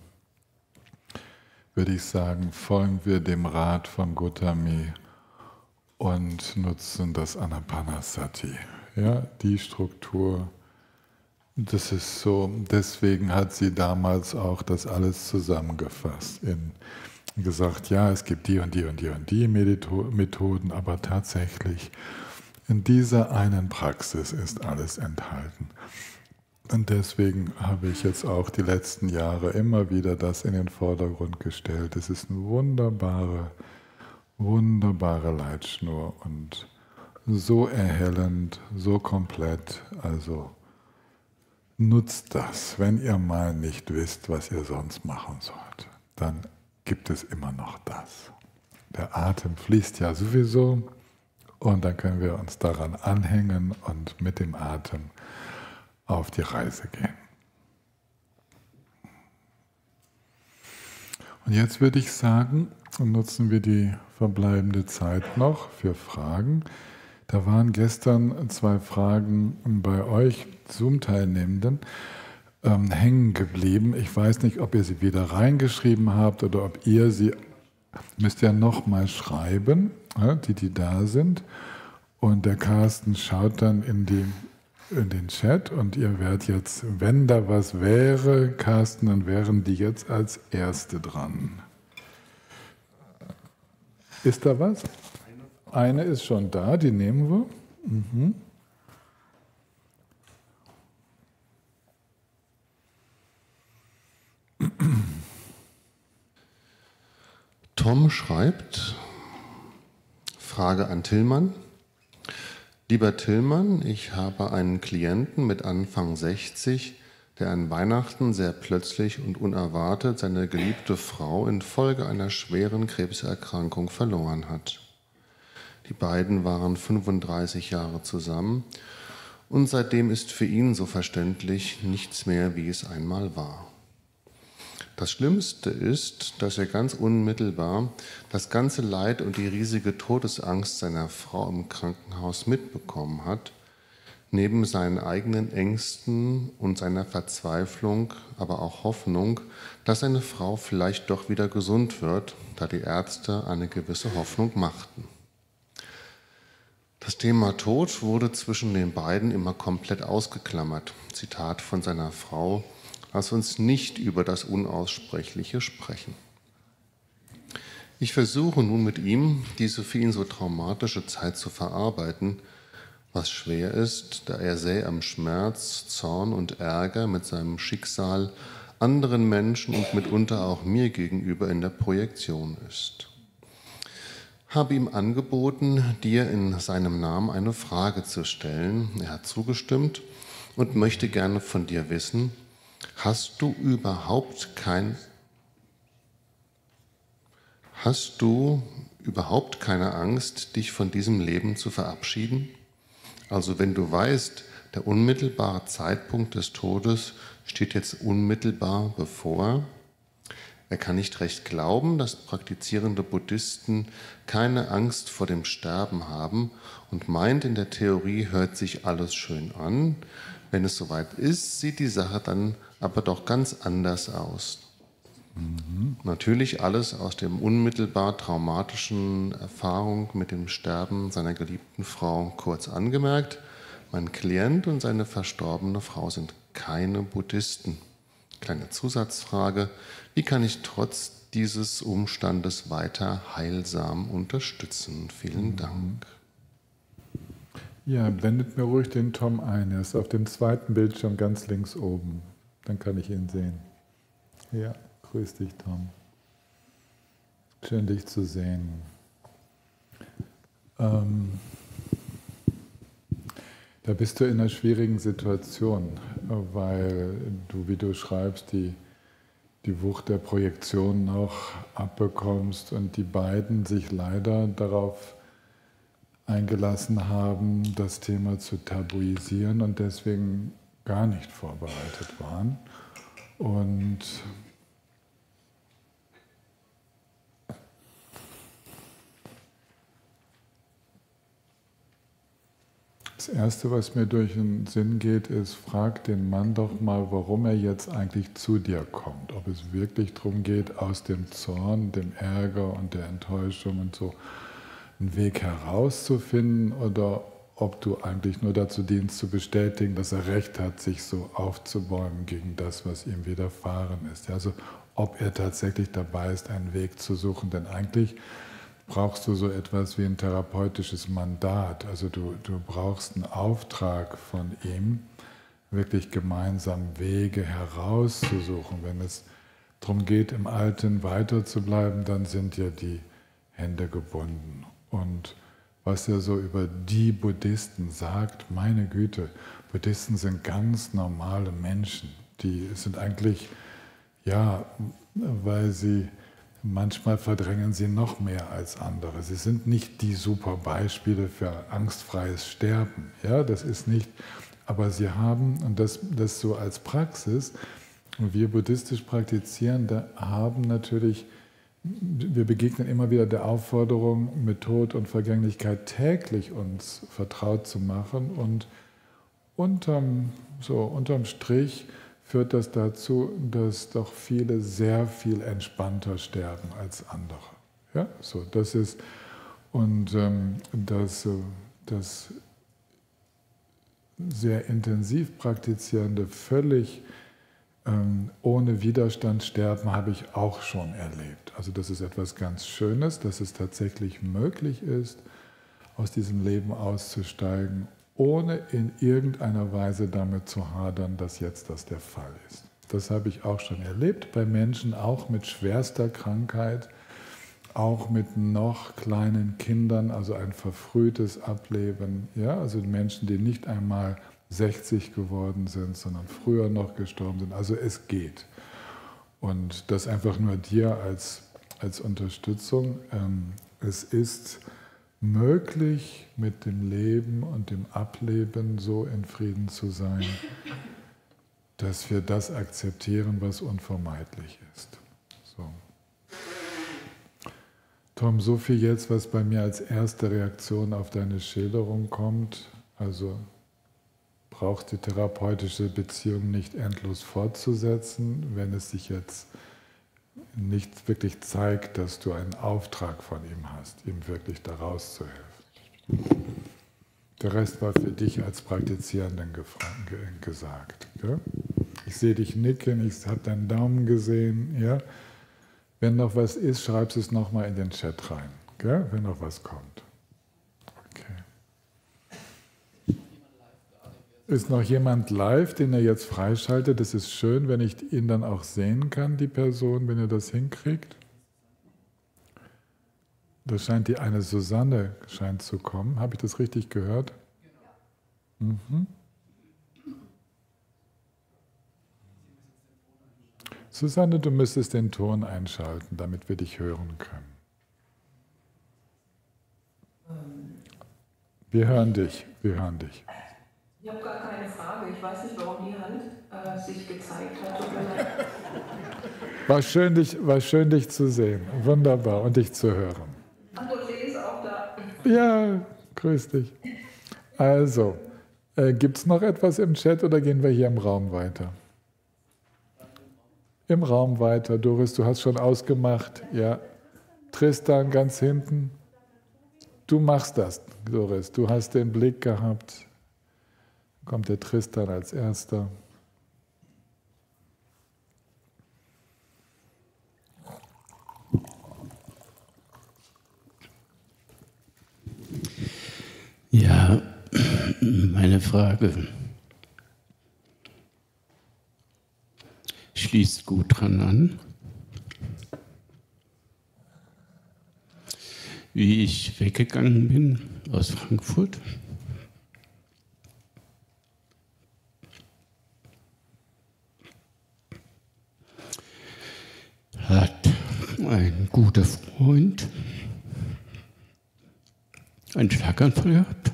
A: würde ich sagen, folgen wir dem Rat von Gautami und nutzen das Anapanasati. Ja, die Struktur, das ist so, deswegen hat sie damals auch das alles zusammengefasst, gesagt, ja, es gibt die und die und die und die Methoden, aber tatsächlich in dieser einen Praxis ist alles enthalten. Und deswegen habe ich jetzt auch die letzten Jahre immer wieder das in den Vordergrund gestellt. Es ist eine wunderbare Leitschnur und so erhellend, so komplett. Also nutzt das, wenn ihr mal nicht wisst, was ihr sonst machen sollt. Dann gibt es immer noch das. Der Atem fließt ja sowieso und dann können wir uns daran anhängen und mit dem Atem auf die Reise gehen. Und jetzt würde ich sagen, nutzen wir die verbleibende Zeit noch für Fragen. Da waren gestern 2 Fragen bei euch Zoom-Teilnehmenden hängen geblieben. Ich weiß nicht, ob ihr sie wieder reingeschrieben habt oder ob ihr sie, müsst ihr nochmal schreiben, die da sind. Und der Carsten schaut dann in den Chat und ihr werdet jetzt, wenn da was wäre, Carsten, dann wären die jetzt als Erste dran. Ist da was? Eine ist schon da, die nehmen wir. Mhm.
C: Tom schreibt, Frage an Tillmann. Lieber Tillmann, ich habe einen Klienten mit Anfang 60, der an Weihnachten sehr plötzlich und unerwartet seine geliebte Frau infolge einer schweren Krebserkrankung verloren hat. Die beiden waren 35 Jahre zusammen und seitdem ist für ihn so verständlich nichts mehr, wie es einmal war. Das Schlimmste ist, dass er ganz unmittelbar das ganze Leid und die riesige Todesangst seiner Frau im Krankenhaus mitbekommen hat, neben seinen eigenen Ängsten und seiner Verzweiflung, aber auch Hoffnung, dass seine Frau vielleicht doch wieder gesund wird, da die Ärzte eine gewisse Hoffnung machten. Das Thema Tod wurde zwischen den beiden immer komplett ausgeklammert. Zitat von seiner Frau: Lass uns nicht über das Unaussprechliche sprechen. Ich versuche nun mit ihm, diese für ihn so traumatische Zeit zu verarbeiten, was schwer ist, da er sehr am Schmerz, Zorn und Ärger mit seinem Schicksal anderen Menschen und mitunter auch mir gegenüber in der Projektion ist. Habe ihm angeboten, dir in seinem Namen eine Frage zu stellen. Er hat zugestimmt und möchte gerne von dir wissen: Hast du überhaupt keine Angst, dich von diesem Leben zu verabschieden? Also wenn du weißt, der unmittelbare Zeitpunkt des Todes steht jetzt unmittelbar bevor. Er kann nicht recht glauben, dass praktizierende Buddhisten keine Angst vor dem Sterben haben und meint, in der Theorie hört sich alles schön an. Wenn es soweit ist, sieht die Sache dann aber doch ganz anders aus. Natürlich alles aus dem unmittelbar traumatischen Erfahrung mit dem Sterben seiner geliebten Frau kurz angemerkt. Mein Klient und seine verstorbene Frau sind keine Buddhisten. Kleine Zusatzfrage: Wie kann ich trotz dieses Umstandes weiter heilsam unterstützen? Vielen Dank.
A: Ja, blendet mir ruhig den Tom ein. Er ist auf dem zweiten Bildschirm ganz links oben. Dann kann ich ihn sehen. Ja, grüß dich, Tom. Schön, dich zu sehen. Da bist du in einer schwierigen Situation, weil du, wie du schreibst, die Wucht der Projektion noch abbekommst und die beiden sich leider darauf eingelassen haben, das Thema zu tabuisieren und deswegen gar nicht vorbereitet waren. Und Das Erste, was mir durch den Sinn geht, ist, frag den Mann doch mal, warum er jetzt eigentlich zu dir kommt. Ob es wirklich darum geht, aus dem Zorn, dem Ärger und der Enttäuschung und so einen Weg herauszufinden oder ob du eigentlich nur dazu dienst, zu bestätigen, dass er Recht hat, sich so aufzubäumen gegen das, was ihm widerfahren ist. Also ob er tatsächlich dabei ist, einen Weg zu suchen, denn eigentlich brauchst du so etwas wie ein therapeutisches Mandat. Also du brauchst einen Auftrag von ihm, wirklich gemeinsam Wege herauszusuchen. Wenn es darum geht, im Alten weiterzubleiben, dann sind ja die Hände gebunden. Und was er so über die Buddhisten sagt, meine Güte, Buddhisten sind ganz normale Menschen. Die sind eigentlich, ja, weil sie manchmal verdrängen sie noch mehr als andere. Sie sind nicht die super Beispiele für angstfreies Sterben. Ja, das ist nicht, aber sie haben, und das so als Praxis, und wir buddhistisch Praktizierende haben natürlich, wir begegnen immer wieder der Aufforderung, mit Tod und Vergänglichkeit täglich uns vertraut zu machen, und unterm Strich führt das dazu, dass doch viele sehr viel entspannter sterben als andere. Ja, so, das ist, und das sehr intensiv praktizierende, völlig ohne Widerstand sterben, habe ich auch schon erlebt. Also das ist etwas ganz Schönes, dass es tatsächlich möglich ist, aus diesem Leben auszusteigen, ohne in irgendeiner Weise damit zu hadern, dass jetzt das der Fall ist. Das habe ich auch schon erlebt bei Menschen, auch mit schwerster Krankheit, auch mit noch kleinen Kindern, also ein verfrühtes Ableben. Ja, also Menschen, die nicht einmal 60 geworden sind, sondern früher noch gestorben sind. Also es geht. Und das einfach nur dir als Unterstützung. Es ist möglich, mit dem Leben und dem Ableben so in Frieden zu sein, dass wir das akzeptieren, was unvermeidlich ist. So. Tom, so viel jetzt, was bei mir als erste Reaktion auf deine Schilderung kommt. Also braucht die therapeutische Beziehung nicht endlos fortzusetzen, wenn es sich jetzt nicht wirklich zeigt, dass du einen Auftrag von ihm hast, ihm wirklich da rauszuhelfen. Der Rest war für dich als Praktizierenden gesagt. Gell? Ich sehe dich nicken, ich habe deinen Daumen gesehen. Ja? Wenn noch was ist, schreib es nochmal in den Chat rein, gell? Wenn noch was kommt. Okay. Ist noch jemand live, den ihr jetzt freischaltet? Das ist schön, wenn ich ihn dann auch sehen kann, die Person, wenn ihr das hinkriegt. Das scheint eine Susanne scheint zu kommen. Habe ich das richtig gehört? Mhm. Susanne, du müsstest den Ton einschalten, damit wir dich hören können. Wir hören dich, wir hören dich.
D: Ich habe gar keine Frage. Ich weiß nicht, warum die Hand sich gezeigt hat.
A: War schön, dich zu sehen. Wunderbar. Und dich zu hören.
D: Ach, Dorothe ist auch da.
A: Ja, grüß dich. Also, gibt es noch etwas im Chat oder gehen wir hier im Raum weiter? Im Raum weiter. Doris, du hast schon ausgemacht. Ja. Tristan ganz hinten. Du machst das, Doris. Du hast den Blick gehabt. Kommt der Tristan als Erster.
E: Ja, meine Frage schließt gut dran an. Wie ich weggegangen bin aus Frankfurt, hat ein guter Freund einen Schlaganfall gehabt.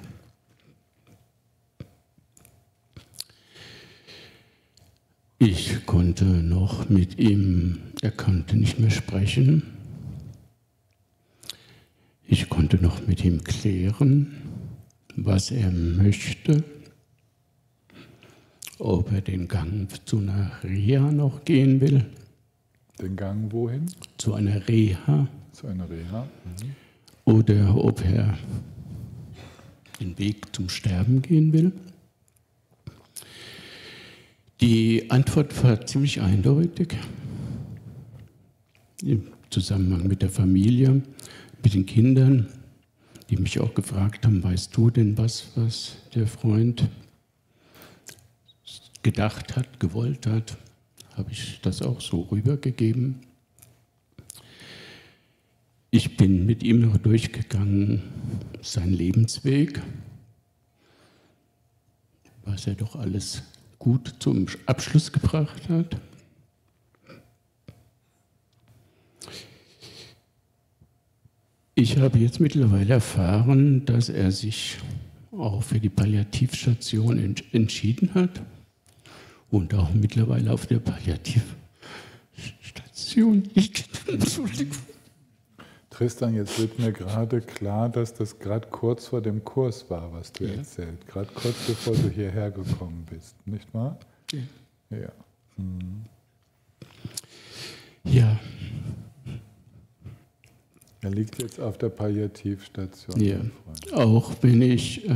E: Ich konnte noch mit ihm, er konnte nicht mehr sprechen. Ich konnte noch mit ihm klären, was er möchte, ob er den Gang zu einer Reha noch gehen will.
A: Den Gang wohin?
E: Zu einer Reha.
A: Zu einer Reha.
E: Oder ob er den Weg zum Sterben gehen will. Die Antwort war ziemlich eindeutig. Im Zusammenhang mit der Familie, mit den Kindern, die mich auch gefragt haben, weißt du denn was der Freund gedacht hat, gewollt hat, habe ich das auch so rübergegeben. Ich bin mit ihm noch durchgegangen, sein Lebensweg, was er doch alles gut zum Abschluss gebracht hat. Ich habe jetzt mittlerweile erfahren, dass er sich auch für die Palliativstation entschieden hat und auch mittlerweile auf der Palliativstation liegt. Entschuldigung.
A: Tristan, jetzt wird mir gerade klar, dass das gerade kurz vor dem Kurs war, was du erzählt. Gerade kurz bevor du hierher gekommen bist, nicht wahr?
E: Ja.
A: Ja. Mhm.
E: Ja.
A: Er liegt jetzt auf der Palliativstation.
E: Ja. Auch wenn ich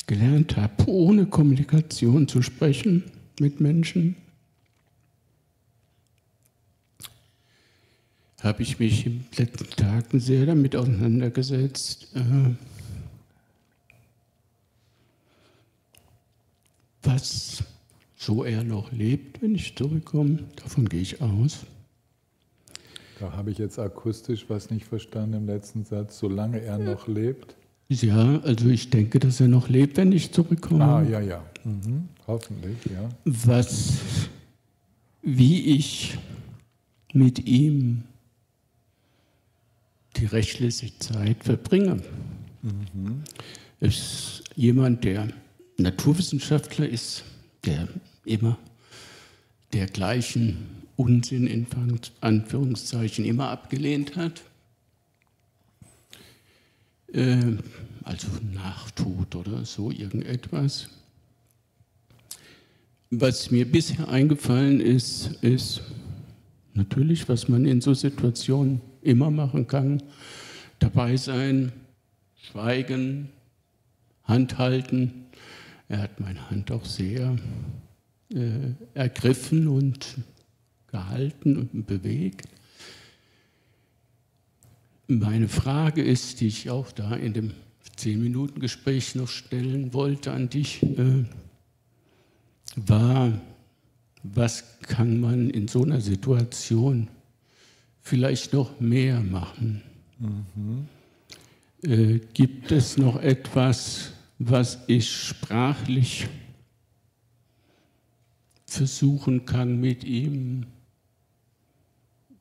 E: gelernt habe, ohne Kommunikation zu sprechen mit Menschen, habe ich mich in den letzten Tagen sehr damit auseinandergesetzt, was so er noch lebt, wenn ich zurückkomme. Davon gehe ich aus.
A: Da habe ich jetzt akustisch was nicht verstanden im letzten Satz. Solange er noch lebt?
E: Ja, also ich denke, dass er noch lebt, wenn ich zurückkomme.
A: Ah, ja, ja. Mhm. Hoffentlich, ja.
E: Wie ich mit ihm die restliche Zeit verbringe. Mhm. Ist jemand, der Naturwissenschaftler ist, der immer der gleichen Unsinn in Anführungszeichen immer abgelehnt hat. Also Nachtod oder so irgendetwas. Was mir bisher eingefallen ist natürlich, was man in so Situationen immer machen kann, dabei sein, schweigen, Hand halten. Er hat meine Hand auch sehr ergriffen und gehalten und bewegt. Meine Frage ist, die ich auch da in dem 10-Minuten-Gespräch noch stellen wollte an dich, war, was kann man in so einer Situation vielleicht noch mehr machen? Mhm. Gibt es noch etwas, was ich sprachlich versuchen kann mit ihm?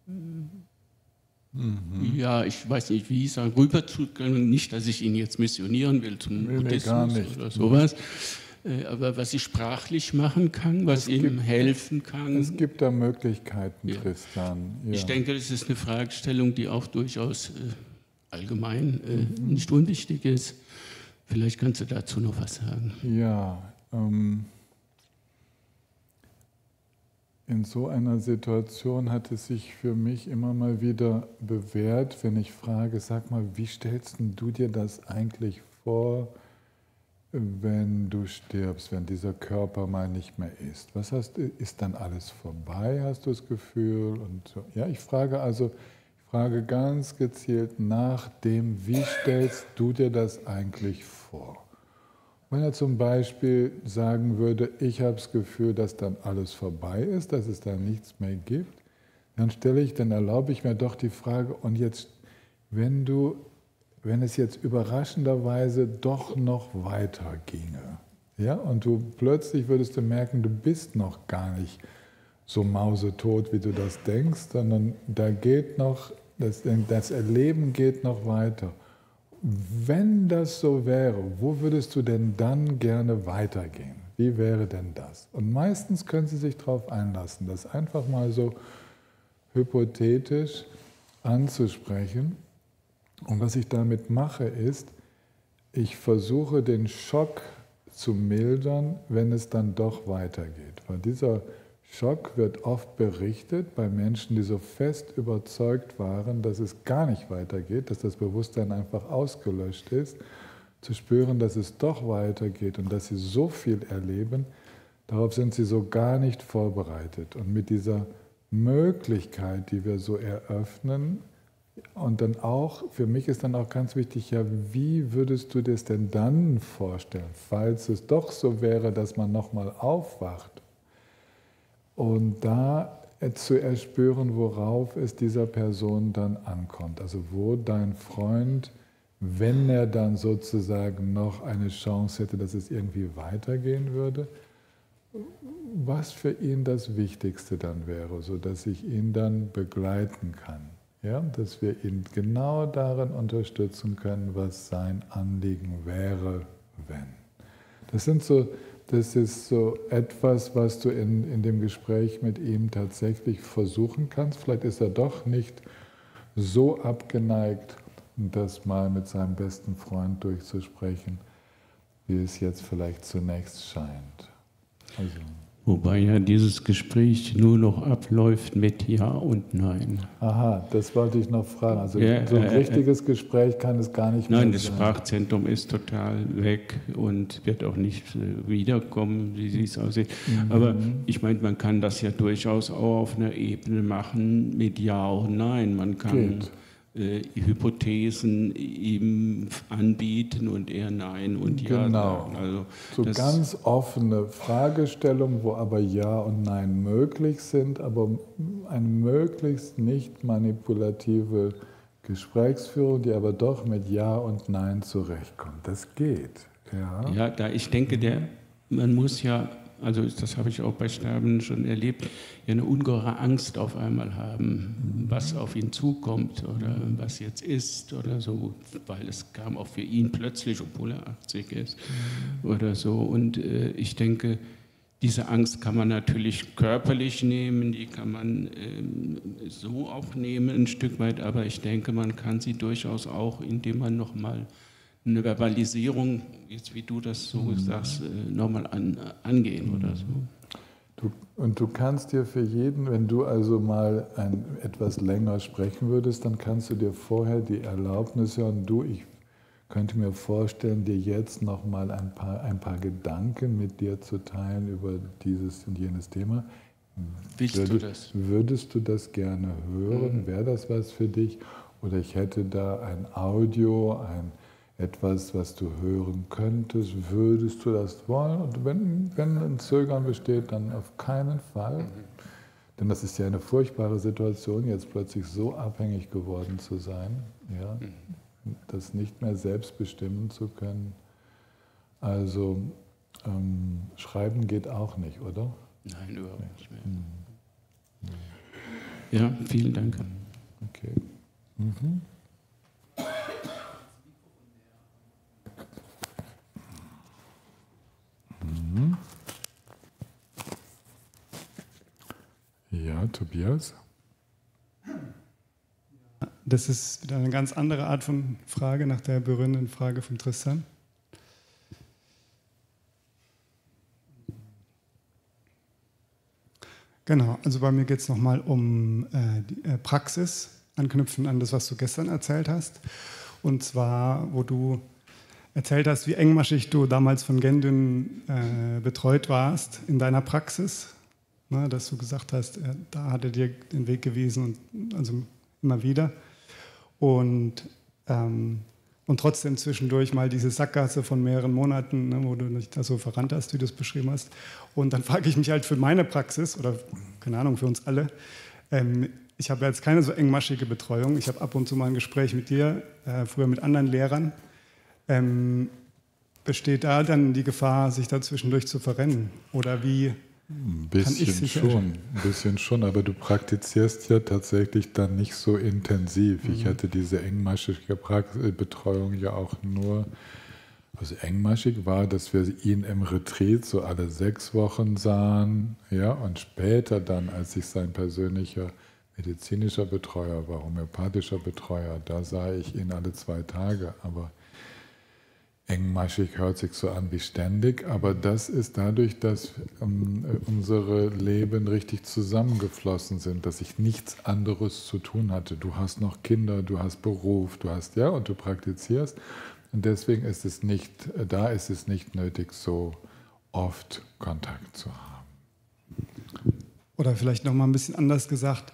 E: Mhm. Ja, ich weiß nicht, wie ich sage, rüberzugehen. Nicht, dass ich ihn jetzt missionieren will zum Buddhismus oder sowas. Aber was ich sprachlich machen kann, was ihm helfen kann.
A: Es gibt da Möglichkeiten, ja. Tristan. Ja.
E: Ich denke, das ist eine Fragestellung, die auch durchaus allgemein nicht unwichtig ist. Vielleicht kannst du dazu noch was sagen.
A: Ja, in so einer Situation hat es sich für mich immer mal wieder bewährt, wenn ich frage, sag mal, wie stellst du dir das eigentlich vor, wenn du stirbst, wenn dieser Körper mal nicht mehr ist? Ist dann alles vorbei, hast du das Gefühl? Und so. Ja, ich frage ganz gezielt nach dem, wie stellst du dir das eigentlich vor? Wenn er zum Beispiel sagen würde, ich habe das Gefühl, dass dann alles vorbei ist, dass es dann nichts mehr gibt, dann erlaube ich mir doch die Frage, und jetzt, wenn es jetzt überraschenderweise doch noch weiter ginge, ja, und du plötzlich würdest du merken, du bist noch gar nicht so mausetot, wie du das denkst, sondern da geht noch, das Erleben geht noch weiter. Wenn das so wäre, wo würdest du denn dann gerne weitergehen? Wie wäre denn das? Und meistens können sie sich darauf einlassen, das einfach mal so hypothetisch anzusprechen. Und was ich damit mache ist, ich versuche den Schock zu mildern, wenn es dann doch weitergeht. Weil dieser Schock wird oft berichtet bei Menschen, die so fest überzeugt waren, dass es gar nicht weitergeht, dass das Bewusstsein einfach ausgelöscht ist, zu spüren, dass es doch weitergeht und dass sie so viel erleben, darauf sind sie so gar nicht vorbereitet. Und mit dieser Möglichkeit, die wir so eröffnen, und dann auch, für mich ist dann auch ganz wichtig, ja, wie würdest du das denn dann vorstellen, falls es doch so wäre, dass man nochmal aufwacht? Und da zu erspüren, worauf es dieser Person dann ankommt. Also wo dein Freund, wenn er dann sozusagen noch eine Chance hätte, dass es irgendwie weitergehen würde, was für ihn das Wichtigste dann wäre, sodass ich ihn dann begleiten kann. Ja? Dass wir ihn genau darin unterstützen können, was sein Anliegen wäre, wenn. Das ist so etwas, was du in dem Gespräch mit ihm tatsächlich versuchen kannst. Vielleicht ist er doch nicht so abgeneigt, das mal mit seinem besten Freund durchzusprechen, wie es jetzt vielleicht zunächst scheint. Also.
E: Wobei ja dieses Gespräch nur noch abläuft mit Ja und Nein.
A: Aha, das wollte ich noch fragen. Also so ein richtiges Gespräch kann es gar nicht mehr sein.
E: Nein, das Sprachzentrum ist total weg und wird auch nicht wiederkommen, wie es aussieht. Aber ich meine, man kann das ja durchaus auch auf einer Ebene machen mit Ja und Nein. Man kann Hypothesen ihm anbieten und er Nein und Ja sagen. Also
A: so ganz offene Fragestellungen, wo aber Ja und Nein möglich sind, aber eine möglichst nicht manipulative Gesprächsführung, die aber doch mit Ja und Nein zurechtkommt. Das geht.
E: Ja, da ich denke, man muss ja, also das habe ich auch bei Sterben schon erlebt, ja eine ungeheure Angst auf einmal haben, was auf ihn zukommt oder was jetzt ist oder so, weil es kam auch für ihn plötzlich, obwohl er 80 ist oder so. Und ich denke, diese Angst kann man natürlich körperlich nehmen, die kann man so auch nehmen ein Stück weit, aber ich denke, man kann sie durchaus auch, indem man nochmal eine Verbalisierung, jetzt wie du das so sagst, nochmal angehen oder so.
A: Und du kannst dir für jeden, wenn du also mal etwas länger sprechen würdest, dann kannst du dir vorher die Erlaubnis hören, ich könnte mir vorstellen, dir jetzt nochmal ein paar Gedanken mit dir zu teilen über dieses und jenes Thema. Würdest du das gerne hören? Wäre das was für dich? Oder ich hätte da ein Audio, etwas, was du hören könntest, würdest du das wollen? Und wenn ein Zögern besteht, dann auf keinen Fall. Denn das ist ja eine furchtbare Situation, jetzt plötzlich so abhängig geworden zu sein, ja, das nicht mehr selbst bestimmen zu können. Also schreiben geht auch nicht, oder?
E: Nein, überhaupt nicht mehr. Ja, vielen Dank.
A: Okay. Ja, Tobias?
F: Das ist wieder eine ganz andere Art von Frage nach der berührenden Frage von Tristan. Genau, also bei mir geht es nochmal um die Praxis, anknüpfen an das, was du gestern erzählt hast. Und zwar, wo du erzählt hast, wie engmaschig du damals von Gendün betreut warst in deiner Praxis. Na, dass du gesagt hast, da hat er dir den Weg gewiesen, und also immer wieder. Und trotzdem zwischendurch mal diese Sackgasse von mehreren Monaten, ne, wo du dich da so verrannt hast, wie du es beschrieben hast. Und dann frage ich mich halt für meine Praxis, oder keine Ahnung, für uns alle, ich habe jetzt keine so engmaschige Betreuung. Ich habe ab und zu mal ein Gespräch mit dir, früher mit anderen Lehrern. Besteht da dann die Gefahr, sich da zwischendurch zu verrennen? Oder wie?
A: Ein bisschen schon, aber du praktizierst ja tatsächlich dann nicht so intensiv. Ich hatte diese engmaschige Betreuung ja auch nur, also engmaschig war, dass wir ihn im Retreat so alle 6 Wochen sahen, ja, und später dann, als ich sein persönlicher medizinischer Betreuer war, homöopathischer Betreuer, da sah ich ihn alle 2 Tage, aber Engmaschig hört sich so an wie ständig, aber das ist dadurch, dass unsere Leben richtig zusammengeflossen sind, dass ich nichts anderes zu tun hatte. Du hast noch Kinder, du hast Beruf, du hast, ja, und du praktizierst. Und deswegen ist es nicht nötig, so oft Kontakt zu haben.
F: Oder vielleicht nochmal ein bisschen anders gesagt,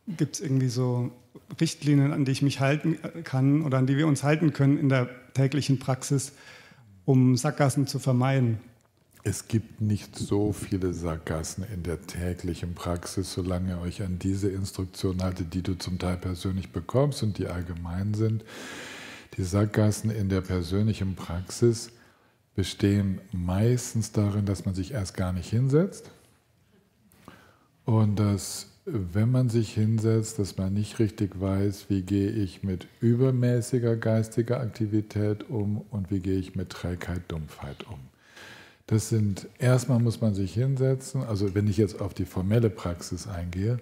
F: gibt es irgendwie so Richtlinien, an die ich mich halten kann oder an die wir uns halten können in der täglichen Praxis, um Sackgassen zu vermeiden?
A: Es gibt nicht so viele Sackgassen in der täglichen Praxis, solange ihr euch an diese Instruktionen haltet, die du zum Teil persönlich bekommst und die allgemein sind. Die Sackgassen in der persönlichen Praxis bestehen meistens darin, dass man sich erst gar nicht hinsetzt und dass, wenn man sich hinsetzt, dass man nicht richtig weiß, wie gehe ich mit übermäßiger geistiger Aktivität um und wie gehe ich mit Trägheit, Dumpfheit um. Das sind, erstmal muss man sich hinsetzen, also wenn ich jetzt auf die formelle Praxis eingehe,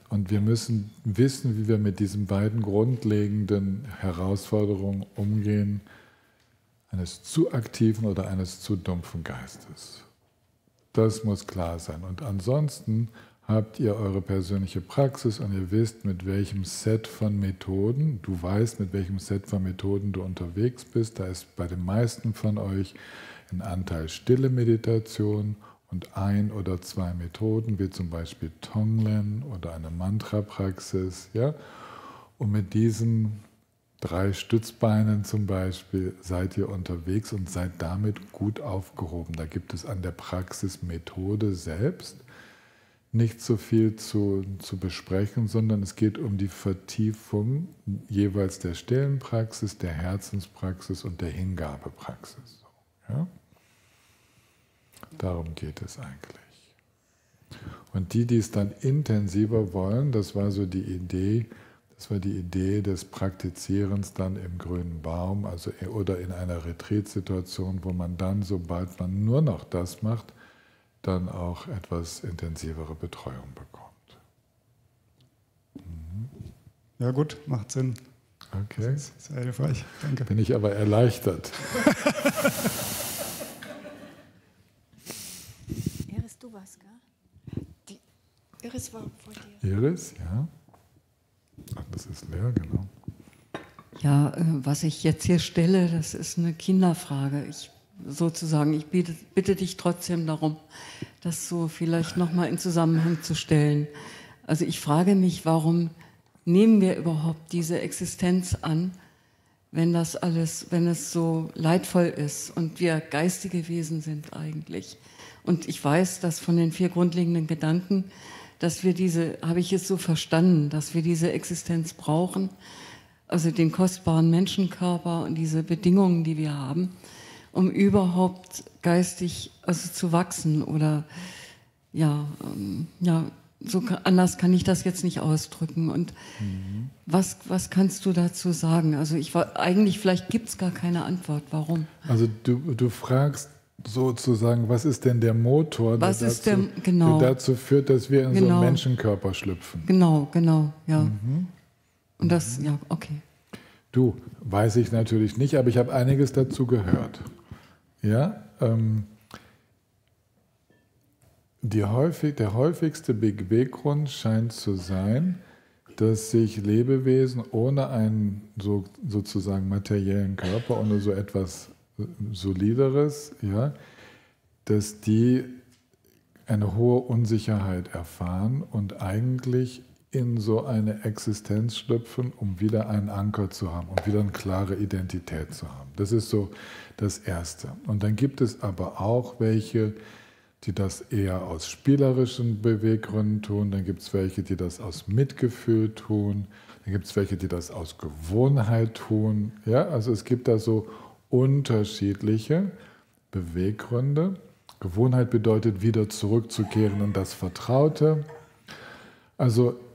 A: und wir müssen wissen, wie wir mit diesen beiden grundlegenden Herausforderungen umgehen, eines zu aktiven oder eines zu dumpfen Geistes. Das muss klar sein. Und ansonsten habt ihr eure persönliche Praxis und ihr wisst, mit welchem Set von Methoden, du weißt, mit welchem Set von Methoden du unterwegs bist. Da ist bei den meisten von euch ein Anteil stille Meditation und 1 oder 2 Methoden, wie zum Beispiel Tonglen oder eine Mantra-Praxis. Ja? Und mit diesen 3 Stützbeinen zum Beispiel seid ihr unterwegs und seid damit gut aufgehoben. Da gibt es an der Praxismethode selbst nicht so viel zu besprechen, sondern es geht um die Vertiefung jeweils der stillen Praxis, der Herzenspraxis und der Hingabepraxis. Ja? Darum geht es eigentlich. Und die es dann intensiver wollen, das war die Idee des Praktizierens dann im grünen Baum, also oder in einer Retreat-Situation, wo man dann, sobald man nur noch das macht, dann auch etwas intensivere Betreuung bekommt.
F: Ja gut, macht Sinn.
A: Okay.
F: Das ist sehr hilfreich, danke.
A: Bin ich aber erleichtert.
G: Iris, du warst, gell? Die Iris war vor dir.
A: Iris, ja. Ach, das ist leer, genau.
H: Ja, was ich jetzt hier stelle, das ist eine Kinderfrage. Ich bitte dich trotzdem darum, das so vielleicht nochmal in Zusammenhang zu stellen. Also ich frage mich, warum nehmen wir überhaupt diese Existenz an, wenn es so leidvoll ist und wir geistige Wesen sind eigentlich. Und ich weiß, dass von den 4 grundlegenden Gedanken, dass wir habe ich es so verstanden, dass wir diese Existenz brauchen, also den kostbaren Menschenkörper und diese Bedingungen, die wir haben, um überhaupt geistig zu wachsen oder anders kann ich das jetzt nicht ausdrücken. Und was kannst du dazu sagen? Also vielleicht gibt es gar keine Antwort. Warum?
A: Also du fragst sozusagen, was ist denn der Motor, der dazu führt, dass wir in so einen Menschenkörper schlüpfen? Genau,
H: ja. Und das, ja, okay.
A: Du, weiß ich natürlich nicht, aber ich habe einiges dazu gehört. Ja, der häufigste Beweggrund scheint zu sein, dass sich Lebewesen ohne einen sozusagen materiellen Körper, ohne so etwas Solideres, ja, dass die eine hohe Unsicherheit erfahren und eigentlich in so eine Existenz schlüpfen, um wieder einen Anker zu haben, um wieder eine klare Identität zu haben. Das ist so das Erste. Und dann gibt es aber auch welche, die das eher aus spielerischen Beweggründen tun. Dann gibt es welche, die das aus Mitgefühl tun. Dann gibt es welche, die das aus Gewohnheit tun. Ja, also es gibt da so unterschiedliche Beweggründe. Gewohnheit bedeutet, wieder zurückzukehren in das Vertraute.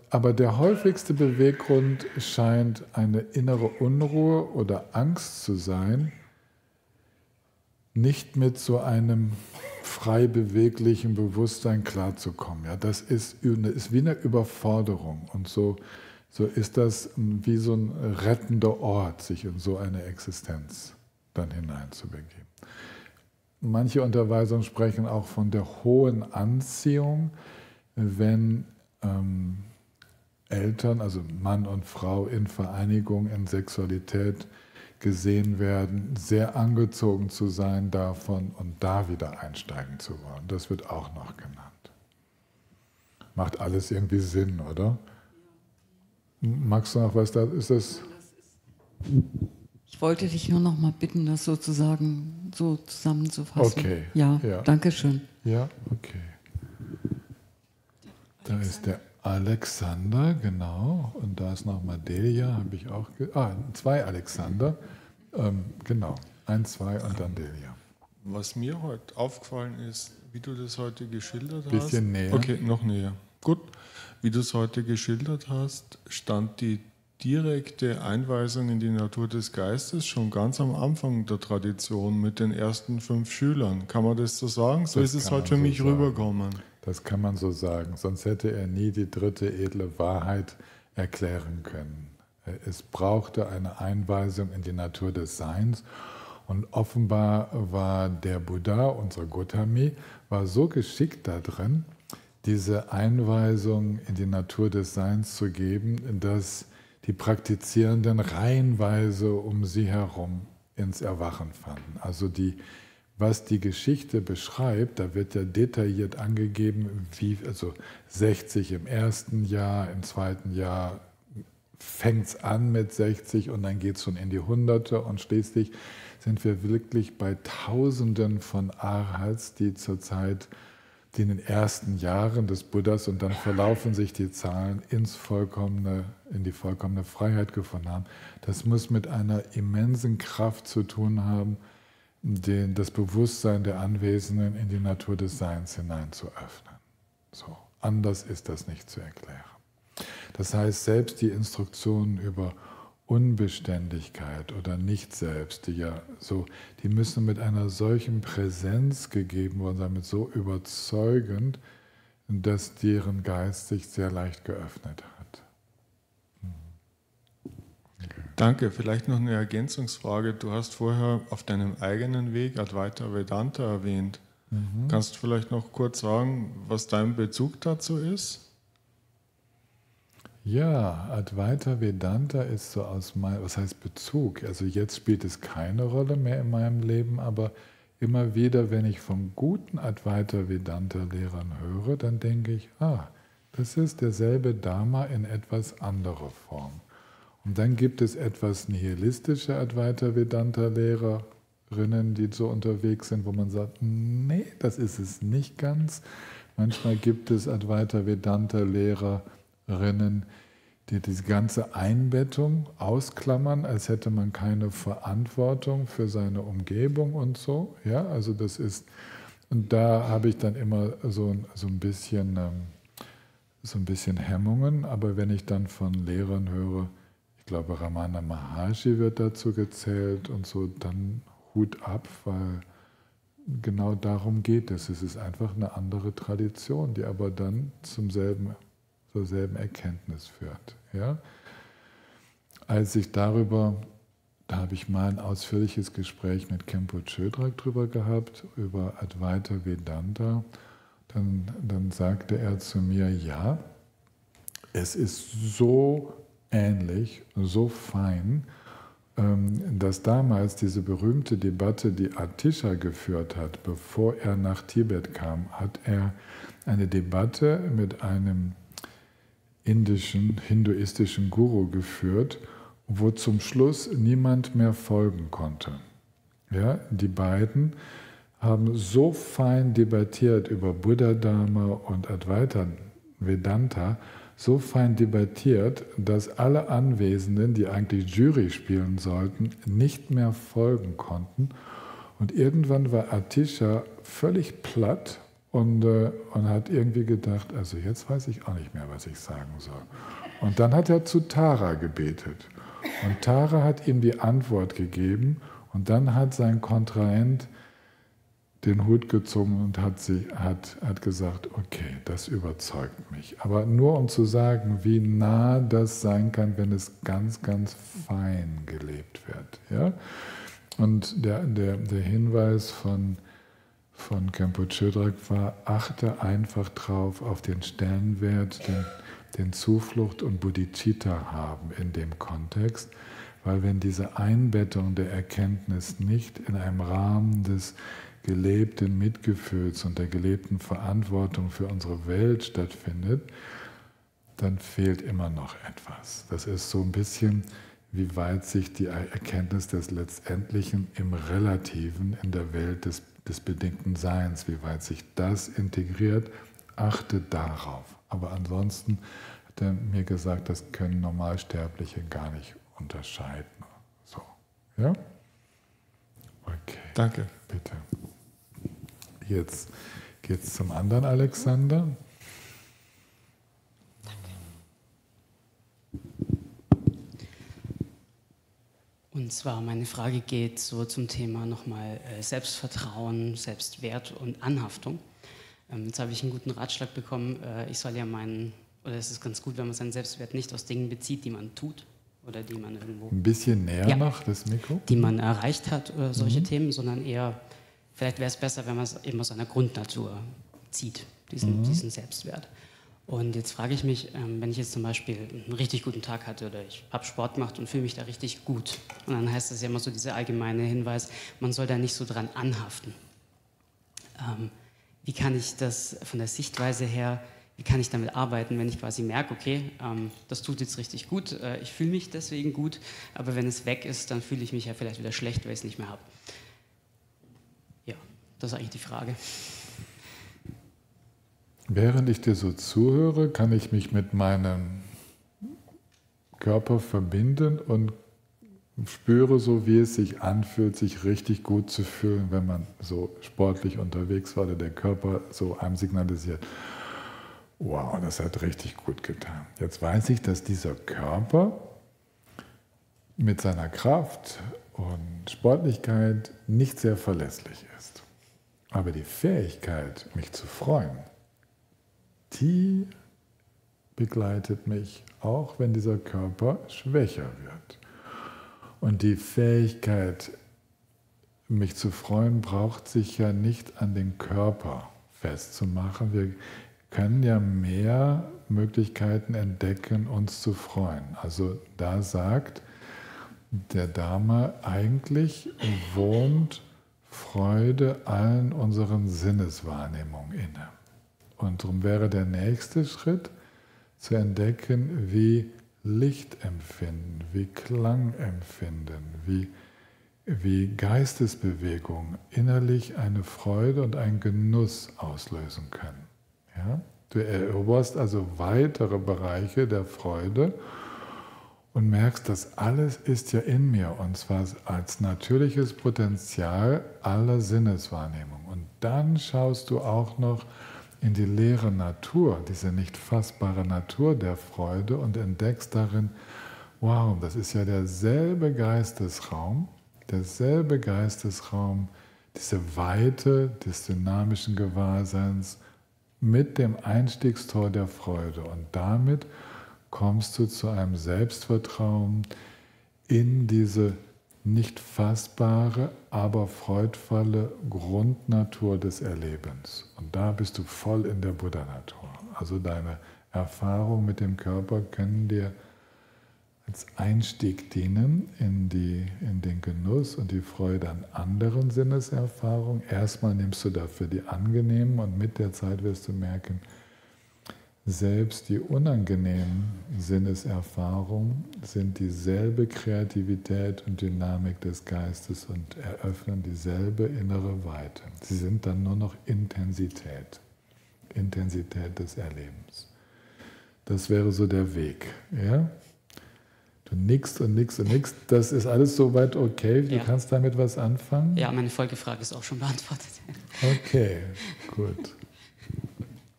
A: Aber der häufigste Beweggrund scheint eine innere Unruhe oder Angst zu sein, nicht mit so einem frei beweglichen Bewusstsein klarzukommen. Ja, das ist wie eine Überforderung und so ist das wie so ein rettender Ort, sich in so eine Existenz dann hineinzubegeben. Manche Unterweisungen sprechen auch von der hohen Anziehung, wenn Eltern, also Mann und Frau in Vereinigung, in Sexualität gesehen werden, sehr angezogen zu sein davon und da wieder einsteigen zu wollen. Das wird auch noch genannt. Macht alles irgendwie Sinn, oder? Magst du noch was da? Ist das?
H: Ich wollte dich nur noch mal bitten, das sozusagen so zusammenzufassen.
A: Okay.
H: Ja,
A: ja.
H: Danke schön.
A: Ja, okay. Da ist der Alexander, genau. Und da ist nochmal Delia, habe ich auch. Zwei Alexander. Genau. 1, 2 und dann Delia.
I: Was mir heute aufgefallen ist, wie du das heute geschildert hast.
A: Bisschen näher.
I: Okay, noch näher. Gut. Wie du es heute geschildert hast, stand die direkte Einweisung in die Natur des Geistes schon ganz am Anfang der Tradition mit den ersten 5 Schülern. Kann man das so sagen? So ist es heute für mich rübergekommen.
A: Das kann man so sagen. Sonst hätte er nie die 3. edle Wahrheit erklären können. Es brauchte eine Einweisung in die Natur des Seins. Und offenbar war der Buddha, unser Gautami, war so geschickt darin, diese Einweisung in die Natur des Seins zu geben, dass die Praktizierenden reihenweise um sie herum ins Erwachen fanden. Also was die Geschichte beschreibt, da wird ja detailliert angegeben, also 60 im ersten Jahr, im zweiten Jahr fängt es an mit 60 und dann geht es schon in die Hunderte und schließlich sind wir wirklich bei Tausenden von Arhats, die in den ersten Jahren des Buddhas und dann verlaufen sich die Zahlen in die vollkommene Freiheit gefunden haben. Das muss mit einer immensen Kraft zu tun haben, das Bewusstsein der Anwesenden in die Natur des Seins hinein zu öffnen. So, anders ist das nicht zu erklären. Das heißt, selbst die Instruktionen über Unbeständigkeit oder Nicht-Selbst, die müssen mit einer solchen Präsenz gegeben worden sein, mit so überzeugend, dass deren Geist sich sehr leicht geöffnet hat.
I: Okay. Danke. Vielleicht noch eine Ergänzungsfrage. Du hast vorher auf deinem eigenen Weg Advaita Vedanta erwähnt. Kannst du vielleicht noch kurz sagen, was dein Bezug dazu ist?
A: Ja, Advaita Vedanta ist so was heißt Bezug? Also jetzt spielt es keine Rolle mehr in meinem Leben, aber immer wieder, wenn ich von guten Advaita Vedanta-Lehrern höre, dann denke ich, das ist derselbe Dharma in etwas anderer Form. Und dann gibt es etwas nihilistische Advaita Vedanta-Lehrerinnen, die so unterwegs sind, wo man sagt, nee, das ist es nicht ganz. Manchmal gibt es Advaita Vedanta-Lehrerinnen, die diese ganze Einbettung ausklammern, als hätte man keine Verantwortung für seine Umgebung und so. Ja, also das ist, und da habe ich dann immer so ein bisschen Hemmungen, aber wenn ich dann von Lehrern höre, ich glaube Ramana Maharshi wird dazu gezählt und so, dann Hut ab, weil genau darum geht es. Es ist einfach eine andere Tradition, die aber dann zur selben Erkenntnis führt. Ja? Da habe ich mal ein ausführliches Gespräch mit Khenpo Chödrak drüber gehabt, über Advaita Vedanta. Dann sagte er zu mir, ja, es ist so ähnlich, so fein, dass damals diese berühmte Debatte, die Atisha geführt hat, bevor er nach Tibet kam, hat er eine Debatte mit einem hinduistischen Guru geführt, wo zum Schluss niemand mehr folgen konnte. Ja, die beiden haben so fein debattiert über Buddha-Dharma und Advaita Vedanta, so fein debattiert, dass alle Anwesenden, die eigentlich Jury spielen sollten, nicht mehr folgen konnten. Und irgendwann war Atisha völlig platt und hat irgendwie gedacht, also jetzt weiß ich auch nicht mehr, was ich sagen soll. Und dann hat er zu Tara gebetet. Und Tara hat ihm die Antwort gegeben und dann hat sein Kontrahent den Hut gezogen und hat gesagt, okay, das überzeugt mich. Aber nur um zu sagen, wie nah das sein kann, wenn es ganz, ganz fein gelebt wird. Ja? Und der Hinweis von Khenpo Chodrak war, achte einfach drauf auf den Stellenwert, den Zuflucht und Bodhicitta haben in dem Kontext, weil wenn diese Einbettung der Erkenntnis nicht in einem Rahmen des gelebten Mitgefühls und der gelebten Verantwortung für unsere Welt stattfindet, dann fehlt immer noch etwas. Das ist so ein bisschen, wie weit sich die Erkenntnis des Letztendlichen im Relativen in der Welt des bedingten Seins, wie weit sich das integriert, achte darauf. Aber ansonsten hat er mir gesagt, das können Normalsterbliche gar nicht unterscheiden. So, ja? Okay.
I: Danke.
A: Bitte. Jetzt geht es zum anderen Alexander.
J: Und zwar meine Frage geht so zum Thema nochmal Selbstvertrauen, Selbstwert und Anhaftung. Jetzt habe ich einen guten Ratschlag bekommen, ich soll ja es ist ganz gut, wenn man seinen Selbstwert nicht aus Dingen bezieht, die man tut oder die man irgendwo...
A: Ein bisschen näher noch, das Mikro.
J: Die man erreicht hat oder solche Themen, sondern eher, vielleicht wäre es besser, wenn man es eben aus einer Grundnatur zieht, diesen Selbstwert. Und jetzt frage ich mich, wenn ich jetzt zum Beispiel einen richtig guten Tag hatte oder ich habe Sport gemacht und fühle mich da richtig gut. Und dann heißt das ja immer so dieser allgemeine Hinweis, man soll da nicht so dran anhaften. Wie kann ich das von der Sichtweise her, wie kann ich damit arbeiten, wenn ich quasi merke, okay, das tut jetzt richtig gut, ich fühle mich deswegen gut, aber wenn es weg ist, dann fühle ich mich ja vielleicht wieder schlecht, weil ich es nicht mehr habe. Ja, das ist eigentlich die Frage.
A: Während ich dir so zuhöre, kann ich mich mit meinem Körper verbinden und spüre so, wie es sich anfühlt, sich richtig gut zu fühlen, wenn man so sportlich unterwegs war oder der Körper so einem signalisiert, wow, das hat richtig gut getan. Jetzt weiß ich, dass dieser Körper mit seiner Kraft und Sportlichkeit nicht sehr verlässlich ist. Aber die Fähigkeit, mich zu freuen, die begleitet mich, auch wenn dieser Körper schwächer wird. Und die Fähigkeit, mich zu freuen, braucht sich ja nicht an den Körper festzumachen. Wir können ja mehr Möglichkeiten entdecken, uns zu freuen. Also da sagt der Dharma, eigentlich wohnt Freude allen unseren Sinneswahrnehmungen inne. Und darum wäre der nächste Schritt, zu entdecken, wie Lichtempfinden, wie Klangempfinden, wie Geistesbewegung innerlich eine Freude und einen Genuss auslösen können. Ja? Du eroberst also weitere Bereiche der Freude und merkst, das alles ist ja in mir, und zwar als natürliches Potenzial aller Sinneswahrnehmung. Und dann schaust du auch noch in die leere Natur, diese nicht fassbare Natur der Freude, und entdeckst darin, wow, das ist ja derselbe Geistesraum, diese Weite des dynamischen Gewahrseins mit dem Einstiegstor der Freude. Und damit kommst du zu einem Selbstvertrauen in diese nicht fassbare, aber freudvolle Grundnatur des Erlebens. Und da bist du voll in der Buddha-Natur. Also deine Erfahrungen mit dem Körper können dir als Einstieg dienen in den Genuss und die Freude an anderen Sinneserfahrungen. Erstmal nimmst du dafür die angenehmen, und mit der Zeit wirst du merken, selbst die unangenehmen Sinneserfahrungen sind dieselbe Kreativität und Dynamik des Geistes und eröffnen dieselbe innere Weite. Sie sind dann nur noch Intensität des Erlebens. Das wäre so der Weg. Ja? Du nickst und nickst und nickst. Das ist alles soweit okay? Du kannst damit was anfangen?
J: Ja, meine Folgefrage ist auch schon beantwortet.
A: Okay, gut.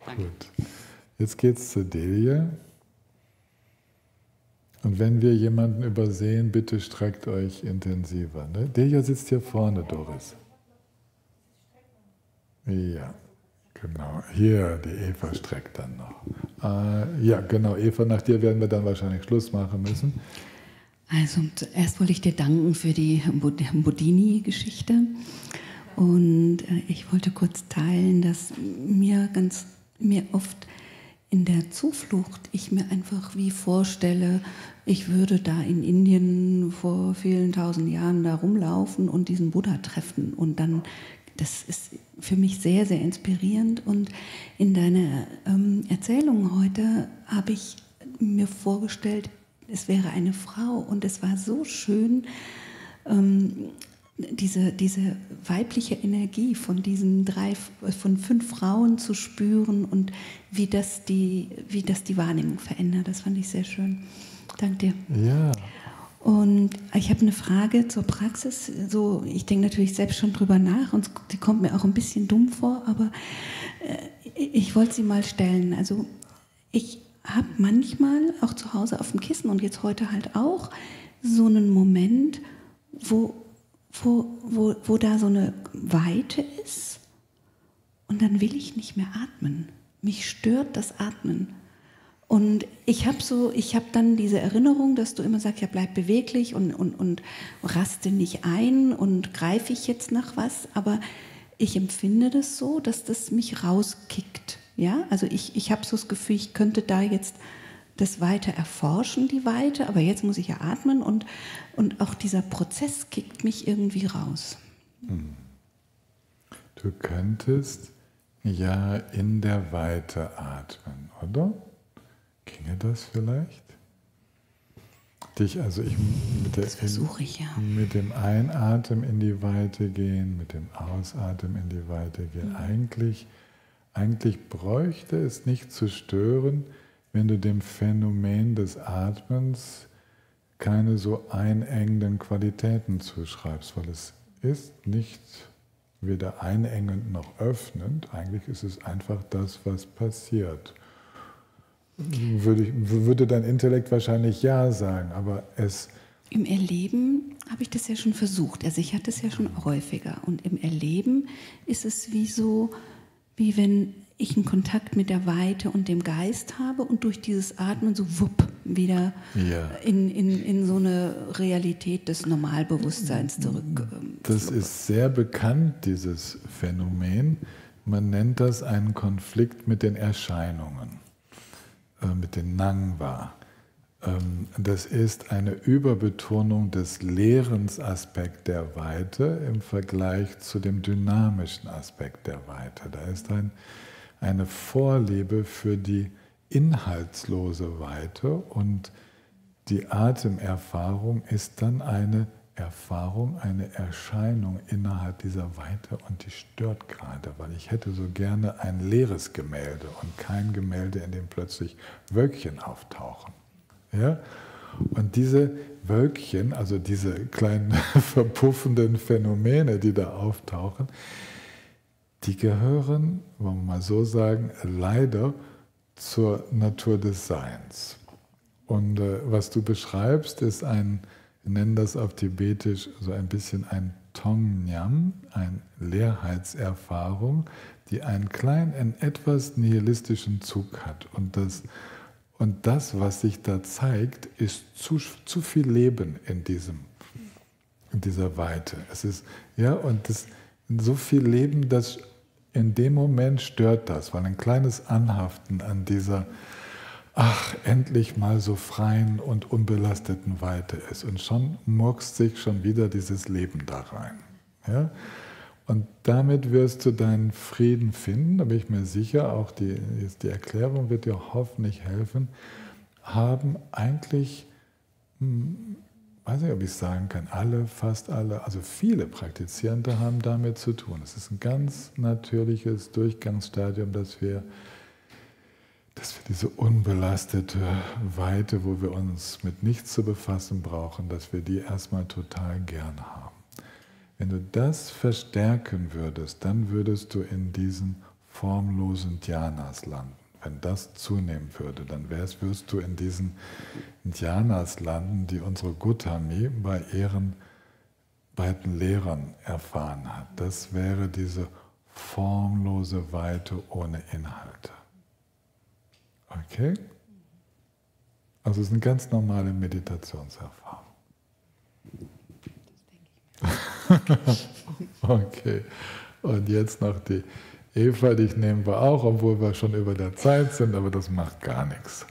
J: Danke.
A: Gut. Jetzt geht es zu Delia. Und wenn wir jemanden übersehen, bitte streckt euch intensiver. Ne? Delia sitzt hier vorne, Doris. Ja, genau. Hier, die Eva streckt dann noch. Ja, genau, Eva, nach dir werden wir dann wahrscheinlich Schluss machen müssen.
K: Also zuerst wollte ich dir danken für die Bodini-Geschichte. Und ich wollte kurz teilen, dass mir oft in der Zuflucht ich mir einfach wie vorstelle, ich würde da in Indien vor vielen tausend Jahren da rumlaufen und diesen Buddha treffen. Und dann, das ist für mich sehr, sehr inspirierend. Und in deiner Erzählung heute habe ich mir vorgestellt, es wäre eine Frau. Und es war so schön, diese weibliche Energie von diesen von 5 Frauen zu spüren und wie das die Wahrnehmung verändert. Das fand ich sehr schön. Danke dir.
A: Ja.
K: Und ich habe eine Frage zur Praxis. So, ich denke natürlich selbst schon drüber nach und die kommt mir auch ein bisschen dumm vor, aber ich wollte sie mal stellen. Also ich habe manchmal auch zu Hause auf dem Kissen und jetzt heute halt auch so einen Moment, wo da so eine Weite ist und dann will ich nicht mehr atmen. Mich stört das Atmen. Und ich habe dann diese Erinnerung, dass du immer sagst, ja, bleib beweglich und raste nicht ein und greife ich jetzt nach was, aber ich empfinde das so, dass das mich rauskickt. Ja? Also ich habe so das Gefühl, ich könnte da jetzt das weiter erforschen, die Weite, aber jetzt muss ich ja atmen und auch dieser Prozess kickt mich irgendwie raus.
A: Du könntest ja in der Weite atmen, oder? Ginge das vielleicht?
K: Das versuche ich, ja.
A: Mit dem Einatmen in die Weite gehen, mit dem Ausatmen in die Weite gehen. Eigentlich bräuchte es nicht zu stören, wenn du dem Phänomen des Atmens keine so einengenden Qualitäten zuschreibst, weil es ist nicht weder einengend noch öffnend, eigentlich ist es einfach das, was passiert. Würde dein Intellekt wahrscheinlich ja sagen, aber es...
K: Im Erleben habe ich das ja schon versucht, also ich hatte es ja schon häufiger und im Erleben ist es wie wenn ich einen Kontakt mit der Weite und dem Geist habe und durch dieses Atmen so wupp wieder in so eine Realität des Normalbewusstseins zurück.
A: Das ist sehr bekannt, dieses Phänomen. Man nennt das einen Konflikt mit den Erscheinungen, mit den Nangva. Das ist eine Überbetonung des Lehrensaspekts der Weite im Vergleich zu dem dynamischen Aspekt der Weite. Da ist eine Vorliebe für die inhaltslose Weite und die Atemerfahrung ist dann eine Erfahrung, eine Erscheinung innerhalb dieser Weite und die stört gerade, weil ich hätte so gerne ein leeres Gemälde und kein Gemälde, in dem plötzlich Wölkchen auftauchen. Ja? Und diese Wölkchen, also diese kleinen verpuffenden Phänomene, die da auftauchen, die gehören, wollen wir mal so sagen, leider zur Natur des Seins. Und was du beschreibst, ist wir nennen das auf Tibetisch so ein bisschen ein Tongnyam, eine Leerheitserfahrung, die einen kleinen, etwas nihilistischen Zug hat. Und das, was sich da zeigt, ist zu viel Leben in dieser Weite. Es ist, ja, und so viel Leben, dass in dem Moment stört das, weil ein kleines Anhaften an dieser endlich mal so freien und unbelasteten Weite ist. Und schon murkst sich schon wieder dieses Leben da rein. Ja? Und damit wirst du deinen Frieden finden, da bin ich mir sicher, auch die Erklärung wird dir hoffentlich helfen, haben eigentlich, weiß nicht, ob ich sagen kann, fast alle, also viele Praktizierende haben damit zu tun. Es ist ein ganz natürliches Durchgangsstadium, dass wir diese unbelastete Weite, wo wir uns mit nichts zu befassen brauchen, dass wir die erstmal total gern haben. Wenn du das verstärken würdest, dann würdest du in diesen formlosen Dhyanas landen. Wenn das zunehmen würde, dann würdest du in diesen Dhyanas landen, die unsere Gautami bei ihren beiden Lehrern erfahren hat. Das wäre diese formlose Weite ohne Inhalte. Okay? Also es ist eine ganz normale Meditationserfahrung. Okay. Und jetzt noch die Eva, dich nehmen wir auch, obwohl wir schon über der Zeit sind, aber das macht gar nichts.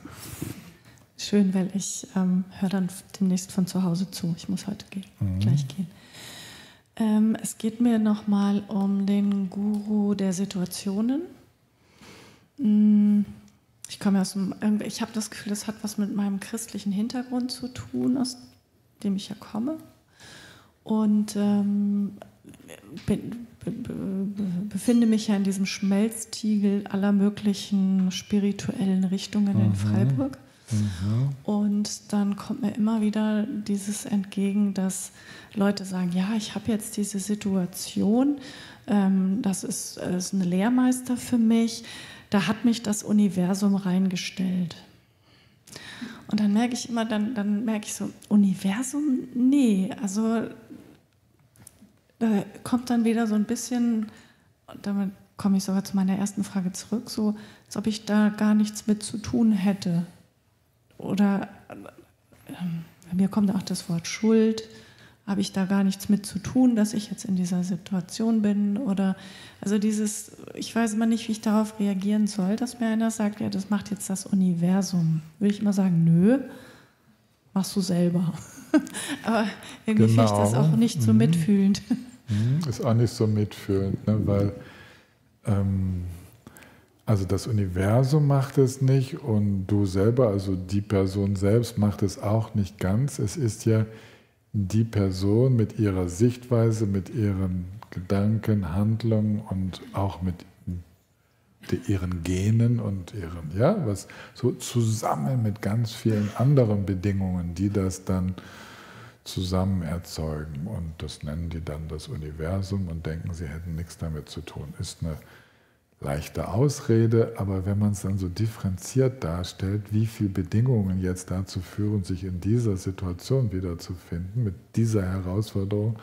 L: Schön, weil ich höre dann demnächst von zu Hause zu. Ich muss heute gleich gehen. Es geht mir nochmal um den Guru der Situationen. Ich komme ich habe das Gefühl, das hat was mit meinem christlichen Hintergrund zu tun, aus dem ich ja komme. Und befinde mich ja in diesem Schmelztiegel aller möglichen spirituellen Richtungen in Freiburg. Und dann kommt mir immer wieder dieses entgegen, dass Leute sagen, ja, ich habe jetzt diese Situation, das ist ein Lehrmeister für mich, da hat mich das Universum reingestellt. Und dann merke ich immer, dann merke ich so, Universum? Nee, also da kommt dann wieder so ein bisschen, und damit komme ich sogar zu meiner ersten Frage zurück, so als ob ich da gar nichts mit zu tun hätte. Oder bei mir kommt auch das Wort Schuld, habe ich da gar nichts mit zu tun, dass ich jetzt in dieser Situation bin? Oder also ich weiß immer nicht, wie ich darauf reagieren soll, dass mir einer sagt, ja, das macht jetzt das Universum. Will ich immer sagen, nö, machst du selber. Aber irgendwie finde ich das auch nicht so mitfühlend.
A: Ist auch nicht so mitfühlend, ne? Weil also das Universum macht es nicht und du selber, also die Person selbst macht es auch nicht ganz. Es ist ja die Person mit ihrer Sichtweise, mit ihren Gedanken, Handlungen und auch mit ihren Genen und ihren, ja, was so zusammen mit ganz vielen anderen Bedingungen, die das dann zusammen erzeugen. Und das nennen die dann das Universum und denken, sie hätten nichts damit zu tun. Ist eine leichte Ausrede, aber wenn man es dann so differenziert darstellt, wie viele Bedingungen jetzt dazu führen, sich in dieser Situation wiederzufinden, mit dieser Herausforderung,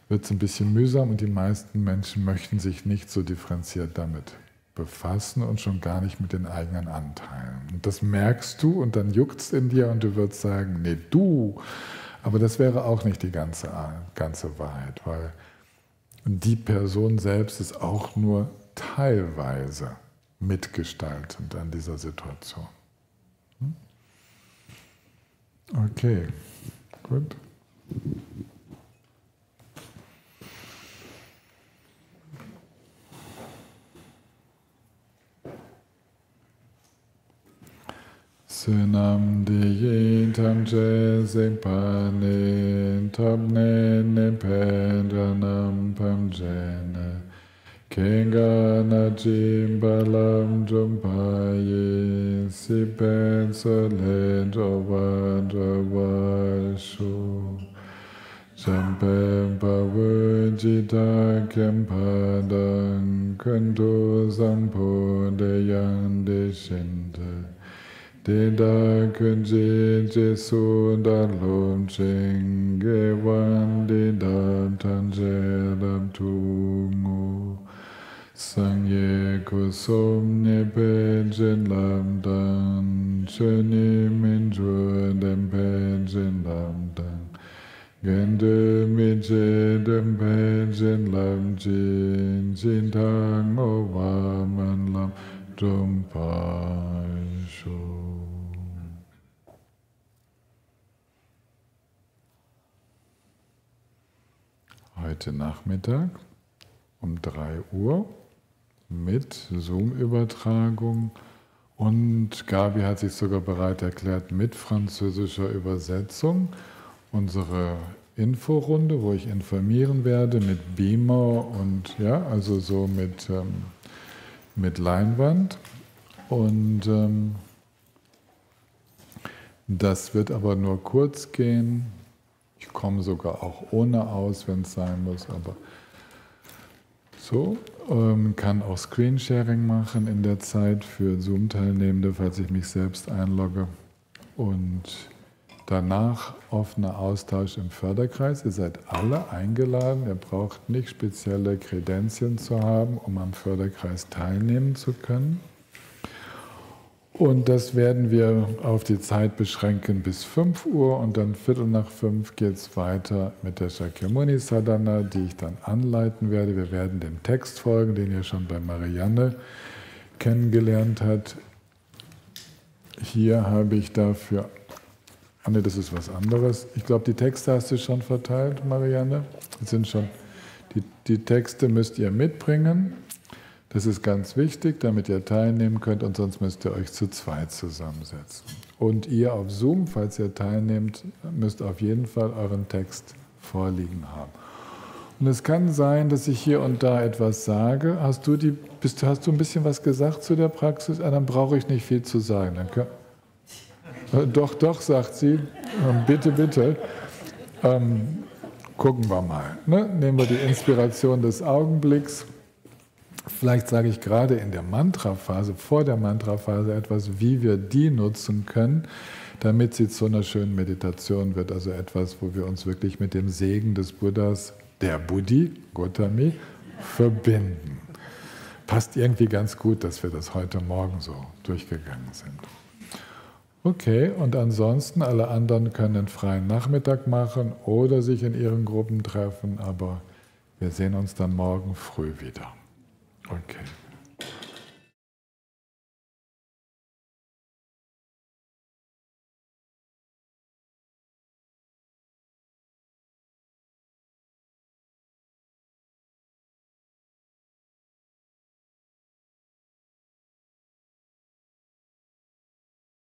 A: wird es ein bisschen mühsam und die meisten Menschen möchten sich nicht so differenziert damit befassen und schon gar nicht mit den eigenen Anteilen. Und das merkst du und dann juckt es in dir und du würdest sagen, nee, du. Aber das wäre auch nicht die ganze Wahrheit, weil die Person selbst ist auch nur teilweise mitgestaltend an dieser Situation. Okay, gut. Sunam diye tamche sekpane tabne ne pedranam pamjene Kenga najim balam jumpaye sipen sole jovadravashu Jampem pavujita kempadang kundu zampo deyan deshinte Deda kunji jesu dalom chenge wan deda tanje dam tungu Sangye kusum nepe jen lam dan cheni minjua dempe jen lam dan Gende mije dempe jen lam jin jin tang o waman lam jumpai shu Heute Nachmittag um 3 Uhr mit Zoom-Übertragung und Gabi hat sich sogar bereit erklärt mit französischer Übersetzung. Unsere Inforunde, wo ich informieren werde mit Beamer und ja, also so mit Leinwand. Und das wird aber nur kurz gehen. Ich komme sogar auch ohne aus, wenn es sein muss, aber so. Kann auch Screensharing machen in der Zeit für Zoom-Teilnehmende, falls ich mich selbst einlogge. Und danach offener Austausch im Förderkreis. Ihr seid alle eingeladen. Ihr braucht nicht spezielle Kredenzien zu haben, um am Förderkreis teilnehmen zu können. Und das werden wir auf die Zeit beschränken bis 5 Uhr und dann 4:45 geht es weiter mit der Shakyamuni Sadhana, die ich dann anleiten werde. Wir werden dem Text folgen, den ihr schon bei Marianne kennengelernt habt. Hier habe ich dafür, ne, das ist was anderes. Ich glaube, die Texte hast du schon verteilt, Marianne. Das sind schon, die Texte müsst ihr mitbringen. Das ist ganz wichtig, damit ihr teilnehmen könnt und sonst müsst ihr euch zu zweit zusammensetzen. Und ihr auf Zoom, falls ihr teilnehmt, müsst auf jeden Fall euren Text vorliegen haben. Und es kann sein, dass ich hier und da etwas sage. Hast du ein bisschen was gesagt zu der Praxis? Dann brauche ich nicht viel zu sagen. Doch, sagt sie. Bitte, bitte. Gucken wir mal. Ne? Nehmen wir die Inspiration des Augenblicks. Vielleicht sage ich gerade in der Mantraphase, vor der Mantraphase etwas, wie wir die nutzen können, damit sie zu einer schönen Meditation wird. Also etwas, wo wir uns wirklich mit dem Segen des Buddhas, der Buddhi, Gautami, verbinden. Passt irgendwie ganz gut, dass wir das heute Morgen so durchgegangen sind. Okay, und ansonsten, alle anderen können einen freien Nachmittag machen oder sich in ihren Gruppen treffen, aber wir sehen uns dann morgen früh wieder. Okay.